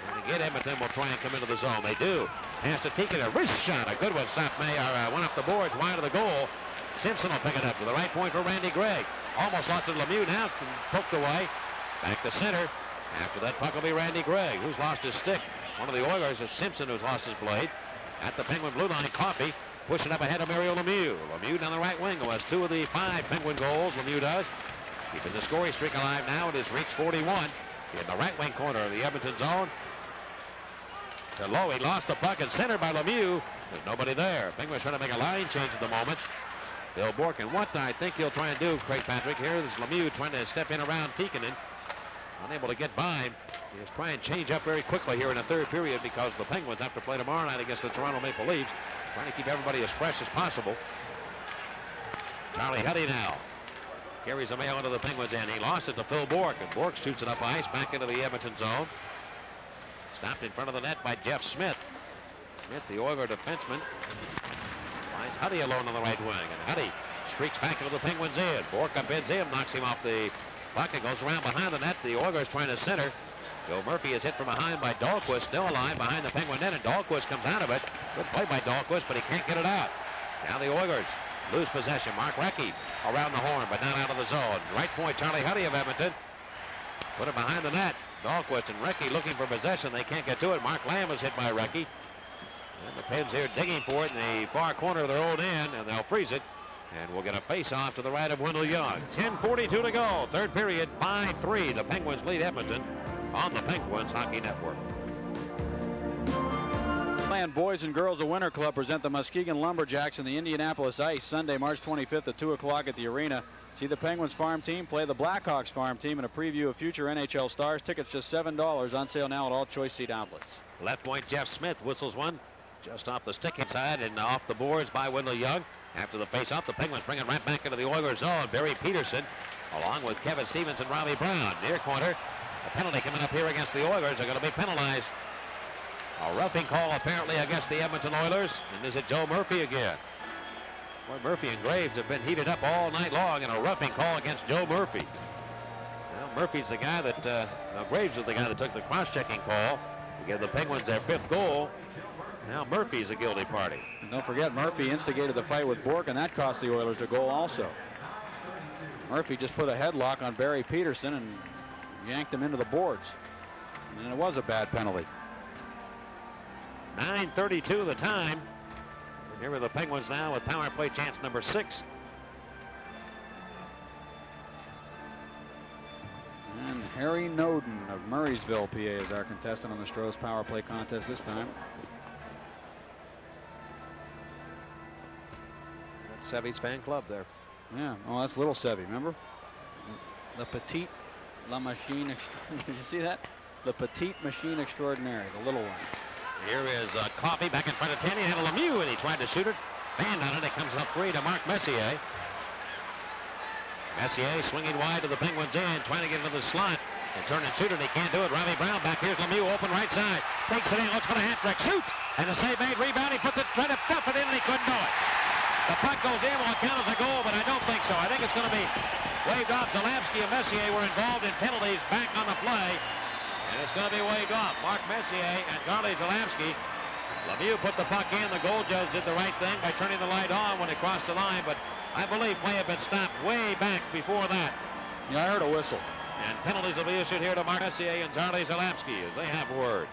Speaker 3: And again, Edmonton will try and come into the zone. They do. Pass to Tikkanen, a wrist shot. A good one. Stopped Mayer. Went off the boards, wide of the goal. Simpson will pick it up to the right point for Randy Gregg. Almost lost it to Lemieux now. Poked away. Back to center. After that puck will be Randy Gregg, who's lost his stick. One of the Oilers is Simpson, who's lost his blade. At the Penguin blue line, Coffey pushing up ahead of Mario Lemieux. Lemieux down the right wing, who has 2 of the 5 Penguin goals. Lemieux does. Keeping the scoring streak alive now. It has reached 41 in the right wing corner of the Edmonton zone. To Lowe, he lost the puck and centered by Lemieux. There's nobody there. Penguins trying to make a line change at the moment. Bill Bourque, and what I think he'll try and do, Craig Patrick, here is Lemieux trying to step in around Tikkanen. Unable to get by him. He's trying and change up very quickly here in the third period because the Penguins have to play tomorrow night against the Toronto Maple Leafs. Trying to keep everybody as fresh as possible. Charlie Huddy now carries the mail into the Penguins end. He lost it to Phil Bourque, and Bourque shoots it up ice back into the Edmonton zone. Stopped in front of the net by Jeff Smith. Smith, the Oiler defenseman, finds Huddy alone on the right wing, and Huddy streaks back into the Penguins' end. Bourque upends him, knocks him off the puck, and goes around behind the net. The Oilers trying to center. Joe Murphy is hit from behind by Dahlquist, still alive behind the Penguin net, and Dahlquist comes out of it. Good play by Dahlquist, but he can't get it out. Now the Oilers lose possession. Mark Recchi around the horn, but not out of the zone. Right point, Charlie Huddy of Edmonton. Put it behind the net. Dahlquist and Recchi looking for possession. They can't get to it. Mark Lamb is hit by Recchi. And the Pens here digging for it in the far corner of their own end, and they'll freeze it. And we'll get a face-off to the right of Wendell Young. 10:42 to go. Third period, 5-3. The Penguins lead Edmonton on the Penguins Hockey Network.
Speaker 2: And boys and girls of Winter Club present the Muskegon Lumberjacks in the Indianapolis Ice Sunday, March 25th at 2 o'clock at the arena. See the Penguins farm team play the Blackhawks farm team in a preview of future NHL stars. Tickets just $7, on sale now at all choice seat outlets.
Speaker 3: Left point, Jeff Smith whistles one just off the stick inside and off the boards by Wendell Young. After the face-off, the Penguins bring it right back into the Oilers zone. Barry Peterson, along with Kevin Stevens and Robbie Brown. Near corner, a penalty coming up here against the Oilers. They're going to be penalized. A roughing call apparently against the Edmonton Oilers. And is it Joe Murphy again? Boy, Murphy and Graves have been heated up all night long, and a roughing call against Joe Murphy. Well, Murphy's the guy that, Graves was the guy that took the cross-checking call to give the Penguins their 5th goal. Now Murphy's a guilty party.
Speaker 2: And don't forget, Murphy instigated the fight with Bourque, and that cost the Oilers a goal also. Murphy just put a headlock on Barry Peterson and yanked him into the boards. And it was a bad penalty.
Speaker 3: 9:32 the time. Here are the Penguins now with power play chance number 6.
Speaker 2: And Harry Noden of Murraysville, PA, is our contestant on the Stroh's power play contest this time.
Speaker 3: That's Sevy's fan club there.
Speaker 2: Yeah, oh, that's little Sevy, remember? The Petite La Machine. Did you see that? The Petite Machine Extraordinaire, the little one.
Speaker 3: Here is Coffey back in front of Tanny. Had a Lemieux, and he tried to shoot it. Banned on it. It comes up free to Mark Messier. Messier swinging wide to the Penguins' end, trying to get into the slot and turn and shoot it. He can't do it. Robbie Brown back. Here's Lemieux, open right side. Takes it in, looks for the hat trick, shoots, and the save made. Rebound. He puts it, trying to stuff it in, and he couldn't do it. The puck goes in, will it count as a goal? But I don't think so. I think it's going to be waved off. Zalapsky and Messier were involved in penalties back on the play. And it's going to be waved off. Mark Messier and Charlie Zalapsky. Lemieux put the puck in. The goal judge did the right thing by turning the light on when it crossed the line, but I believe play had been stopped way back before that.
Speaker 2: Yeah, I heard a whistle.
Speaker 3: And penalties will be issued here to Mark Messier and Charlie Zalapsky as they have words.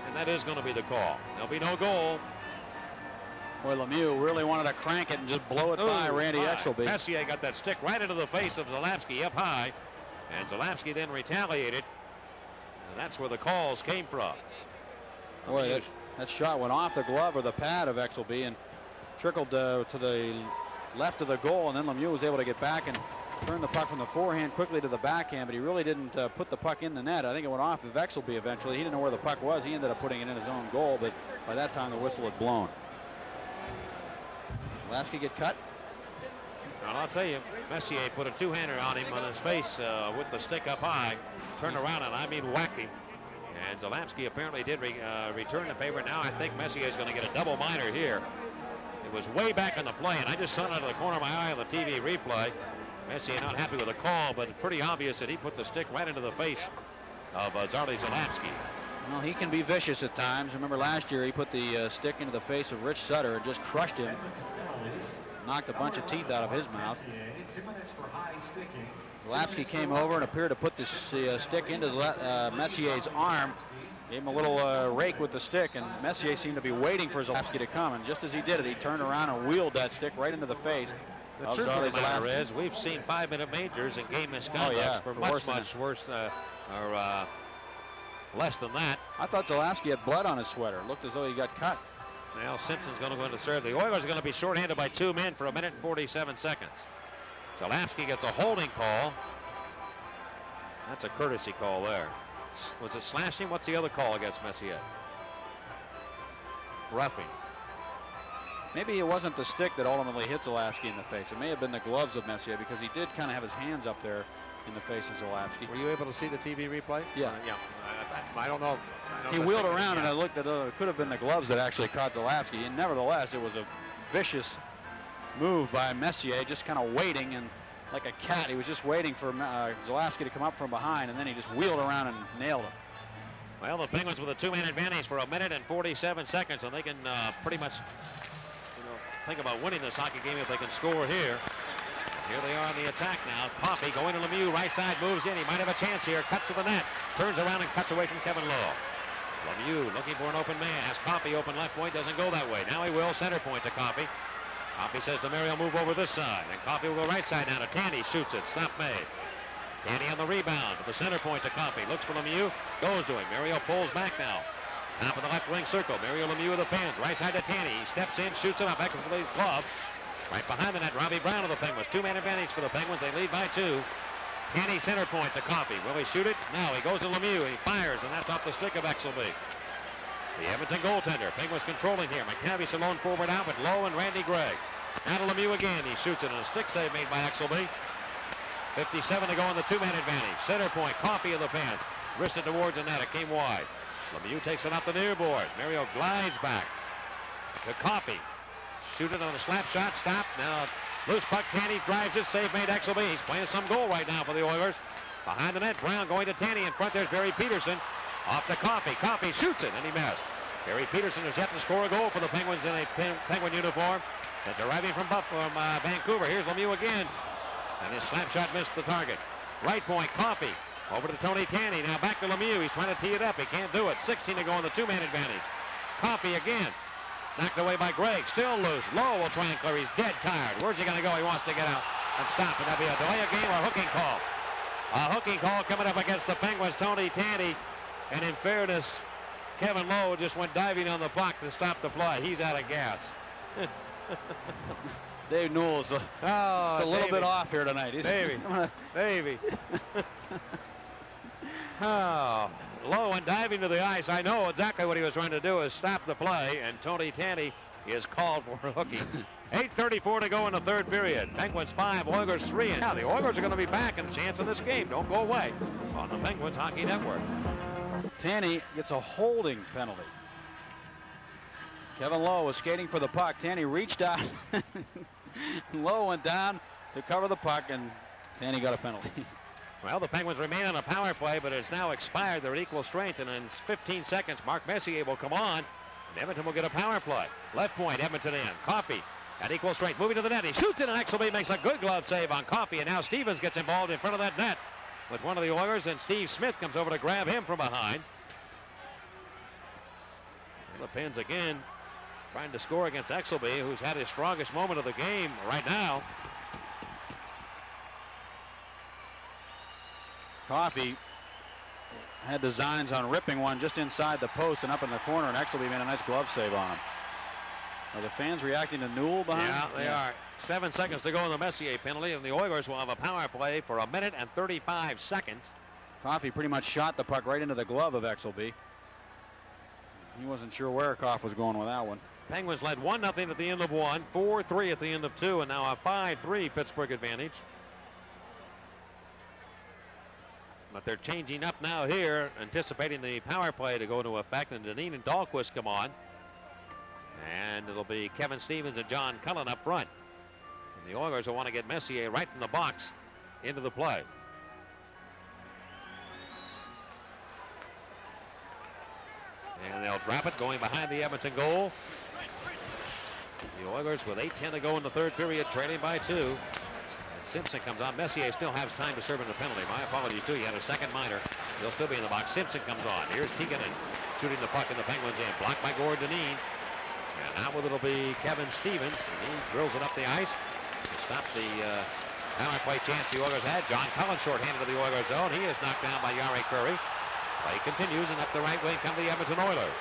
Speaker 3: And that is going to be the call. There'll be no goal.
Speaker 2: Boy, Lemieux really wanted to crank it and just blow it by Randy Exelby.
Speaker 3: Messier got that stick right into the face of Zalapsky up high, and Zalapsky then retaliated. And that's where the calls came from.
Speaker 2: Boy, that shot went off the glove or the pad of Exelby and trickled to the left of the goal, and then Lemieux was able to get back and turn the puck from the forehand quickly to the backhand, but he really didn't put the puck in the net. I think it went off of Exelby eventually. He didn't know where the puck was. He ended up putting it in his own goal, but by that time the whistle had blown. Lasky get cut.
Speaker 3: Well, I'll tell you, Messier put a two-hander on him on his face with the stick up high, turned around and I mean whacked him. And Zalapsky apparently did return the favor. Now I think Messier is going to get a double minor here. It was way back on the play, and I just saw it out of the corner of my eye on the TV replay. Messier not happy with the call, but it's pretty obvious that he put the stick right into the face of Charlie Zalapsky.
Speaker 2: Well, he can be vicious at times. Remember last year he put the stick into the face of Rich Sutter and just crushed him. Knocked a bunch of teeth out of his mouth. Zalapsky came over and appeared to put this stick into Messier's arm. Gave him a little rake with the stick, and Messier seemed to be waiting for Zalewski to come, and just as he did it, he turned around and wheeled that stick right into the face.
Speaker 3: The truth of the matter is, we've seen 5-minute majors and game misconducts for much worse or less than that.
Speaker 2: I thought Zalewski had blood on his sweater. It looked as though he got cut.
Speaker 3: Now Simpson's going to go into serve. The Oilers are going to be shorthanded by 2 men for 1 minute and 47 seconds. Zalewski gets a holding call. That's a courtesy call there. Was it slashing? What's the other call against Messier? Roughing.
Speaker 2: Maybe it wasn't the stick that ultimately hit Zalewski in the face. It may have been the gloves of Messier, because he did kind of have his hands up there in the face of Zalewski.
Speaker 3: Were you able to see the TV replay?
Speaker 2: Yeah.
Speaker 3: Yeah. I don't know.
Speaker 2: He wheeled around, and I looked at it could have been the gloves that actually caught Zalewski. And nevertheless, it was a vicious move by Messier, just kind of waiting, and like a cat, he was just waiting for Zalewski to come up from behind, and then he just wheeled around and nailed him.
Speaker 3: Well, the Penguins with a 2-man advantage for 1 minute and 47 seconds, and they can pretty much think about winning this hockey game if they can score here. Here they are on the attack now. Coffey going to Lemieux, right side, moves in. He might have a chance here. Cuts to the net. Turns around and cuts away from Kevin Lowe. Lemieux looking for an open man. Has Coffey open left point. Doesn't go that way. Now he will. Center point to Coffey. Coffey says to Mario, move over this side. And Coffey will go right side now to Tanny. Shoots it. Stop made. Tanny on the rebound. To the center point to Coffey. Looks for Lemieux. Goes to him. Mario pulls back now. Top of the left wing circle. Mario Lemieux with the fans. Right side to Tanny. He steps in. Shoots it up. Back to his glove. Right behind the net, Robbie Brown of the Penguins. 2-man advantage for the Penguins. They lead by 2. Tanny center point to Coffey. Will he shoot it? No. He goes to Lemieux. He fires, and that's off the stick of Exelby. The Edmonton goaltender. Penguins controlling here. McCabe's alone forward out with Lowe and Randy Gregg. Now to Lemieux again. He shoots it, and a stick save made by Exelby. 57 to go on the 2-man advantage. Center point. Coffey of the Pens. Wristed towards the net. It came wide. Lemieux takes it up the near boards. Mario glides back to Coffey. Shoot it on a slap shot. Stop. Now loose puck. Tanny drives it. Save made Exelby. He's playing some goal right now for the Oilers. Behind the net, Brown going to Tanny. In front there's Barry Peterson. Off to Coffey. Coffey shoots it, and he missed. Barry Peterson has yet to score a goal for the Penguins in a Penguin uniform. That's arriving from Vancouver. Here's Lemieux again. And his slap shot missed the target. Right point, Coffey. Over to Tony Tanny. Now back to Lemieux. He's trying to tee it up. He can't do it. 16 to go on the 2-man advantage. Coffey again. Knocked away by Gregg. Still loose. Lowe will try and clear. He's dead tired. Where's he going to go? He wants to get out and stop. And that'll be a delay of game or a hooking call. A hooking call coming up against the Penguins. Tony Tanny. And in fairness, Kevin Lowe just went diving on the puck to stop the play. He's out of gas.
Speaker 2: Dave Newell's a little bit off here tonight.
Speaker 3: Davey. Oh, Lowe went diving to the ice. I know exactly what he was trying to do is stop the play, and Tony Tanny is called for hooking. 8:34 to go in the third period. Penguins 5, Oilers 3. And now the Oilers are going to be back in a chance in this game. Don't go away on the Penguins Hockey Network.
Speaker 2: Tanny gets a holding penalty. Kevin Lowe was skating for the puck. Tanny reached out. Lowe went down to cover the puck, and Tanny got a penalty.
Speaker 3: Well, the Penguins remain on a power play, but it's now expired. They're at equal strength, and in 15 seconds, Mark Messier will come on, and Edmonton will get a power play. Left point, Edmonton in. Coffey at equal strength, moving to the net. He shoots it, and Exelby makes a good glove save on Coffey, and now Stevens gets involved in front of that net with one of the Oilers, and Steve Smith comes over to grab him from behind. And the Pens again trying to score against Exelby, who's had his strongest moment of the game right now.
Speaker 2: Coffey had designs on ripping one just inside the post and up in the corner, and Exelby made a nice glove save on him. Are the fans reacting to Newell behind?
Speaker 3: Yeah, they are. 7 seconds to go on the Messier penalty, and the Oilers will have a power play for 1 minute and 35 seconds.
Speaker 2: Coffey pretty much shot the puck right into the glove of Exelby. He wasn't sure where Coffey was going with that one.
Speaker 3: Penguins led 1-0 at the end of 1, 4-3 at the end of 2, and now a 5-3 Pittsburgh advantage. But they're changing up now here, anticipating the power play to go into effect, and Deneen and Dahlquist come on. And it'll be Kevin Stevens and John Cullen up front. And the Oilers will want to get Messier right in the box into the play. And they'll drop it going behind the Edmonton goal. The Oilers with 8:10 to go in the third period, trailing by 2. And Simpson comes on. Messier still has time to serve in the penalty. My apologies, too. He had a second minor. He'll still be in the box. Simpson comes on. Here's Tikkanen shooting the puck in the Penguins' end. Blocked by Gord Dineen. And now it'll be Kevin Stevens. And he drills it up the ice to stop the power play chance the Oilers had. John Cullen shorthanded to the Oilers zone. He is knocked down by Jari Kurri. Play continues, and up the right wing come the Edmonton Oilers.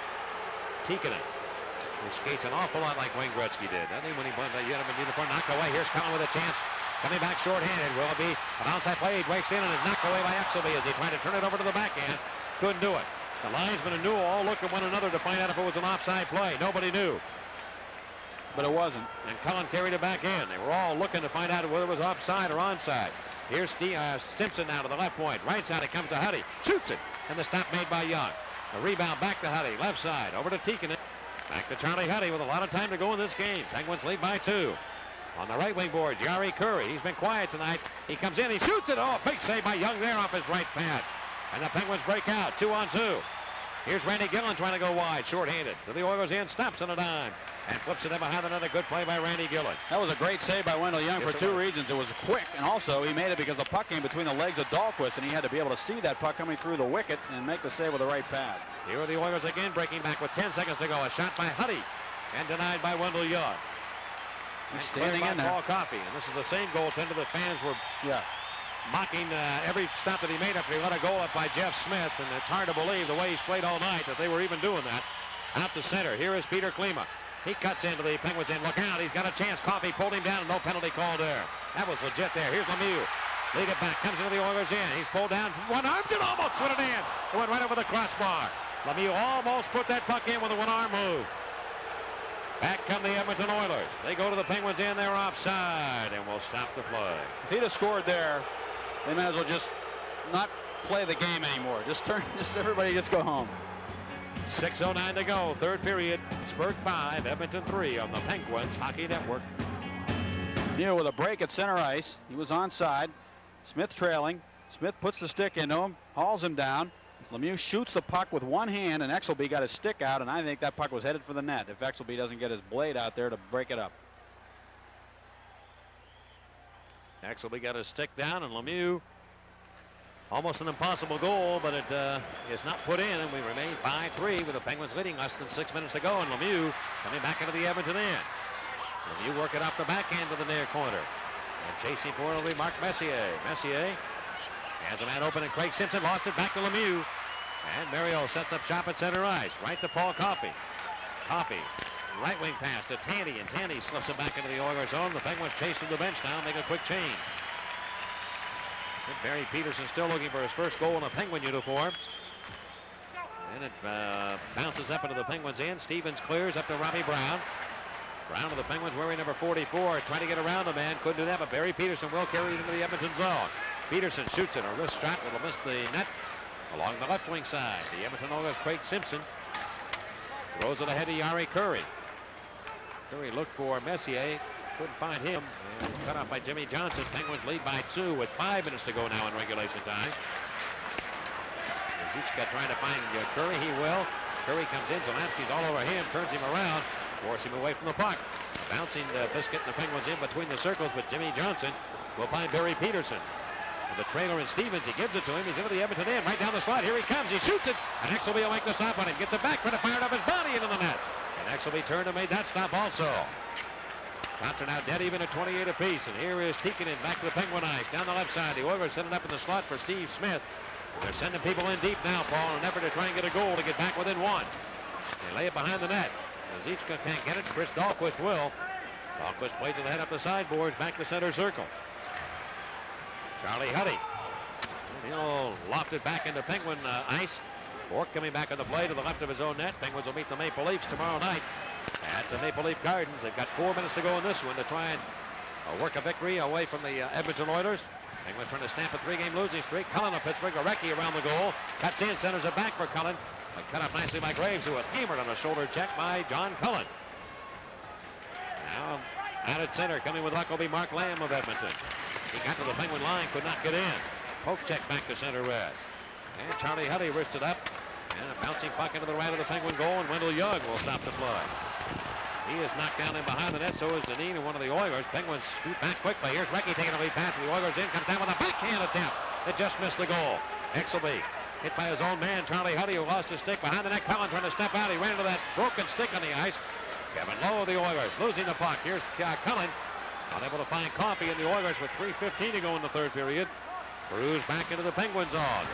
Speaker 3: Tikkanen, who skates an awful lot like Wayne Gretzky did. I think when he went the uniform, knocked away. Here's Cullen with a chance. Coming back shorthanded. Will it be an onside play? He breaks in and is knocked away by Exelby as he tried to turn it over to the backhand. Couldn't do it. The linesmen and Newell all looked at one another to find out if it was an offside play. Nobody knew.
Speaker 2: But it wasn't.
Speaker 3: And Cullen carried it back in. They were all looking to find out whether it was offside or onside. Here's Simpson now to the left point. Right side, it comes to Huddy. Shoots it. And the stop made by Young. The rebound back to Huddy. Left side, over to Tikkanen. Back to Charlie Huddy with a lot of time to go in this game. Penguins lead by 2. On the right wing board, Jari Kurri. He's been quiet tonight. He comes in, he shoots it. Oh, big save by Young there off his right pad. And the Penguins break out, 2-on-2. Here's Randy Gillen trying to go wide, shorthanded. To the Oilers end, stops on a dime. And flips it in behind another good play by Randy Gillen.
Speaker 2: That was a great save by Wendell Young for 2 reasons. It was quick, and also he made it because the puck came between the legs of Dahlquist, and he had to be able to see that puck coming through the wicket and make the save with the right pad.
Speaker 3: Here are the Oilers again, breaking back with 10 seconds to go. A shot by Huddy and denied by Wendell Young.
Speaker 2: He's standing in there.
Speaker 3: Paul Coffey, and this is the same goaltender the fans were mocking every stop that he made after he let a goal up by Jeff Smith, and it's hard to believe the way he's played all night that they were even doing that. Out to center. Here is Peter Klima. He cuts into the Penguins end. Look out, he's got a chance. Coffey pulled him down, and no penalty called there. That was legit there. Here's Lemieux. Lead it back, comes into the Oilers end. He's pulled down, one-armed and almost put it in. It went right over the crossbar. Lemieux almost put that puck in with a one-arm move. Back come the Edmonton Oilers. They go to the Penguins end. They're offside, and will stop the play.
Speaker 2: If he'd have scored there, they might as well just not play the game anymore. Just everybody just go home.
Speaker 3: 6:09 to go, third period. Pittsburgh 5, Edmonton 3 on the Penguins Hockey Network.
Speaker 2: Neal with a break at center ice. He was onside. Smith trailing. Smith puts the stick into him, hauls him down. Lemieux shoots the puck with one hand, and Exelby got his stick out, and I think that puck was headed for the net if Exelby doesn't get his blade out there to break it up.
Speaker 3: Exelby got his stick down, and Lemieux, almost an impossible goal, but it is not put in, and we remain 5-3 with the Penguins leading less than 6 minutes to go, and Lemieux coming back into the Edmonton end. Lemieux working off the backhand to the near corner. And chasing for it will be Mark Messier. Messier has a man open, and Craig Simpson lost it back to Lemieux. And Mario sets up shop at center ice, right to Paul Coffey. Coffey, right wing pass to Tandy, and Tandy slips it back into the Oilers zone. The Penguins chase to the bench now, make a quick change. And Barry Peterson still looking for his first goal in a Penguin uniform. And it bounces up into the Penguins end. Stevens clears up to Robbie Brown. Brown to the Penguins wearing number 44, trying to get around the man. Couldn't do that, but Barry Peterson will carry it into the Edmonton zone. Peterson shoots it. A wrist shot will miss the net along the left wing side. The Edmonton Oilers' Craig Simpson throws it ahead to Jari Kurri. Kurri looked for Messier. Couldn't find him. And cut off by Jimmy Johnson. Penguins lead by 2 with 5 minutes to go now in regulation time. Zichka trying to find Kurri. He will. Kurri comes in. Zelansky's all over him. Turns him around. Force him away from the puck. Bouncing biscuit and the Penguins in between the circles, but Jimmy Johnson will find Barry Peterson. The trailer and Stevens, he gives it to him. He's into the Edmonton end, right down the slot. Here he comes. He shoots it, and Exelby will make the stop on him. Gets it back, trying to fire it off his body into the net. And Exelby turned and made that stop also. Shots are now dead even at 28 apiece. And here is Tikkanen back to the Penguin ice. Down the left side, the Oilers send it up in the slot for Steve Smith. They're sending people in deep now, Paul, in an effort to try and get a goal to get back within 1. They lay it behind the net. Zichka can't get it. Chris Dahlquist will. Dahlquist plays it ahead up the sideboards, back to center circle. Charlie Huddy. He'll loft it back into Penguin ice. Bork coming back on the play to the left of his own net. Penguins will meet the Maple Leafs tomorrow night at the Maple Leaf Gardens. They've got 4 minutes to go in this one to try and work a victory away from the Edmonton Oilers. Penguins trying to snap a 3-game losing streak. Cullen of Pittsburgh, Arecki around the goal. Cuts in, centers it back for Cullen. But cut up nicely by Graves, who was hammered on a shoulder check by John Cullen. Now out at center, coming with luck will be Mark Lamb of Edmonton. He got to the Penguin line, could not get in. Poke check back to center red. And Charlie Huddy wristed up. And a bouncing puck into the right of the Penguin goal, and Wendell Young will stop the play. He is knocked down in behind the net, so is Deneen and one of the Oilers. Penguins scoot back quickly. Here's Recchi taking a lead pass, and the Oilers in, comes down with a backhand attempt. It just missed the goal. Exelby hit by his own man, Charlie Huddy, who lost his stick behind the net. Cullen trying to step out. He ran into that broken stick on the ice. Kevin Lowe of the Oilers losing the puck. Here's Cullen, unable to find Coffey in the Oilers with 3:15 to go in the third period. Cruz back into the Penguin zone.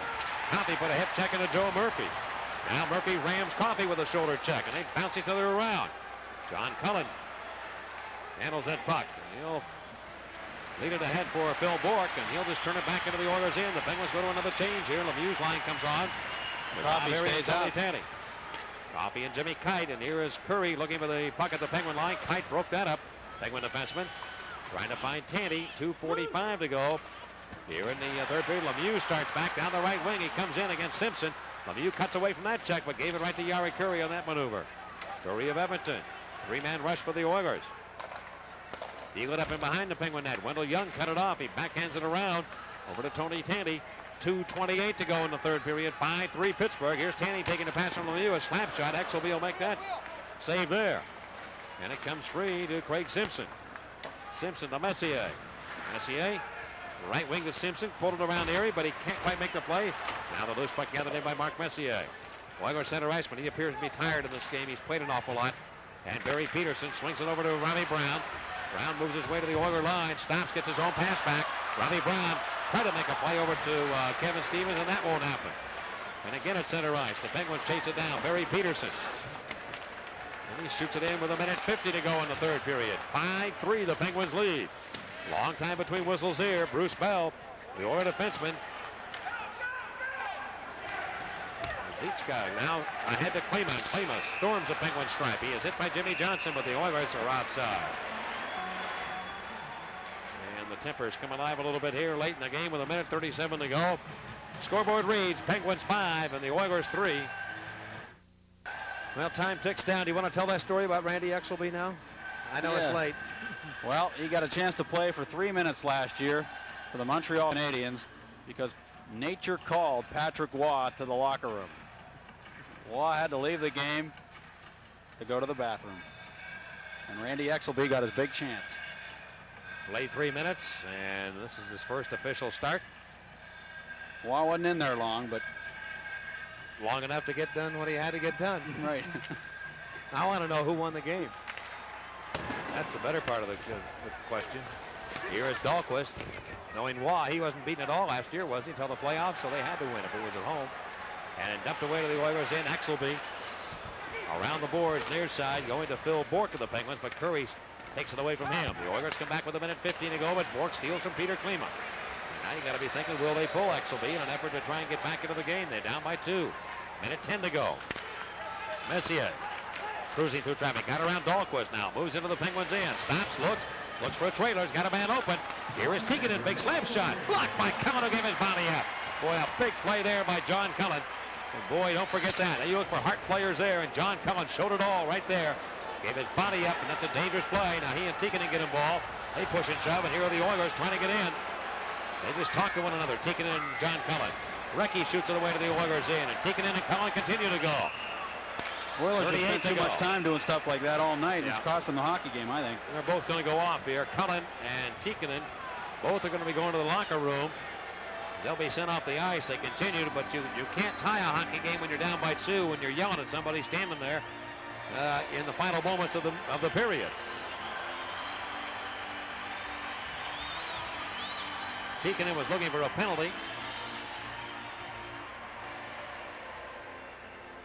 Speaker 3: Coffey put a hip check into Joe Murphy. Now Murphy rams Coffey with a shoulder check, and they bounce each other around. John Cullen handles that puck. He'll lead it ahead for Phil Bourque, and he'll just turn it back into the Oilers end. The Penguins go to another change here. Lemieux's line comes on.
Speaker 2: Coffey stays out.
Speaker 3: Coffey and Jimmy Kite, and here is Curry looking for the puck at the Penguin line. Kite broke that up. Penguin defenseman trying to find Tandy. 2:45 to go. Here in the third period, Lemieux starts back down the right wing. He comes in against Simpson. Lemieux cuts away from that check, but gave it right to Yari Curry on that maneuver. Curry of Edmonton. Three-man rush for the Oilers. Deal it up in behind the Penguin net. Wendell Young cut it off. He backhands it around over to Tony Tandy. 2:28 to go in the third period. 5-3 Pittsburgh. Here's Tandy taking the pass from Lemieux. A slap shot. Exelby will make that save there. And it comes free to Craig Simpson. Simpson to Messier. Messier, right wing to Simpson. Pulled it around Erie, but he can't quite make the play. Now the loose puck gathered in by Mark Messier. Oilers center ice, but he appears to be tired in this game. He's played an awful lot. And Barry Peterson swings it over to Robbie Brown. Brown moves his way to the Oiler line. Stops, gets his own pass back. Robbie Brown tried to make a play over to Kevin Stevens, and that won't happen. And again at center ice. The Penguins chase it down. Barry Peterson. And he shoots it in with 1:50 to go in the third period. 5-3 the Penguins lead. Long time between whistles here. Bruce Bell, the Oiler defenseman. Zitska now ahead to Klima. Klima storms the Penguin stripe. He is hit by Jimmy Johnson, but the Oilers are offside. And the tempers come alive a little bit here late in the game with 1:37 to go. Scoreboard reads Penguins 5 and the Oilers 3. Well, time ticks down. Do you want to tell that story about Randy Exelby now? I know it's late.
Speaker 2: Well, he got a chance to play for 3 minutes last year for the Montreal Canadiens because nature called Patrick Waugh to the locker room. Waugh had to leave the game to go to the bathroom. And Randy Exelby got his big chance.
Speaker 3: Late 3 minutes, and this is his first official start.
Speaker 2: Waugh wasn't in there long, but
Speaker 3: long enough to get done what he had to get done.
Speaker 2: Right.
Speaker 3: I want to know who won the game. That's the better part of the question. Here is Dahlquist. Knowing Waugh, he wasn't beaten at all last year, was he, until the playoffs, so they had to win if it was at home. And dumped away to the Oilers in. Exelby around the boards, near side, going to Phil Bourque of the Penguins, but Curry takes it away from him. The Oilers come back with 1:15 to go, but Bourque steals from Peter Klima. Now you got to be thinking, will they pull Exelby in an effort to try and get back into the game? They're down by 2. 1:10 to go. Messier cruising through traffic. Got around Dahlquist now. Moves into the Penguins in. Stops, looks for a trailer. He's got a man open. Here is Tikkanen. Big slap shot. Blocked by Cullen, who gave his body up. Boy, a big play there by John Cullen. And boy, don't forget that. You look for heart players there, and John Cullen showed it all right there. Gave his body up, and that's a dangerous play. Now he and Tikkanen get involved. They push and shove, and here are the Oilers trying to get in. They just talk to one another, Tikkanen and John Cullen. Recchi shoots it away to the Oilers in, and Tikkanen and Cullen continue to go.
Speaker 2: Oilers have spent too much time doing stuff like that all night. Yeah. It's cost them the hockey game, I think.
Speaker 3: They're both going to go off here. Cullen and Tikkanen both are going to be going to the locker room. They'll be sent off the ice. They continue, but you can't tie a hockey game when you're down by 2 when you're yelling at somebody standing there in the final moments of the period. Tikkanen was looking for a penalty.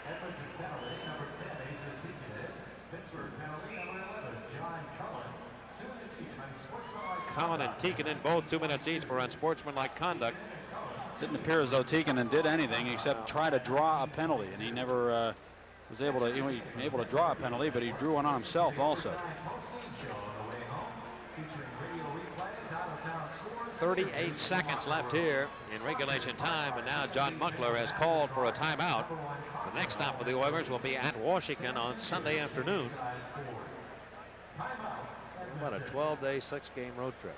Speaker 6: Edmonton penalty, number 10, Asa Tikkanen. Pittsburgh penalty, number 11, John Cullen. 2 minutes each on sportsmanlike.
Speaker 3: Cullen and Tikkanen both 2 minutes each for unsportsmanlike conduct.
Speaker 2: Didn't appear as though Tikkanen did anything except try to draw a penalty, and he never was able to draw a penalty, but he drew one on himself also.
Speaker 3: 38 seconds left here in regulation time, and now John Muckler has called for a timeout. The next stop for the Oilers will be at Washington on Sunday afternoon. About a 12-day, 6-game road trip.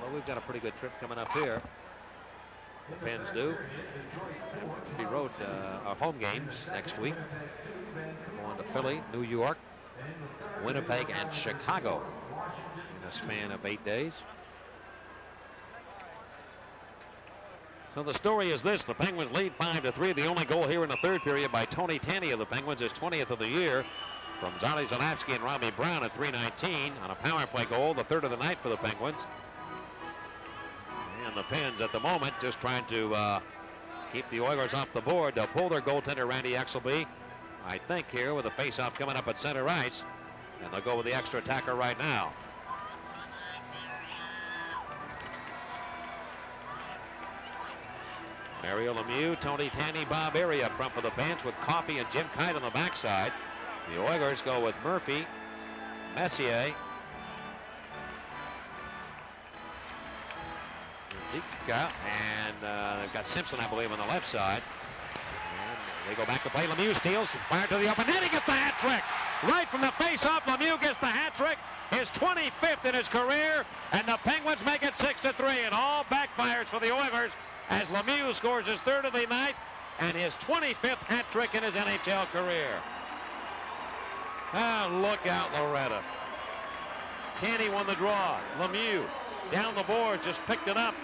Speaker 3: Well, we've got a pretty good trip coming up here. The Pens do. 3 road home games next week. Going to Philly, New York, Winnipeg, and Chicago in a span of 8 days. So the story is this: the Penguins lead 5-3. The only goal here in the third period by Tony Tanney of the Penguins, his 20th of the year, from Zardy Zalapski and Robbie Brown at 3:19 on a power play goal, the third of the night for the Penguins. And the Pens at the moment just trying to keep the Oilers off the board. They'll pull their goaltender Randy Exelby, I think, here with a face-off coming up at center ice, and they'll go with the extra attacker right now. Mario Lemieux, Tony Tanney, Bob Airy up front for the bench with Coffey and Jim Kite on the backside. The Oilers go with Murphy, Messier, Zika, and they've got Simpson, I believe, on the left side. And they go back to play. Lemieux steals, fire to the open net. He gets the hat trick. Right from the face-off, Lemieux gets the hat trick. His 25th in his career, and the Penguins make it 6-3. And all backfires for the Oilers as Lemieux scores his third of the night and his 25th hat trick in his NHL career. Ah, look out, Loretta. Tanney won the draw. Lemieux down the board, just picked it up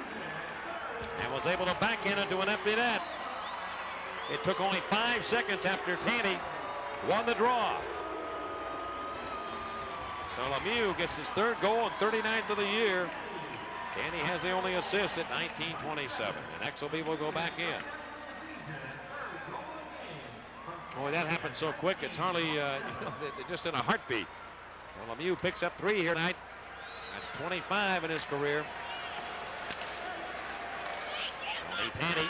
Speaker 3: and was able to backhand into an empty net. It took only 5 seconds after Tanney won the draw. So Lemieux gets his third goal and 39th of the year. Tanney has the only assist at 19:27, and Exelby will go back in. Boy, that happened so quick, it's hardly just in a heartbeat. Well, Lemieux picks up 3 here tonight. That's 25 in his career. Tony Tanney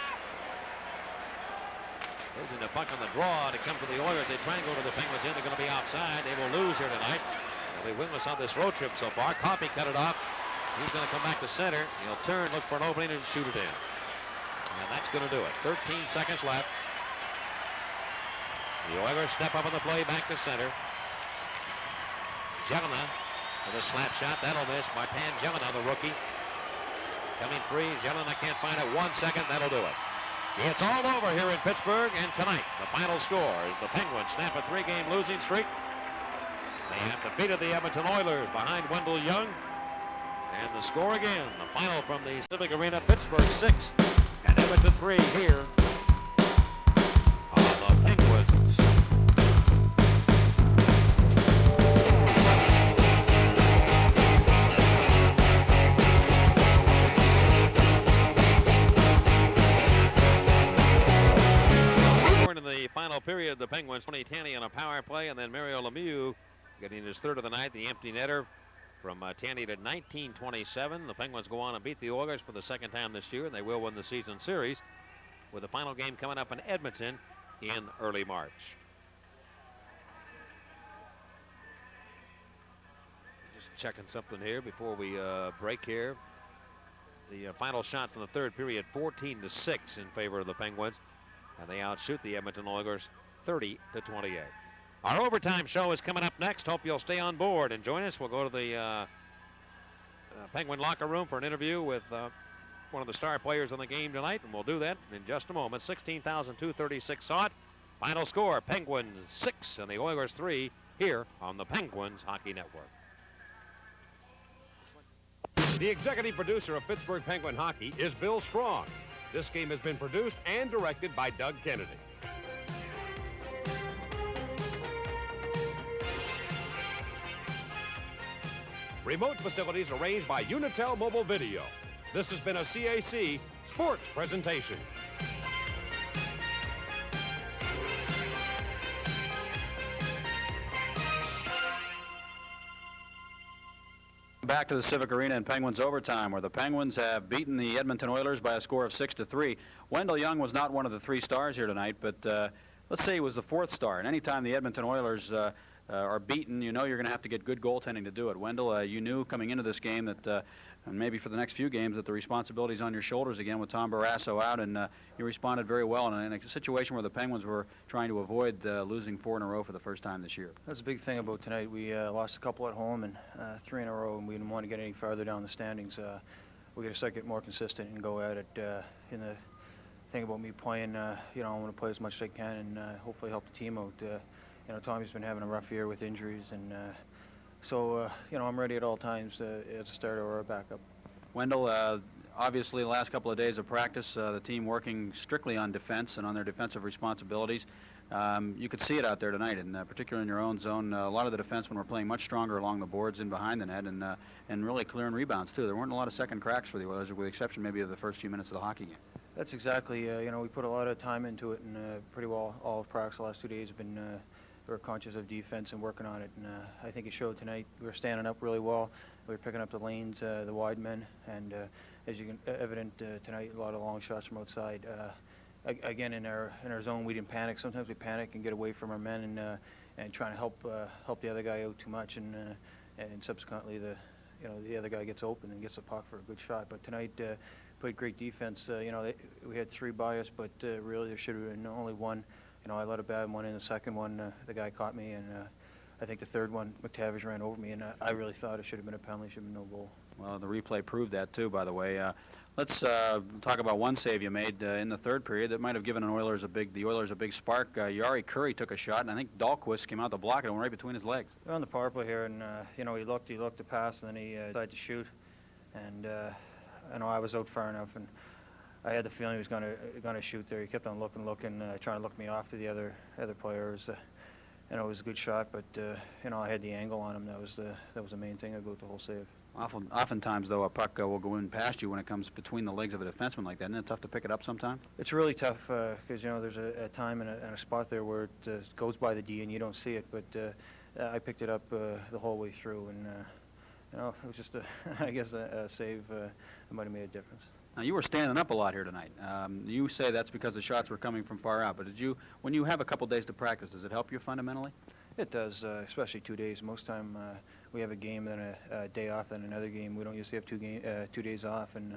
Speaker 3: losing the puck on the draw to come to the Oilers. They try and go to the Penguins in. They're going to be outside. They will lose here tonight. They'll be winless on this road trip so far. Coffey cut it off. He's going to come back to center. He'll turn, look for an opening, and shoot it in. And that's going to do it. 13 seconds left. The Oilers step up on the play, back to center. Jelena with a slap shot. That'll miss. Martin Jelena, the rookie. Coming free. Jelena can't find it. 1 second. That'll do it. It's all over here in Pittsburgh. And tonight, the final score is the Penguins snap a 3-game losing streak. They have defeated the Edmonton Oilers behind Wendell Young. And the score again, the final from the Civic Arena, Pittsburgh 6 and Edmonton 3 here on the Penguins. In the final period, the Penguins, Tony Tanney on a power play, and then Mario Lemieux getting his third of the night, the empty netter. From Tanney to 19:27, the Penguins go on and beat the Oilers for the second time this year, and they will win the season series with the final game coming up in Edmonton in early March. Just checking something here before we break here. The final shots in the third period, 14-6 in favor of the Penguins, and they outshoot the Edmonton Oilers 30-28. Our overtime show is coming up next. Hope you'll stay on board and join us. We'll go to the Penguin locker room for an interview with one of the star players on the game tonight, and we'll do that in just a moment. 16,236 saw it. Final score, Penguins 6 and the Oilers 3 here on the Penguins Hockey Network.
Speaker 1: The executive producer of Pittsburgh Penguin Hockey is Bill Strong. This game has been produced and directed by Doug Kennedy. Remote facilities arranged by Unitel Mobile Video. This has been a CAC Sports presentation.
Speaker 2: Back to the Civic Arena in Penguins overtime, where the Penguins have beaten the Edmonton Oilers by a score of 6-3. Wendell Young was not one of the 3 stars here tonight, but let's say he was the 4th star. And anytime the Edmonton Oilers are beaten, you know you're going to have to get good goaltending to do it. Wendell, you knew coming into this game that, and maybe for the next few games, that the responsibility is on your shoulders again with Tom Barrasso out, and you responded very well in a situation where the Penguins were trying to avoid losing 4 in a row for the first time this year.
Speaker 7: That's a big thing about tonight. We lost a couple at home and 3 in a row, and we didn't want to get any farther down the standings.
Speaker 8: we got to start getting more consistent and go at it. In the thing about me playing, you know, I want to play as much as I can and hopefully help the team out. You know, Tommy's been having a rough year with injuries, and so you know, I'm ready at all times as a starter or a backup.
Speaker 2: Wendell, obviously the last couple of days of practice, the team working strictly on defense and on their defensive responsibilities. You could see it out there tonight, and particularly in your own zone. A lot of the defensemen were playing much stronger along the boards in behind the net, and really clearing rebounds too. There weren't a lot of second cracks for the Oilers, with the exception maybe of the first few minutes of the hockey game.
Speaker 8: That's exactly. You know, we put a lot of time into it, and pretty well all of practice the last 2 days have been. We're conscious of defense and working on it, and I think it showed tonight. We were standing up really well. We were picking up the lanes, the wide men, and as you can evident tonight, a lot of long shots from outside. Again, in our zone, we didn't panic. Sometimes we panic and get away from our men and trying to help the other guy out too much, and subsequently the other guy gets open and gets the puck for a good shot. But tonight played great defense. You know, we had 3 by us, but really there should have been only 1. You know, I let a bad one in. The second one, the guy caught me, and I think the third one, McTavish ran over me, and I really thought it should have been a penalty, should have been no goal.
Speaker 2: Well, the replay proved that too, by the way. Let's talk about one save you made in the third period that might have given the Oilers a big spark. Yari Curry took a shot, and I think Dahlquist came out to block it and went right between his legs.
Speaker 8: We're on the power play here, and you know, he looked to pass, and then he decided to shoot, and I know I was out far enough, and I had the feeling he was going to shoot there. He kept on looking, trying to look me off to the other players. You know, it was a good shot, but you know, I had the angle on him. That was the main thing. I go with the whole save.
Speaker 2: Oftentimes, though, a puck will go in past you when it comes between the legs of a defenseman like that. Isn't it tough to pick it up sometime?
Speaker 8: It's really tough because you know, there's a time and a spot there where it goes by the D and you don't see it. But I picked it up the whole way through, and you know, it was just I guess a save that might have made a difference.
Speaker 2: Now, you were standing up a lot here tonight. You say that's because the shots were coming from far out, but when you have a couple days to practice, does it help you fundamentally?
Speaker 8: It does, especially 2 days. Most time we have a game, then a day off, then another game. We don't usually have 2 days off, and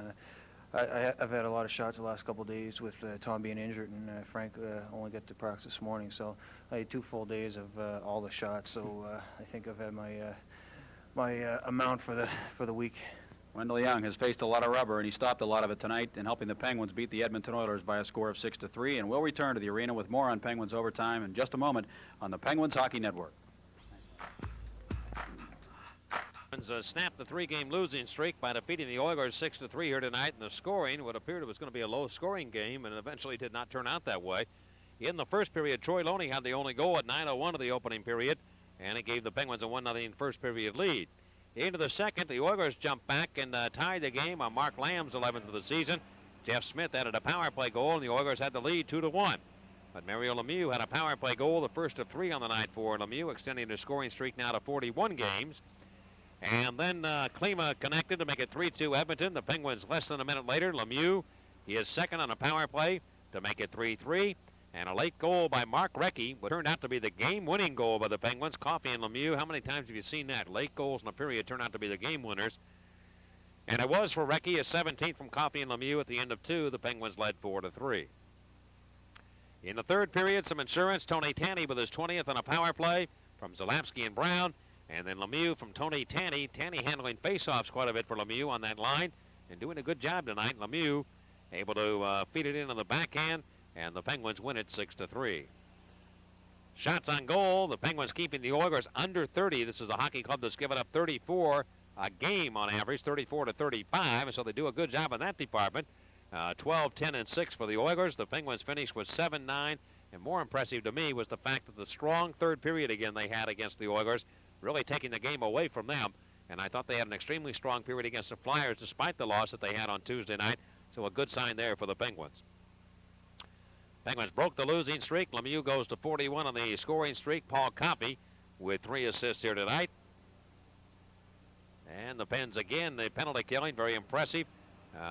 Speaker 8: I've had a lot of shots the last couple days with Tom being injured, and Frank only got to practice this morning, so I had 2 full days of all the shots. So I think I've had my amount for the week.
Speaker 2: Wendell Young has faced a lot of rubber, and he stopped a lot of it tonight in helping the Penguins beat the Edmonton Oilers by a score of 6-3. And we'll return to the arena with more on Penguins Overtime in just a moment on the Penguins Hockey Network.
Speaker 3: Penguins snapped the 3-game losing streak by defeating the Oilers 6-3 here tonight, and the scoring would appear it was going to be a low-scoring game, and eventually did not turn out that way. In the first period, Troy Loney had the only goal at 9:01 of the opening period, and it gave the Penguins a 1-0 first period lead. Into the second, the Oilers jumped back and tied the game on Mark Lamb's 11th of the season. Jeff Smith added a power play goal, and the Oilers had the lead 2-1. But Mario Lemieux had a power play goal, the first of 3 on the night for Lemieux, extending their scoring streak now to 41 games. And then Klima connected to make it 3-2 Edmonton. The Penguins less than a minute later. Lemieux, he is second on a power play to make it 3-3. And a late goal by Mark Recchi, what turned out to be the game-winning goal by the Penguins. Coffey and Lemieux, how many times have you seen that? Late goals in a period turn out to be the game winners. And it was for Recchi, a 17th from Coffey and Lemieux at the end of 2. The Penguins led 4-3. In the third period, some insurance. Tony Tanny with his 20th on a power play from Zalapsky and Brown. And then Lemieux from Tony Tanny. Tanny handling faceoffs quite a bit for Lemieux on that line and doing a good job tonight. Lemieux able to feed it in on the backhand. And the Penguins win it 6-3. Shots on goal, the Penguins keeping the Oilers under 30. This is a hockey club that's given up 34 a game on average, 34-35, and so they do a good job in that department. 12, 10, and 6 for the Oilers. The Penguins finished with 7-9, and more impressive to me was the fact that the strong third period again they had against the Oilers, really taking the game away from them. And I thought they had an extremely strong period against the Flyers despite the loss that they had on Tuesday night, so a good sign there for the Penguins. Penguins broke the losing streak. Lemieux goes to 41 on the scoring streak. Paul Coffey with 3 assists here tonight. And the Pens again, the penalty killing, very impressive.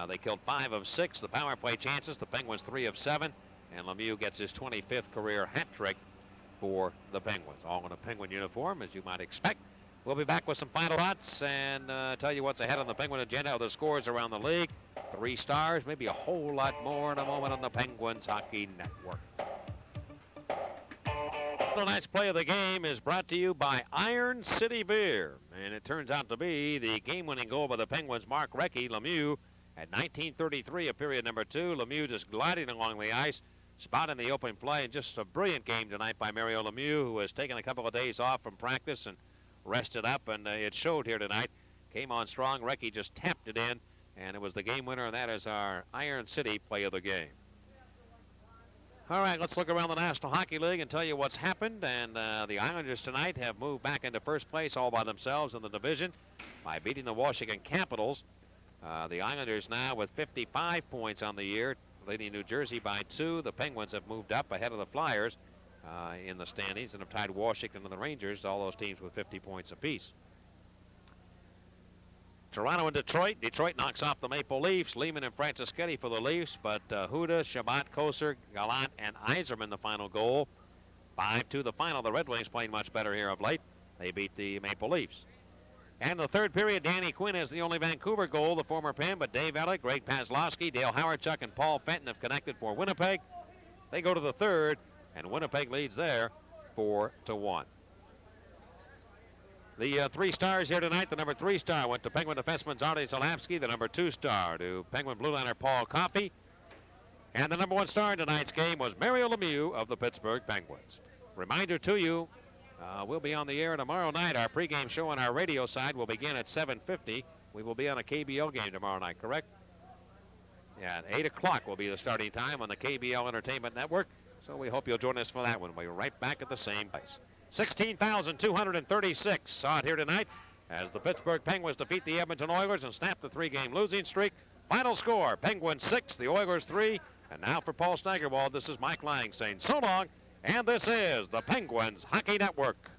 Speaker 3: They killed 5 of 6. The power play chances, the Penguins 3 of 7. And Lemieux gets his 25th career hat trick for the Penguins. All in a Penguin uniform, as you might expect. We'll be back with some final thoughts and tell you what's ahead on the Penguin agenda, the scores around the league. 3 stars, maybe a whole lot more in a moment on the Penguins Hockey Network. Tonight's play of the game is brought to you by Iron City Beer. And it turns out to be the game-winning goal by the Penguins, Mark Recchi. Lemieux At 19:33 of period number 2, Lemieux just gliding along the ice, spot in the open play, and just a brilliant game tonight by Mario Lemieux, who has taken a couple of days off from practice and rested up, and it showed here tonight. Came on strong. Recchi just tapped it in, and it was the game winner, and that is our Iron City play of the game. All right, let's look around the National Hockey League and tell you what's happened. And the Islanders tonight have moved back into first place all by themselves in the division by beating the Washington Capitals. The Islanders now with 55 points on the year, leading New Jersey by 2. The Penguins have moved up ahead of the Flyers in the standings and have tied Washington and the Rangers, all those teams with 50 points apiece. Toronto and Detroit. Detroit knocks off the Maple Leafs. Lehman and Francischetti for the Leafs, but Huda, Shabbat, Koser, Gallant, and Yzerman the final goal. 5-2 the final. The Red Wings playing much better here of late. They beat the Maple Leafs. And the third period, Danny Quinn has the only Vancouver goal, the former Penn, but Dave Elliott, Greg Paslowski, Dale Howardchuk, and Paul Fenton have connected for Winnipeg. They go to the third, and Winnipeg leads there 4-1. The 3 stars here tonight, the number 3 star went to Penguin defenseman Artie Zalapsky, the number 2 star to Penguin blue liner Paul Coffey, and the number 1 star in tonight's game was Mario Lemieux of the Pittsburgh Penguins. Reminder to you, we'll be on the air tomorrow night. Our pregame show on our radio side will begin at 7:50. We will be on a KBL game tomorrow night, correct? Yeah, at 8 o'clock will be the starting time on the KBL Entertainment Network, so we hope you'll join us for that one. We'll be right back at the same place. 16,236 saw it here tonight as the Pittsburgh Penguins defeat the Edmonton Oilers and snap the 3-game losing streak. Final score, Penguins 6, the Oilers 3. And now for Paul Steigerwald, this is Mike Lang saying so long, and this is the Penguins Hockey Network.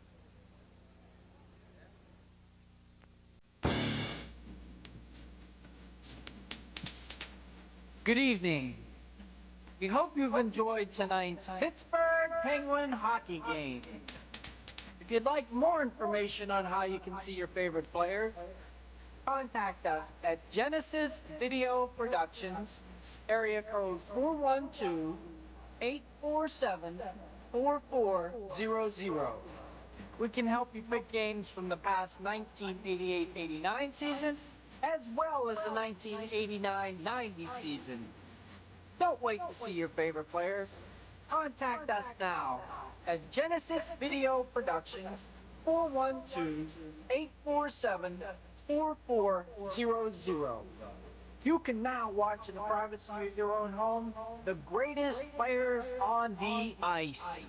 Speaker 9: Good evening. We hope you've enjoyed tonight's Pittsburgh Penguin hockey game. If you'd like more information on how you can see your favorite player, contact us at Genesis Video Productions, area code 412-847-4400. We can help you pick games from the past 1988-89 season, as well as the 1989-90 season. Don't wait to see your favorite players. Contact us now at Genesis Video Productions, 412-847-4400. You can now watch in the privacy of your own home the greatest players on the ice.